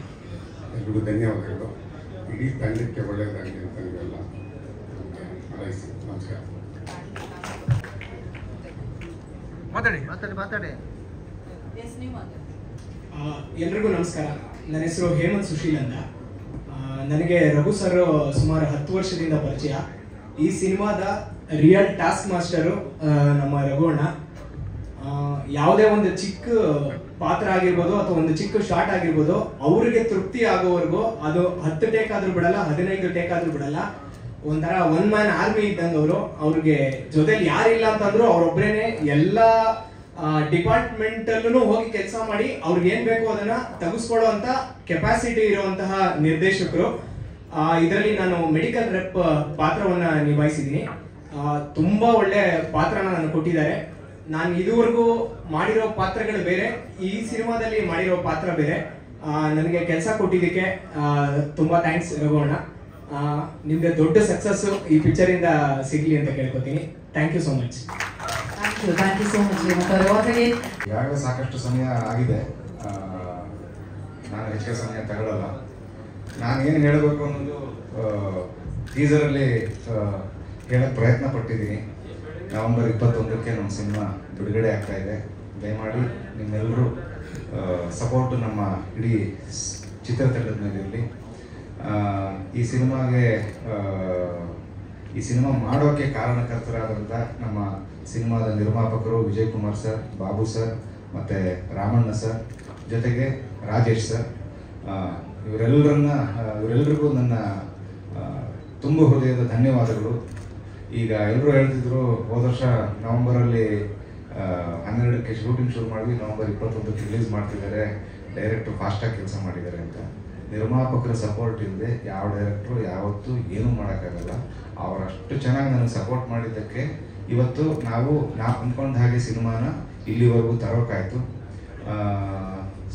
ಎಲ್ರಿಗೂ ಧನ್ಯವಾದಗಳು. ಇಡೀ ತಂಡಕ್ಕೆ ಒಳ್ಳೆಯದಾಗಲಿ ಅಂತ ನೀವೆಲ್ಲ ನಮಗೆ ಹಾರೈಸಿ. ನಮಸ್ಕಾರ. ಎಲ್ರಿಗೂ ನಮಸ್ಕಾರ. ನನ್ನ ಹೆಸರು ಹೇಮಂತ್ ಸುಶೀಲ್ ಅಂತ. ನನಗೆ ರಘು ಸರ್ ಸುಮಾರು 10 ವರ್ಷದಿಂದ ಪರಿಚಯ. ಈ ಸಿನಿಮಾದ ರಿಯಲ್ ಟಾಸ್ಕ್ ಮಾಸ್ಟರು ನಮ್ಮ ರಘು ಅಣ್ಣ. ಯಾವುದೇ ಒಂದು ಚಿಕ್ಕ ಪಾತ್ರ ಆಗಿರ್ಬೋದು ಅಥವಾ ಒಂದು ಚಿಕ್ಕ ಶಾಟ್ ಆಗಿರ್ಬೋದು, ಅವರಿಗೆ ತೃಪ್ತಿ ಆಗೋವರೆಗೂ ಅದು 10 ಟೇಕ್ ಆದ್ರೂ ಬಿಡಲ್ಲ, 15 ಟೇಕ್ ಆದ್ರೂ ಬಿಡಲ್ಲ. ಒಂಥರ 1 ಮ್ಯಾನ್ ಆರ್ಮಿ ಇದ್ದಂಗೆ ಅವರು. ಅವ್ರಿಗೆ ಜೊತೆಲಿ ಯಾರಿಲ್ಲ ಅಂತಂದ್ರು ಅವರೊಬ್ಬರೇನೆ ಎಲ್ಲ ಡಿಪಾರ್ಟ್ಮೆಂಟ್ ಅಲ್ಲೂ ಹೋಗಿ ಕೆಲಸ ಮಾಡಿ ಅವ್ರಿಗೆ ಏನ್ ಬೇಕು ಅದನ್ನ ತೆಗೆಸ್ಕೊಳ್ಳುವಂತ ಕೆಪಾಸಿಟಿ ಇರುವಂತಹ ನಿರ್ದೇಶಕರು. ಇದರಲ್ಲಿ ನಾನು ಮೆಡಿಕಲ್ ರೆಪ್ ಪಾತ್ರವನ್ನ ನಿಭಾಯಿಸಿದ್ದೀನಿ. ತುಂಬಾ ಒಳ್ಳೆ ಪಾತ್ರನ ನಾನು ಕೊಟ್ಟಿದ್ದಾರೆ. ನಾನು ಇದುವರೆಗೂ ಮಾಡಿರೋ ಪಾತ್ರಗಳು ಬೇರೆ, ಈ ಸಿನಿಮಾದಲ್ಲಿ ಮಾಡಿರೋ ಪಾತ್ರ ಬೇರೆ. ನನಗೆ ಕೆಲಸ ಕೊಟ್ಟಿದ್ದಕ್ಕೆ ತುಂಬಾ ಥ್ಯಾಂಕ್ಸ್ ರಘು ಅಣ್ಣ. ನಿಮ್ಗೆ ದೊಡ್ಡ ಸಕ್ಸಸ್ ಈ ಪಿಕ್ಚರ್ ಇಂದ ಸಿಗ್ಲಿ ಅಂತ ಕೇಳ್ಕೊತೀನಿ. Thank you so much. ಈಗಾಗಲೇ ಸಾಕಷ್ಟು ಸಮಯ ಆಗಿದೆ, ನಾನು ಹೆಚ್ಚಿಗೆ ಸಮಯ ತಗೊಳ್ಳಲ್ಲ. ನಾನು ಏನು ಹೇಳಬೇಕು ಅನ್ನೋದು ಟೀಸರಲ್ಲಿ ಹೇಳಕ್ಕೆ ಪ್ರಯತ್ನ ಪಟ್ಟಿದ್ದೀನಿ. ನವೆಂಬರ್ 21ಕ್ಕೆ ನಮ್ಮ ಸಿನಿಮಾ ಬಿಡುಗಡೆ ಆಗ್ತಾ ಇದೆ. ದಯಮಾಡಿ ನಿಮ್ಮೆಲ್ಲರೂ ಸಪೋರ್ಟು ನಮ್ಮ ಇಡೀ ಚಿತ್ರತಂಡದ ಮೇಲೆ ಇರಲಿ. ಈ ಸಿನಿಮಾ ಮಾಡೋಕ್ಕೆ ಕಾರಣಕರ್ತರಾದಂಥ ನಮ್ಮ ಸಿನಿಮಾದ ನಿರ್ಮಾಪಕರು ವಿಜಯ್ ಕುಮಾರ್ ಸರ್, ಬಾಬು ಸರ್ ಮತ್ತು ರಾಮಣ್ಣ ಸರ್, ಜೊತೆಗೆ ರಾಜೇಶ್ ಸರ್, ಇವರೆಲ್ಲರಿಗೂ ನನ್ನ ತುಂಬ ಹೃದಯದ ಧನ್ಯವಾದಗಳು. ಈಗ ಎಲ್ಲರೂ ಹೇಳ್ತಿದ್ರು ಹೋದ ವರ್ಷ ನವಂಬರಲ್ಲಿ 12ಕ್ಕೆ ಶೂಟಿಂಗ್ ಶುರು ಮಾಡಿ ನವಂಬರ್ 21ಕ್ಕೆ ರಿಲೀಸ್ ಮಾಡ್ತಿದ್ದಾರೆ, ಡೈರೆಕ್ಟ್ರು ಫಾಸ್ಟಾಗಿ ಕೆಲಸ ಮಾಡಿದ್ದಾರೆ ಅಂತ. ನಿರ್ಮಾಪಕರ ಸಪೋರ್ಟ್ ಇಲ್ಲದೆ ಯಾವ ಡೈರೆಕ್ಟ್ರು ಯಾವತ್ತೂ ಏನೂ ಮಾಡೋಕ್ಕಾಗಲ್ಲ. ಅವರಷ್ಟು ಚೆನ್ನಾಗಿ ನನಗೆ ಸಪೋರ್ಟ್ ಮಾಡಿದ್ದಕ್ಕೆ ಇವತ್ತು ನಾವು ಅಂದ್ಕೊಂಡ ಹಾಗೆ ಸಿನಿಮಾನ ಇಲ್ಲಿವರೆಗೂ ತರೋಕ್ಕಾಯ್ತು.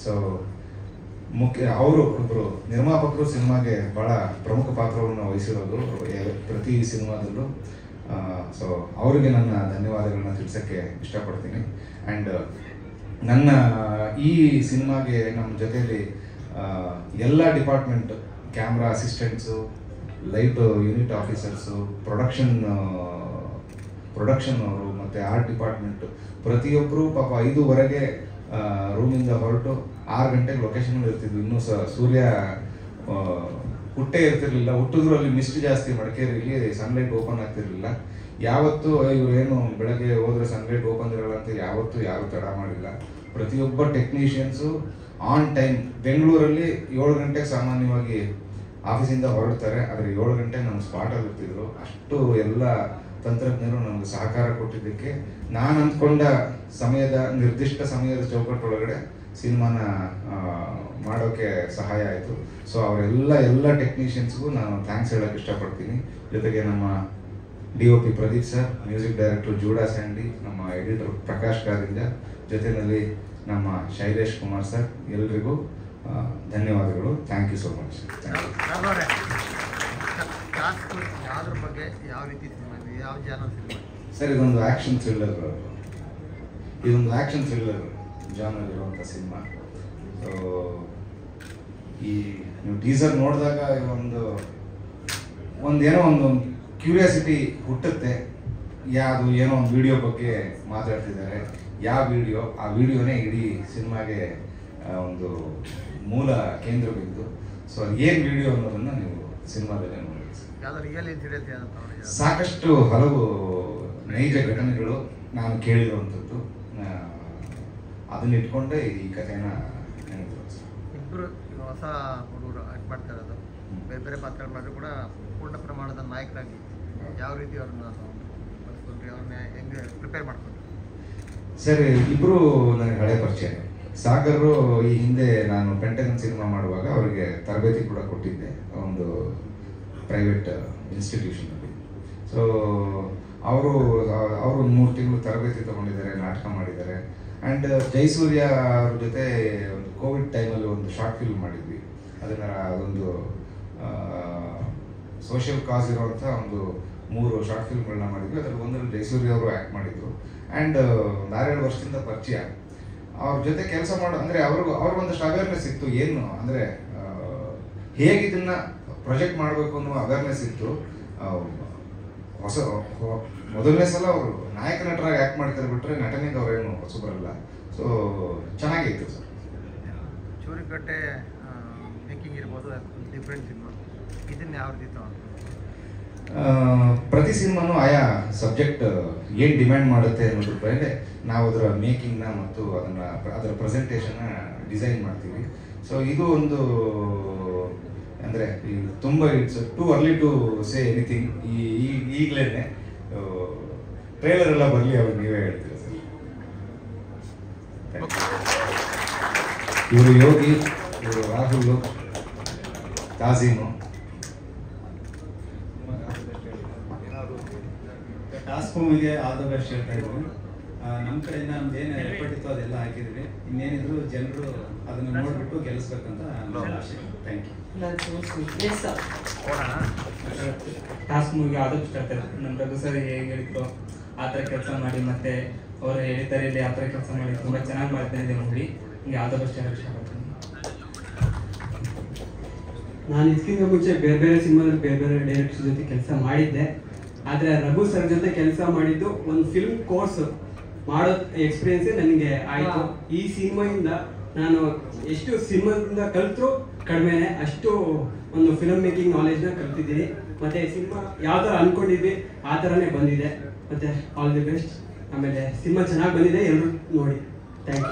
ಸೊ ಅವರು ಒಬ್ಬರು ನಿರ್ಮಾಪಕರು ಸಿನಿಮಾಗೆ ಭಾಳ ಪ್ರಮುಖ ಪಾತ್ರವನ್ನು ವಹಿಸಿರೋದು ಪ್ರತಿ ಸಿನಿಮಾದಲ್ಲೂ. ಸೊ ಅವರಿಗೆ ನನ್ನ ಧನ್ಯವಾದಗಳನ್ನ ತಿಳಿಸೋಕ್ಕೆ ಇಷ್ಟಪಡ್ತೀನಿ. ಆ್ಯಂಡ್ ನನ್ನ ಈ ಸಿನಿಮಾಗೆ ನಮ್ಮ ಜೊತೆಯಲ್ಲಿ ಎಲ್ಲ department, camera assistants, light unit officers, production ಅವರು ಮತ್ತು ಆರ್ಟ್ ಡಿಪಾರ್ಟ್ಮೆಂಟ್ ಪ್ರತಿಯೊಬ್ಬರು ಪಾಪ 5:15 ರೂಮಿಂದ ಹೊರಟು 6 ಗಂಟೆಗೆ ಲೊಕೇಶನ್ಗಳು ಇರ್ತಿದ್ವಿ. ಇನ್ನೂ ಸೂರ್ಯ ಹುಟ್ಟೇ ಇರ್ತಿರ್ಲಿಲ್ಲ. ಹುಟ್ಟಿದ್ರು ಅಲ್ಲಿ ಮಿಸ್ಟ್ ಜಾಸ್ತಿ, ಮಡಿಕೇರಿಯಲ್ಲಿ ಸನ್ಲೈಟ್ ಓಪನ್ ಆಗ್ತಿರ್ಲಿಲ್ಲ. ಯಾವತ್ತೂ ಇವರೇನು ಬೆಳಗ್ಗೆ ಹೋದ್ರೆ ಸನ್ಲೈಟ್ ಓಪನ್ ಇರಲ್ಲ ಅಂತ ಯಾವತ್ತೂ ಯಾರು ತಡ ಮಾಡಿಲ್ಲ. ಪ್ರತಿಯೊಬ್ಬ ಟೆಕ್ನಿಷಿಯನ್ಸು ಆನ್ ಟೈಮ್. ಬೆಂಗಳೂರಲ್ಲಿ 7 ಗಂಟೆಗೆ ಸಾಮಾನ್ಯವಾಗಿ ಆಫೀಸಿಂದ ಹೊರಡ್ತಾರೆ, ಆದರೆ 7 ಗಂಟೆಗೆ ನಮ್ಮ ಸ್ಪಾಟಲ್ಲಿ ಇರ್ತಿದ್ರು. ಅಷ್ಟು ಎಲ್ಲ ತಂತ್ರಜ್ಞರು ನಮಗೆ ಸಹಕಾರ ಕೊಟ್ಟಿದ್ದಕ್ಕೆ ನಾನು ಅಂದ್ಕೊಂಡ ನಿರ್ದಿಷ್ಟ ಸಮಯದ ಚೌಕಟ್ಟೊಳಗಡೆ ಸಿನಿಮಾನ ಮಾಡೋಕ್ಕೆ ಸಹಾಯ ಆಯಿತು. ಸೊ ಎಲ್ಲ ಟೆಕ್ನಿಷಿಯನ್ಸ್ಗೂ ನಾನು ಥ್ಯಾಂಕ್ಸ್ ಹೇಳೋಕ್ಕೆ ಇಷ್ಟಪಡ್ತೀನಿ. ಜೊತೆಗೆ ನಮ್ಮ DOP Pradeep sir, music director Judah Sandy, ನಮ್ಮ ಎಡಿಟರ್ ಪ್ರಕಾಶ್ ಕಾರಿಂದ, ಜೊತೆಯಲ್ಲಿ ನಮ್ಮ ಶೈಲೇಶ್ ಕುಮಾರ್ ಸರ್, ಎಲ್ರಿಗೂ ಧನ್ಯವಾದಗಳು. Thank you so much. ಯಾವ್ದ್ರ ಬಗ್ಗೆ ಯಾವ ರೀತಿ ಸಿನಿಮಾ ಇದೆ, ಯಾವ ಜಾನರ್ ಸಿನಿಮಾ? ಸರ್, ಇದೊಂದು ಆ್ಯಕ್ಷನ್ ಥ್ರಿಲ್ಲರ್ ಜಾನರ್ ಇರುವಂಥ ಸಿನಿಮಾ. ಸೊ ನೀವು ಟೀಸರ್ ನೋಡಿದಾಗ ಏನೋ ಒಂದು ಕ್ಯೂರಿಯಾಸಿಟಿ ಹುಟ್ಟುತ್ತೆ. ಏನೋ ಒಂದು ವಿಡಿಯೋ ಬಗ್ಗೆ ಮಾತಾಡ್ತಿದ್ದಾರೆ. ಯಾವ ವಿಡಿಯೋ? ಆ ವಿಡಿಯೋನೇ ಇಡೀ ಸಿನಿಮಾಗೆ ಒಂದು ಮೂಲ ಕೇಂದ್ರ ಬಿಂದು. ಸೊ ಏನು ವಿಡಿಯೋ ಅನ್ನೋದನ್ನು ನೀವು ಸಿನಿಮಾದಲ್ಲೇ ನೋಡಿ. ಸಾಕಷ್ಟು ಹಲವು ನೈಜ ಘಟನೆಗಳು ನಾನು ಕೇಳಿರುವಂಥದ್ದು, ಅದನ್ನ ಇಟ್ಕೊಂಡೆ ಈ ಕಥೆನ ಇಬ್ಬರು ಹೊಸ ಹುಡುಗರು ಆಕ್ಟ್ ಮಾಡ್ತಾ ಇರೋದು, ಬೇರೆ ಬೇರೆ ಪಾತ್ರಗಳು ಮಾಡಿದ್ರು ಕೂಡ ಪೂರ್ಣ ಪ್ರಮಾಣದ ನಾಯಕರಾಗಿ ಯಾವ ರೀತಿ ಅವ್ರನ್ನ ಬಳಸ್ಕೊಂಡ್ರಿ, ಅವ್ರನ್ನ ಹೆಂಗೆ ಪ್ರಿಪೇರ್ ಮಾಡ್ಕೊಂಡ್ರಿ? ಸರ್, ಇಬ್ಬರು ನನಗೆ ಹಳೆ ಪರಿಚಯ. ಸಾಗರ್ ಈ ಹಿಂದೆ ನಾನು ಪೆಂಟಗನ್ ಸಿನಿಮಾ ಮಾಡುವಾಗ ಅವರಿಗೆ ತರಬೇತಿ ಕೂಡ ಕೊಟ್ಟಿದ್ದೆ ಒಂದು ಪ್ರೈವೇಟ್ ಇನ್ಸ್ಟಿಟ್ಯೂಷನಲ್ಲಿ. ಸೊ ಅವರು 3 ತಿಂಗಳು ತರಬೇತಿ ತಗೊಂಡಿದ್ದಾರೆ, ನಾಟಕ ಮಾಡಿದ್ದಾರೆ. ಆ್ಯಂಡ್ ಜಯಸೂರ್ಯ ಅವ್ರ ಜೊತೆ ಒಂದು ಕೋವಿಡ್ ಟೈಮಲ್ಲಿ ಒಂದು ಶಾರ್ಟ್ ಫಿಲ್ಮ್ ಮಾಡಿದ್ವಿ. ಅದೊಂದು ಸೋಷಿಯಲ್ ಕಾಸ್ ಇರುವಂಥ ಒಂದು 3 ಶಾರ್ಟ್ ಫಿಲ್ಮ್ಗಳನ್ನ ಮಾಡಿದ್ವಿ. ಅದರಲ್ಲಿ ಒಂದರಲ್ಲಿ ಜಯಸೂರ್ಯ ಅವರು ಆ್ಯಕ್ಟ್ ಮಾಡಿದ್ರು. ಆ್ಯಂಡ್ 6-7 ವರ್ಷದಿಂದ ಪರಿಚಯ. ಅವ್ರ ಜೊತೆ ಕೆಲಸ ಅಂದರೆ ಅವ್ರಿಗೊಂದಷ್ಟು ಅವೇರ್ನೆಸ್ ಇತ್ತು. ಏನು ಅಂದರೆ ಹೇಗೆ ಇದನ್ನ ಪ್ರೊಜೆಕ್ಟ್ ಮಾಡಬೇಕು ಅನ್ನೋ ಅವೇರ್ನೆಸ್ ಇತ್ತು. ಮೊದಲನೇ ಸಲ ಅವರು ನಾಯಕ ನಟರಾಗಿ ಆ್ಯಕ್ಟ್ ಮಾಡ್ತಾರೆ ಬಿಟ್ಟರೆ ನಟನೆಗೆ ಅವರೇನು ಹೊಸಬರಲ್ಲ. ಸೊ ಚೆನ್ನಾಗಿತ್ತು ಸರ್. ಚೂರಿಕಟ್ಟೆ ಮೇಕಿಂಗ್ ಇರ್ಬೋದು, ಡಿಫ್ರೆಂಟ್ ಸಿನಿಮಾ, ಇದನ್ನ ಯಾವ ರೀತಿ ತಗೊಂಡು? ಪ್ರತಿ ಸಿನಿಮಾನು ಆಯಾ ಸಬ್ಜೆಕ್ಟ್ ಏನು ಡಿಮ್ಯಾಂಡ್ ಮಾಡುತ್ತೆ ಅನ್ನೋದ್ರ ಮೇಲೆ ನಾವು ಅದರ ಮೇಕಿಂಗ್ನ ಮತ್ತು ಅದರ ಪ್ರೆಸೆಂಟೇಷನ್ನ ಡಿಸೈನ್ ಮಾಡ್ತೀವಿ. ಸೊ ಇದು ಒಂದು ಅಂದರೆ ತುಂಬ it's too early to say anything. ಈಗಲೇ ಟ್ರೇಲರ್ ಎಲ್ಲ ಬರಲಿ, ಅವಾಗ ನೀವೇ ಹೇಳ್ತೀರ ಸರ್. ಇವರು ಯೋಗಿ, ಇವರು ರಾಹುಲ್, ತಾಜೀನು. ಟಾಸ್ಕ್ ಮೂವಿಗೆ ಆಲ್ ದ ಬೆಸ್ಟ್ ಹೇಳ್ತಾ ಇದ್ವಿ. ನಮ್ಮ ಕಡೆಯಿಂದ ನಮ್ದು ಏನು ಎಫರ್ಟ್ ಇತ್ತು ಅದೆಲ್ಲ ಹಾಕಿದ್ವಿ. ಇನ್ನೇನಿದ್ರು ಜನರು ಅದನ್ನು ನೋಡ್ಬಿಟ್ಟು ಗೆಲ್ಲಿಸ್ಬೇಕಂತ ಆಸೆ. Thank you. ಟಾಸ್ಕ್ ಮೂವಿಗೆ ಆಲ್ ದ ಬೆಸ್ಟ್ ಹೇಳ್ತಾ ಇದ್ವಿ. ನಮ್ಮ ರಘು ಸರ್ ಹೇಗೆ ಹೇಳಿದ್ರು ಆ ಥರ ಕೆಲಸ ಮಾಡಿ, ಮತ್ತೆ ಅವರು ಹೇಳಿದ್ದಾರೆ ಇಲ್ಲಿ ಆ ಥರ ಕೆಲಸ ಮಾಡಿ ತುಂಬ ಚೆನ್ನಾಗಿ ಮಾಡ್ತಾ ಇದ್ದೀವಿ ಮೂವಿ. ಹಿಂಗೆ ಆಲ್ ದ ಬೆಸ್ಟ್ ಹೇಳಕ್ಕೆ ಇಷ್ಟಪಡ್ತೀನಿ. ನಾನು ಇದಕ್ಕಿಂತ ಮುಂಚೆ ಬೇರೆ ಬೇರೆ ಸಿನಿಮಾದಲ್ಲಿ ಬೇರೆ ಬೇರೆ ಡೈರೆಕ್ಟರ್ ಜೊತೆ ಕೆಲಸ ಮಾಡಿದ್ದೆ. ಆದರೆ ರಘು ಸರ್ ಜೊತೆ ಕೆಲಸ ಮಾಡಿದ್ದು ಒಂದು ಫಿಲ್ಮ್ ಕೋರ್ಸ್ ಮಾಡೋ ಎಕ್ಸ್ಪೀರಿಯನ್ಸೇ ನನಗೆ ಆಯಿತು. ಈ ಸಿನಿಮಾಯಿಂದ ನಾನು ಎಷ್ಟು ಸಿನಿಮಾದಿಂದ ಕಲಿತರೂ ಕಡಿಮೆನೆ, ಅಷ್ಟು ಒಂದು ಫಿಲಮ್ ಮೇಕಿಂಗ್ ನಾಲೆಜ್ನ ಕಲ್ತಿದ್ದೀನಿ. ಮತ್ತು ಸಿನಿಮಾ ಯಾವ ಥರ ಅಂದ್ಕೊಂಡಿದ್ವಿ ಆ ಥರನೇ ಬಂದಿದೆ. ಮತ್ತು ಆಲ್ ದಿ ಬೆಸ್ಟ್. ಆಮೇಲೆ ಸಿನಿಮಾ ಚೆನ್ನಾಗಿ ಬಂದಿದೆ, ಎಲ್ಲರೂ ನೋಡಿ. Thank you.